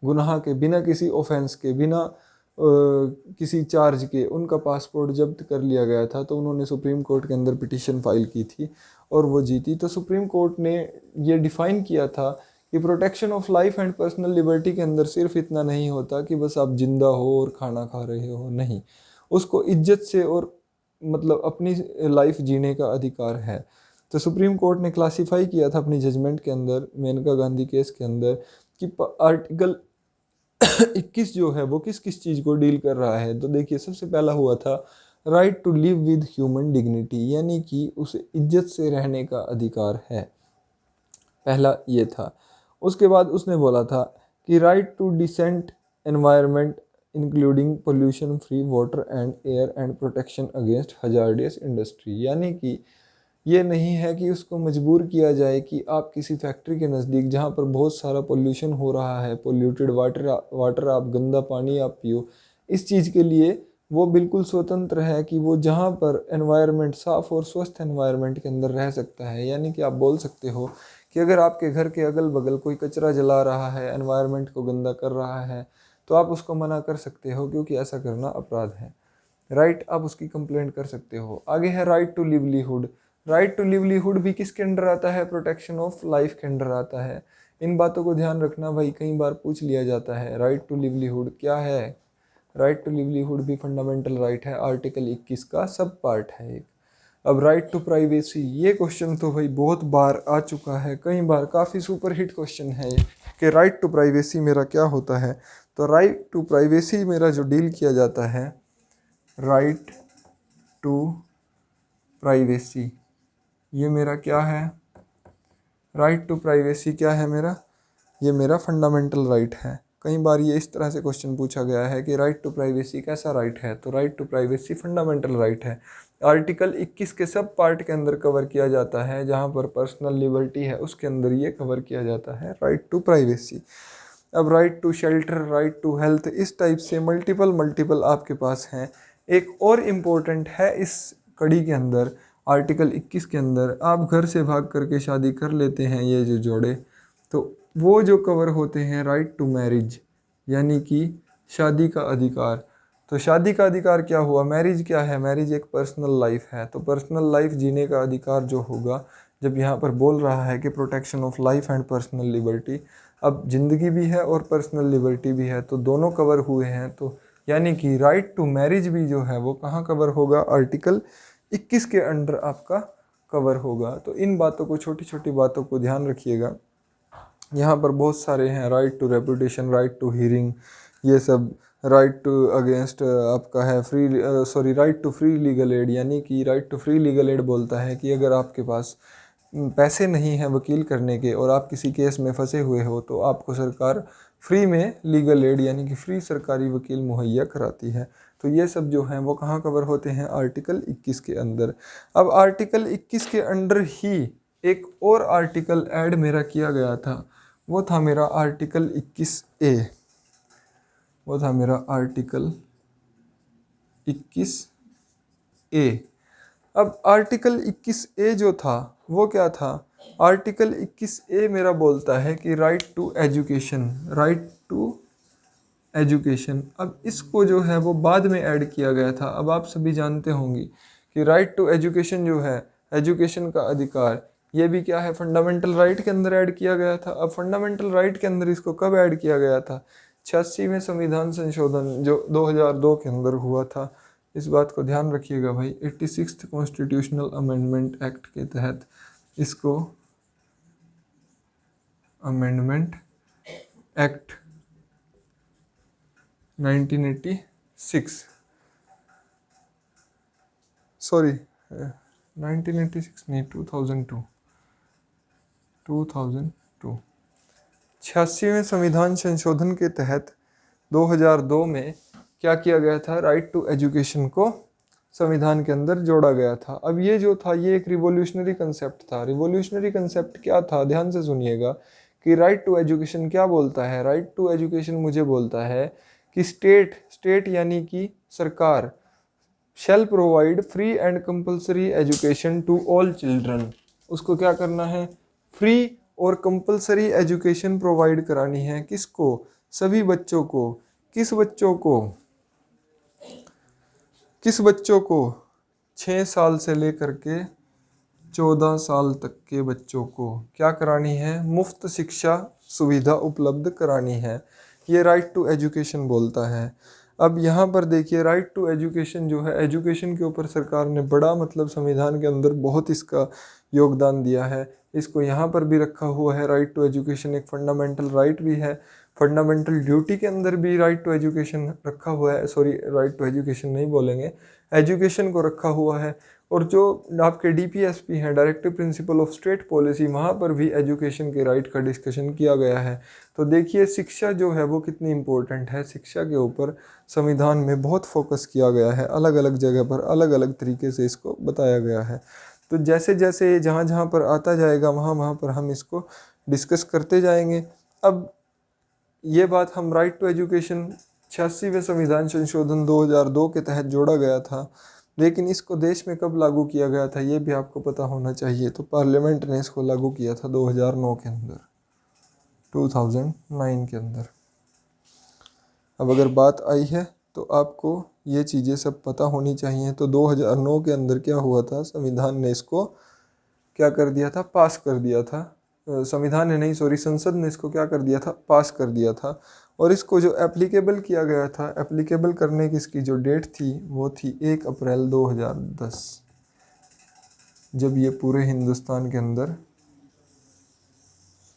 गुनाह के, बिना किसी ऑफेंस के, बिना किसी चार्ज के उनका पासपोर्ट जब्त कर लिया गया था। तो उन्होंने सुप्रीम कोर्ट के अंदर पिटीशन फाइल की थी और वो जीती। तो सुप्रीम कोर्ट ने ये डिफ़ाइन किया था कि protection of life and personal liberty के अंदर सिर्फ इतना नहीं होता कि बस आप जिंदा हो और खाना खा रहे हो, नहीं, उसको इज्जत से और मतलब अपनी लाइफ जीने का अधिकार है। तो सुप्रीम कोर्ट ने क्लासिफाई किया था अपनी जजमेंट के अंदर, मेनका गांधी केस के अंदर, कि आर्टिकल 21 जो है वो किस किस चीज़ को डील कर रहा है। तो देखिए सबसे पहला हुआ था right to live with human dignity, यानी कि उसे इज्जत से रहने का अधिकार है, पहला ये था। उसके बाद उसने बोला था कि right to decent environment including pollution free water and air and protection against hazardous industry, यानी कि ये नहीं है कि उसको मजबूर किया जाए कि आप किसी फैक्ट्री के नज़दीक जहाँ पर बहुत सारा पोल्यूशन हो रहा है, पोल्यूटेड वाटर आप गंदा पानी आप पियो, इस चीज़ के लिए वो बिल्कुल स्वतंत्र है कि वो जहाँ पर एनवायरनमेंट साफ़ और स्वस्थ एनवायरनमेंट के अंदर रह सकता है। यानी कि आप बोल सकते हो कि अगर आपके घर के अगल बगल कोई कचरा जला रहा है, एनवायरनमेंट को गंदा कर रहा है, तो आप उसको मना कर सकते हो, क्योंकि ऐसा करना अपराध है। राइट, आप उसकी कंप्लेंट कर सकते हो। आगे है right to livelihood. Right to livelihood भी किसके अंडर आता है? प्रोटेक्शन ऑफ लाइफ के अंडर आता है। इन बातों को ध्यान रखना भाई, कई बार पूछ लिया जाता है राइट टू लिवलीहुड क्या है। राइट टू लिवलीहुड भी फंडामेंटल राइट है, आर्टिकल 21 का सब पार्ट है एक। अब राइट टू प्राइवेसी, ये क्वेश्चन तो भाई बहुत बार आ चुका है, कई बार, काफ़ी सुपर हिट क्वेश्चन है ये कि राइट टू प्राइवेसी मेरा क्या होता है। तो राइट टू प्राइवेसी मेरा जो डील किया जाता है, राइट टू प्राइवेसी, ये मेरा क्या है? राइट टू प्राइवेसी क्या है मेरा? ये मेरा फंडामेंटल राइट है। कई बार ये इस तरह से क्वेश्चन पूछा गया है कि राइट टू प्राइवेसी कैसा राइट है, तो right to privacy fundamental right है। आर्टिकल 21 के सब पार्ट के अंदर कवर किया जाता है, जहाँ पर पर्सनल लिबर्टी है उसके अंदर ये कवर किया जाता है राइट टू प्राइवेसी। अब right to shelter, right to health, इस टाइप से मल्टीपल आपके पास हैं। एक और इम्पोर्टेंट है इस कड़ी के अंदर, आर्टिकल 21 के अंदर, आप घर से भाग करके शादी कर लेते हैं ये जो जोड़े, तो वो जो कवर होते हैं राइट टू मैरिज, यानी कि शादी का अधिकार। तो शादी का अधिकार क्या हुआ? मैरिज क्या है? मैरिज एक पर्सनल लाइफ है, तो पर्सनल लाइफ जीने का अधिकार जो होगा, जब यहाँ पर बोल रहा है कि protection of life and personal liberty, अब ज़िंदगी भी है और पर्सनल लिबर्टी भी है, तो दोनों कवर हुए हैं। तो यानी कि राइट टू मैरिज भी जो है वो कहाँ कवर होगा? आर्टिकल 21 के अंडर आपका कवर होगा। तो इन बातों को, छोटी छोटी बातों को ध्यान रखिएगा। यहाँ पर बहुत सारे हैं, right to reputation, right to hearing, ये सब, राइट टू अगेंस्ट आपका है right to free legal aid, यानी कि right to free legal aid बोलता है कि अगर आपके पास पैसे नहीं हैं वकील करने के और आप किसी केस में फंसे हुए हो, तो आपको सरकार फ्री में लीगल एड यानी कि फ्री सरकारी वकील मुहैया कराती है। तो ये सब जो हैं वो कहाँ कवर होते हैं? आर्टिकल 21 के अंदर। अब आर्टिकल 21 के अंडर ही एक और आर्टिकल ऐड मेरा किया गया था, वो था मेरा आर्टिकल 21A, वो था मेरा आर्टिकल 21A। अब आर्टिकल 21A जो था वो क्या था? आर्टिकल 21A मेरा बोलता है कि right to education, right to education. अब इसको जो है वो बाद में ऐड किया गया था। अब आप सभी जानते होंगे कि राइट टू एजुकेशन जो है, एजुकेशन का अधिकार, ये भी क्या है? फंडामेंटल राइट के अंदर ऐड किया गया था। अब फंडामेंटल राइट के अंदर इसको कब ऐड किया गया था? 86वें संविधान संशोधन जो 2002 के अंदर हुआ था। इस बात को ध्यान रखिएगा भाई, 86th कॉन्स्टिट्यूशनल अमेंडमेंट एक्ट के तहत इसको अमेंडमेंट एक्ट 1986, सॉरी 1986 नहीं, 2002, 86वें संविधान संशोधन के तहत 2002 में क्या किया गया था? राइट टू एजुकेशन को संविधान के अंदर जोड़ा गया था। अब ये जो था ये एक रिवोल्यूशनरी कंसेप्ट था। रिवोल्यूशनरी कंसेप्ट क्या था? ध्यान से सुनिएगा कि राइट टू एजुकेशन क्या बोलता है? राइट टू एजुकेशन मुझे बोलता है कि स्टेट यानी कि सरकार shall provide free and compulsory education to all children. उसको क्या करना है? फ्री और कंपलसरी एजुकेशन प्रोवाइड करानी है। किसको? सभी बच्चों को। किस बच्चों को? किस बच्चों को? 6 साल से लेकर के 14 साल तक के बच्चों को क्या करानी है? मुफ्त शिक्षा सुविधा उपलब्ध करानी है। ये राइट टू एजुकेशन बोलता है। अब यहाँ पर देखिए, राइट टू एजुकेशन जो है, एजुकेशन के ऊपर सरकार ने बड़ा मतलब संविधान के अंदर बहुत इसका योगदान दिया है। इसको यहाँ पर भी रखा हुआ है, राइट टू एजुकेशन एक फंडामेंटल राइट भी है। फंडामेंटल ड्यूटी के अंदर भी राइट टू एजुकेशन रखा हुआ है, सॉरी राइट टू एजुकेशन नहीं बोलेंगे, एजुकेशन को रखा हुआ है। और जो आपके DPSP हैं, directive principle of state policy, वहाँ पर भी एजुकेशन के राइट का डिस्कशन किया गया है। तो देखिए शिक्षा जो है वो कितनी इम्पोर्टेंट है। शिक्षा के ऊपर संविधान में बहुत फोकस किया गया है, अलग अलग जगह पर अलग अलग तरीके से इसको बताया गया है। तो जैसे जैसे जहाँ जहाँ पर आता जाएगा वहाँ वहाँ पर हम इसको डिस्कस करते जाएंगे। अब ये बात हम राइट टू एजुकेशन 86वें संविधान संशोधन 2002 के तहत जोड़ा गया था, लेकिन इसको देश में कब लागू किया गया था ये भी आपको पता होना चाहिए। तो पार्लियामेंट ने इसको लागू किया था 2009 के अंदर, 2009 के अंदर। अब अगर बात आई है तो आपको ये चीज़ें सब पता होनी चाहिए। तो 2009 के अंदर क्या हुआ था, संविधान ने इसको क्या कर दिया था, पास कर दिया था। संविधान ने नहीं, सॉरी, संसद ने इसको क्या कर दिया था, पास कर दिया था। और इसको जो एप्लीकेबल किया गया था, एप्लीकेबल करने की इसकी जो डेट थी वो थी 1 अप्रैल 2010, जब ये पूरे हिंदुस्तान के अंदर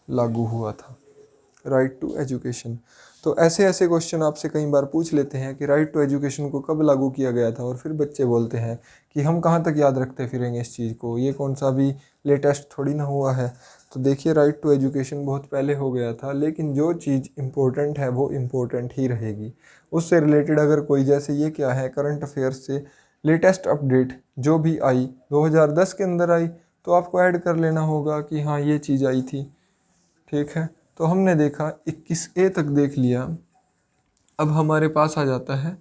लागू हुआ था राइट टू एजुकेशन। तो ऐसे ऐसे क्वेश्चन आपसे कई बार पूछ लेते हैं कि राइट टू एजुकेशन को कब लागू किया गया था, और फिर बच्चे बोलते हैं कि हम कहाँ तक याद रखते फिरेंगे इस चीज़ को, ये कौन सा भी लेटेस्ट थोड़ी ना हुआ है। तो देखिए, राइट टू एजुकेशन बहुत पहले हो गया था, लेकिन जो चीज़ इम्पोर्टेंट है वो इम्पोर्टेंट ही रहेगी। उससे रिलेटेड अगर कोई, जैसे ये क्या है, करंट अफेयर्स से लेटेस्ट अपडेट जो भी आई 2010 के अंदर आई, तो आपको ऐड कर लेना होगा कि हाँ ये चीज़ आई थी। ठीक है, तो हमने देखा 21A तक देख लिया। अब हमारे पास आ जाता है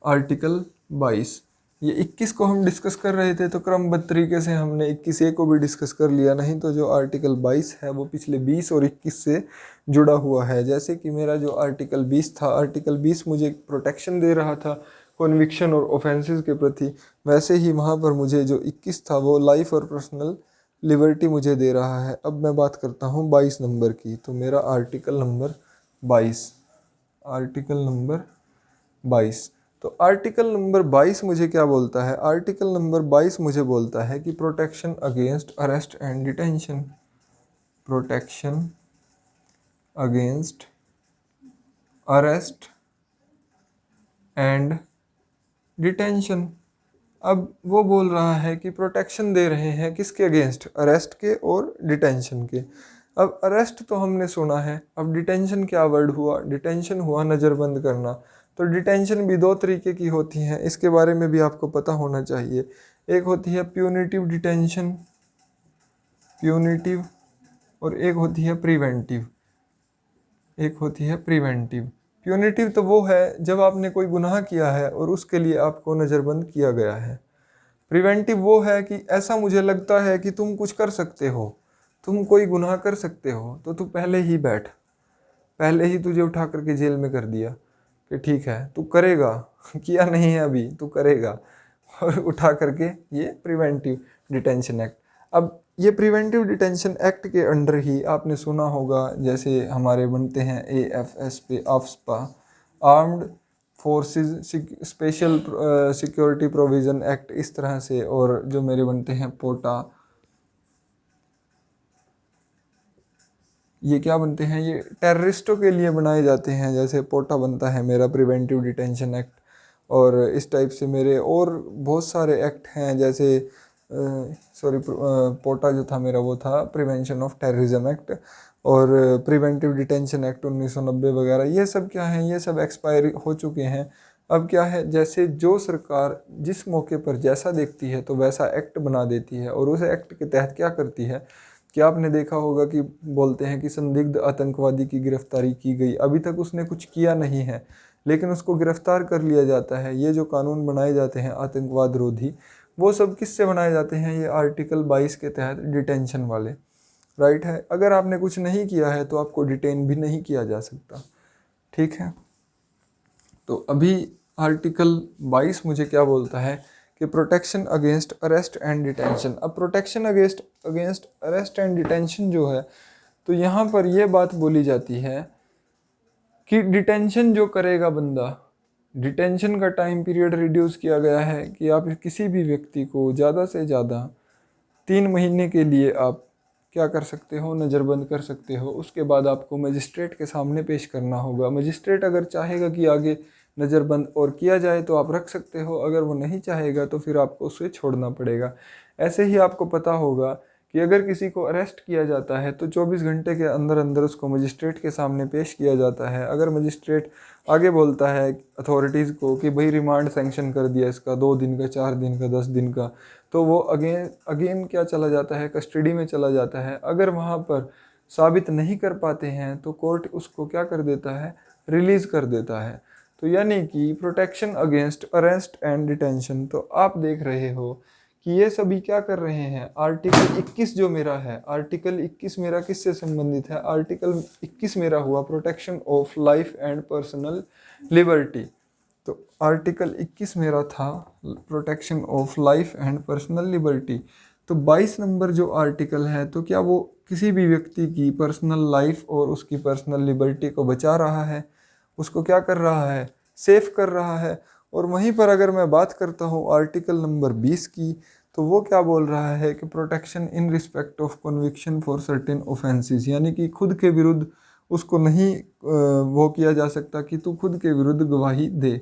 आर्टिकल 22। ये 21 को हम डिस्कस कर रहे थे, तो क्रमबद्ध तरीके से हमने 21A को भी डिस्कस कर लिया। नहीं तो जो आर्टिकल 22 है वो पिछले 20 और 21 से जुड़ा हुआ है। जैसे कि मेरा जो आर्टिकल 20 था, आर्टिकल 20 मुझे प्रोटेक्शन दे रहा था कॉन्विक्शन और ऑफेंसेस के प्रति, वैसे ही वहाँ पर मुझे जो 21 था वो लाइफ और पर्सनल लिबर्टी मुझे दे रहा है। अब मैं बात करता हूँ 22 नंबर की। तो मेरा आर्टिकल नंबर 22, आर्टिकल नंबर 22। तो आर्टिकल नंबर 22 मुझे क्या बोलता है, आर्टिकल नंबर 22 मुझे बोलता है कि protection against arrest and detention, protection against arrest and detention. अब वो बोल रहा है कि प्रोटेक्शन दे रहे हैं किसके अगेंस्ट, अरेस्ट के और डिटेंशन के। अब अरेस्ट तो हमने सुना है, अब डिटेंशन क्या वर्ड हुआ, डिटेंशन हुआ नज़रबंद करना। तो डिटेंशन भी दो तरीके की होती हैं, इसके बारे में भी आपको पता होना चाहिए। एक होती है प्यूनिटिव डिटेंशन, प्यूनिटिव, और एक होती है प्रिवेंटिव, एक होती है प्रिवेंटिव। प्यूनिटिव तो वो है जब आपने कोई गुनाह किया है और उसके लिए आपको नज़रबंद किया गया है। प्रिवेंटिव वो है कि ऐसा मुझे लगता है कि तुम कुछ कर सकते हो, तुम कोई गुनाह कर सकते हो, तो तू पहले ही बैठ, पहले ही तुझे उठा करके जेल में कर दिया कि ठीक है तू करेगा, किया नहीं है अभी, तू करेगा, और उठा करके, ये प्रिवेंटिव डिटेंशन एक्ट। अब ये प्रिवेंटिव डिटेंशन एक्ट के अंडर ही आपने सुना होगा, जैसे हमारे बनते हैं AFSP, AFSPA, armed forces special security provision act, इस तरह से। और जो मेरे बनते हैं पोटा, ये क्या बनते हैं, ये टेररिस्टों के लिए बनाए जाते हैं। जैसे पोटा बनता है मेरा प्रिवेंटिव डिटेंशन एक्ट, और इस टाइप से मेरे और बहुत सारे एक्ट हैं। जैसे सॉरी, पोटा जो था मेरा वो था प्रिवेंशन ऑफ टेररिज्म एक्ट, और प्रिवेंटिव डिटेंशन एक्ट 1990 वगैरह, ये सब क्या हैं, ये सब एक्सपायर हो चुके हैं। अब क्या है, जैसे जो सरकार जिस मौके पर जैसा देखती है तो वैसा एक्ट बना देती है, और उस एक्ट के तहत क्या करती है कि आपने देखा होगा कि बोलते हैं कि संदिग्ध आतंकवादी की गिरफ्तारी की गई, अभी तक उसने कुछ किया नहीं है लेकिन उसको गिरफ्तार कर लिया जाता है। ये जो कानून बनाए जाते हैं आतंकवाद रोधी, वो सब किससे बनाए जाते हैं, ये आर्टिकल 22 के तहत डिटेंशन वाले, राइट है। अगर आपने कुछ नहीं किया है तो आपको डिटेन भी नहीं किया जा सकता, ठीक है। तो अभी आर्टिकल 22 मुझे क्या बोलता है कि protection against arrest and detention. अब protection against arrest and detention जो है, तो यहाँ पर यह बात बोली जाती है कि डिटेंशन जो करेगा बंदा, डिटेंशन का टाइम पीरियड रिड्यूस किया गया है कि आप किसी भी व्यक्ति को ज़्यादा से ज़्यादा 3 महीने के लिए आप क्या कर सकते हो, नज़रबंद कर सकते हो। उसके बाद आपको मजिस्ट्रेट के सामने पेश करना होगा। मजिस्ट्रेट अगर चाहेगा कि आगे नज़रबंद और किया जाए तो आप रख सकते हो, अगर वो नहीं चाहेगा तो फिर आपको उसे छोड़ना पड़ेगा। ऐसे ही आपको पता होगा कि अगर किसी को अरेस्ट किया जाता है तो 24 घंटे के अंदर अंदर उसको मजिस्ट्रेट के सामने पेश किया जाता है। अगर मजिस्ट्रेट आगे बोलता है अथॉरिटीज़ को कि भाई रिमांड सैंक्शन कर दिया इसका 2 दिन का, 4 दिन का, 10 दिन का, तो वो अगेन क्या चला जाता है, कस्टडी में चला जाता है। अगर वहाँ पर साबित नहीं कर पाते हैं तो कोर्ट उसको क्या कर देता है, रिलीज़ कर देता है। तो यानी कि protection against arrest and detention. तो आप देख रहे हो कि ये सभी क्या कर रहे हैं। आर्टिकल 21 जो मेरा है, आर्टिकल 21 मेरा किससे संबंधित है, आर्टिकल 21 मेरा हुआ protection of life and personal liberty. तो आर्टिकल 21 मेरा था protection of life and personal liberty. तो 22 नंबर जो आर्टिकल है, तो क्या वो किसी भी व्यक्ति की पर्सनल लाइफ और उसकी पर्सनल लिबर्टी को बचा रहा है, उसको क्या कर रहा है, सेफ कर रहा है। और वहीं पर अगर मैं बात करता हूँ आर्टिकल नंबर 20 की, तो वो क्या बोल रहा है कि protection in respect of conviction for certain offences, यानी कि खुद के विरुद्ध उसको नहीं वो किया जा सकता कि तू खुद के विरुद्ध गवाही दे।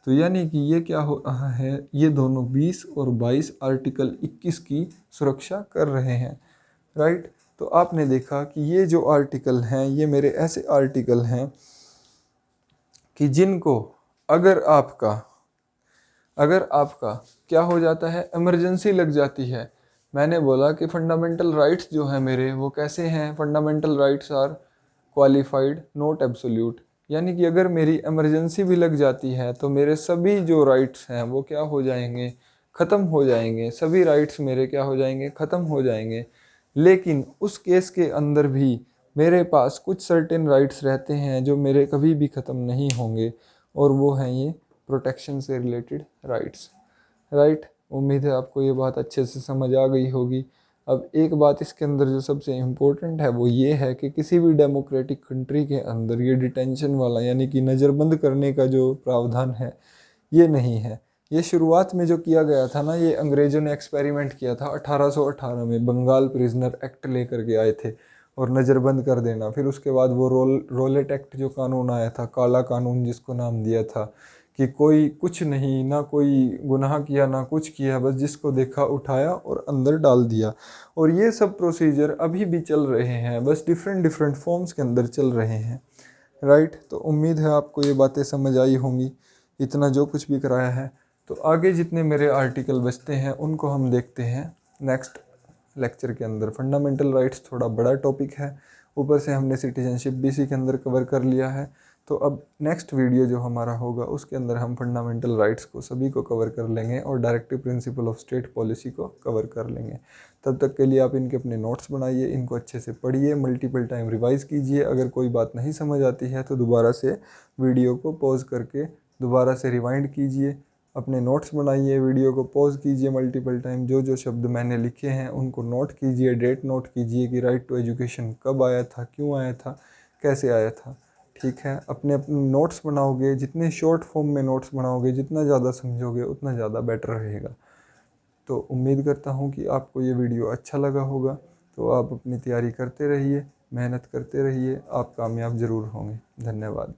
तो यानी कि ये क्या हो रहा है, ये दोनों 20 और 22 आर्टिकल 21 की सुरक्षा कर रहे हैं, राइट। तो आपने देखा कि ये जो आर्टिकल हैं ये मेरे ऐसे आर्टिकल हैं कि जिनको अगर आपका क्या हो जाता है, इमरजेंसी लग जाती है। मैंने बोला कि फंडामेंटल राइट्स जो हैं मेरे वो कैसे हैं, fundamental rights are qualified not absolute, यानी कि अगर मेरी इमरजेंसी भी लग जाती है तो मेरे सभी जो राइट्स हैं वो क्या हो जाएंगे, ख़त्म हो जाएंगे, सभी राइट्स मेरे क्या हो जाएंगे, ख़त्म हो जाएंगे। लेकिन उस केस के अंदर भी मेरे पास कुछ सर्टेन राइट्स रहते हैं जो मेरे कभी भी ख़त्म नहीं होंगे, और वो हैं ये प्रोटेक्शन से रिलेटेड राइट्स, राइट। उम्मीद है आपको ये बात अच्छे से समझ आ गई होगी। अब एक बात इसके अंदर जो सबसे इम्पोर्टेंट है वो ये है कि किसी भी डेमोक्रेटिक कंट्री के अंदर ये डिटेंशन वाला यानी कि नज़रबंद करने का जो प्रावधान है ये नहीं है। ये शुरुआत में जो किया गया था ना, ये अंग्रेज़ों ने एक्सपेरिमेंट किया था 1818 में, बंगाल प्रिजनर एक्ट लेकर के आए थे और नज़रबंद कर देना। फिर उसके बाद वो रोलेट एक्ट जो कानून आया था, काला कानून जिसको नाम दिया था, कि कोई कुछ नहीं, ना कोई गुनाह किया ना कुछ किया, बस जिसको देखा उठाया और अंदर डाल दिया। और ये सब प्रोसीजर अभी भी चल रहे हैं, बस डिफरेंट फॉर्म्स के अंदर चल रहे हैं, राइट। तो उम्मीद है आपको ये बातें समझ आई होंगी, इतना जो कुछ भी कराया है। तो आगे जितने मेरे आर्टिकल बचते हैं उनको हम देखते हैं नेक्स्ट लेक्चर के अंदर। फंडामेंटल राइट्स थोड़ा बड़ा टॉपिक है, ऊपर से हमने सिटीजनशिप भी इसी के अंदर कवर कर लिया है। तो अब नेक्स्ट वीडियो जो हमारा होगा उसके अंदर हम फंडामेंटल राइट्स को सभी को कवर कर लेंगे और directive principle of state policy को कवर कर लेंगे। तब तक के लिए आप इनके अपने नोट्स बनाइए, इनको अच्छे से पढ़िए, मल्टीपल टाइम रिवाइज़ कीजिए। अगर कोई बात नहीं समझ आती है तो दोबारा से वीडियो को पॉज करके दोबारा से रिवाइंड कीजिए, अपने नोट्स बनाइए, वीडियो को पॉज कीजिए मल्टीपल टाइम, जो जो शब्द मैंने लिखे हैं उनको नोट कीजिए, डेट नोट कीजिए कि राइट टू एजुकेशन कब आया था, क्यों आया था, कैसे आया था, ठीक है। अपने अपने नोट्स बनाओगे, जितने शॉर्ट फॉर्म में नोट्स बनाओगे, जितना ज़्यादा समझोगे उतना ज़्यादा बेटर रहेगा। तो उम्मीद करता हूँ कि आपको ये वीडियो अच्छा लगा होगा। तो आप अपनी तैयारी करते रहिए, मेहनत करते रहिए, आप कामयाब ज़रूर होंगे। धन्यवाद।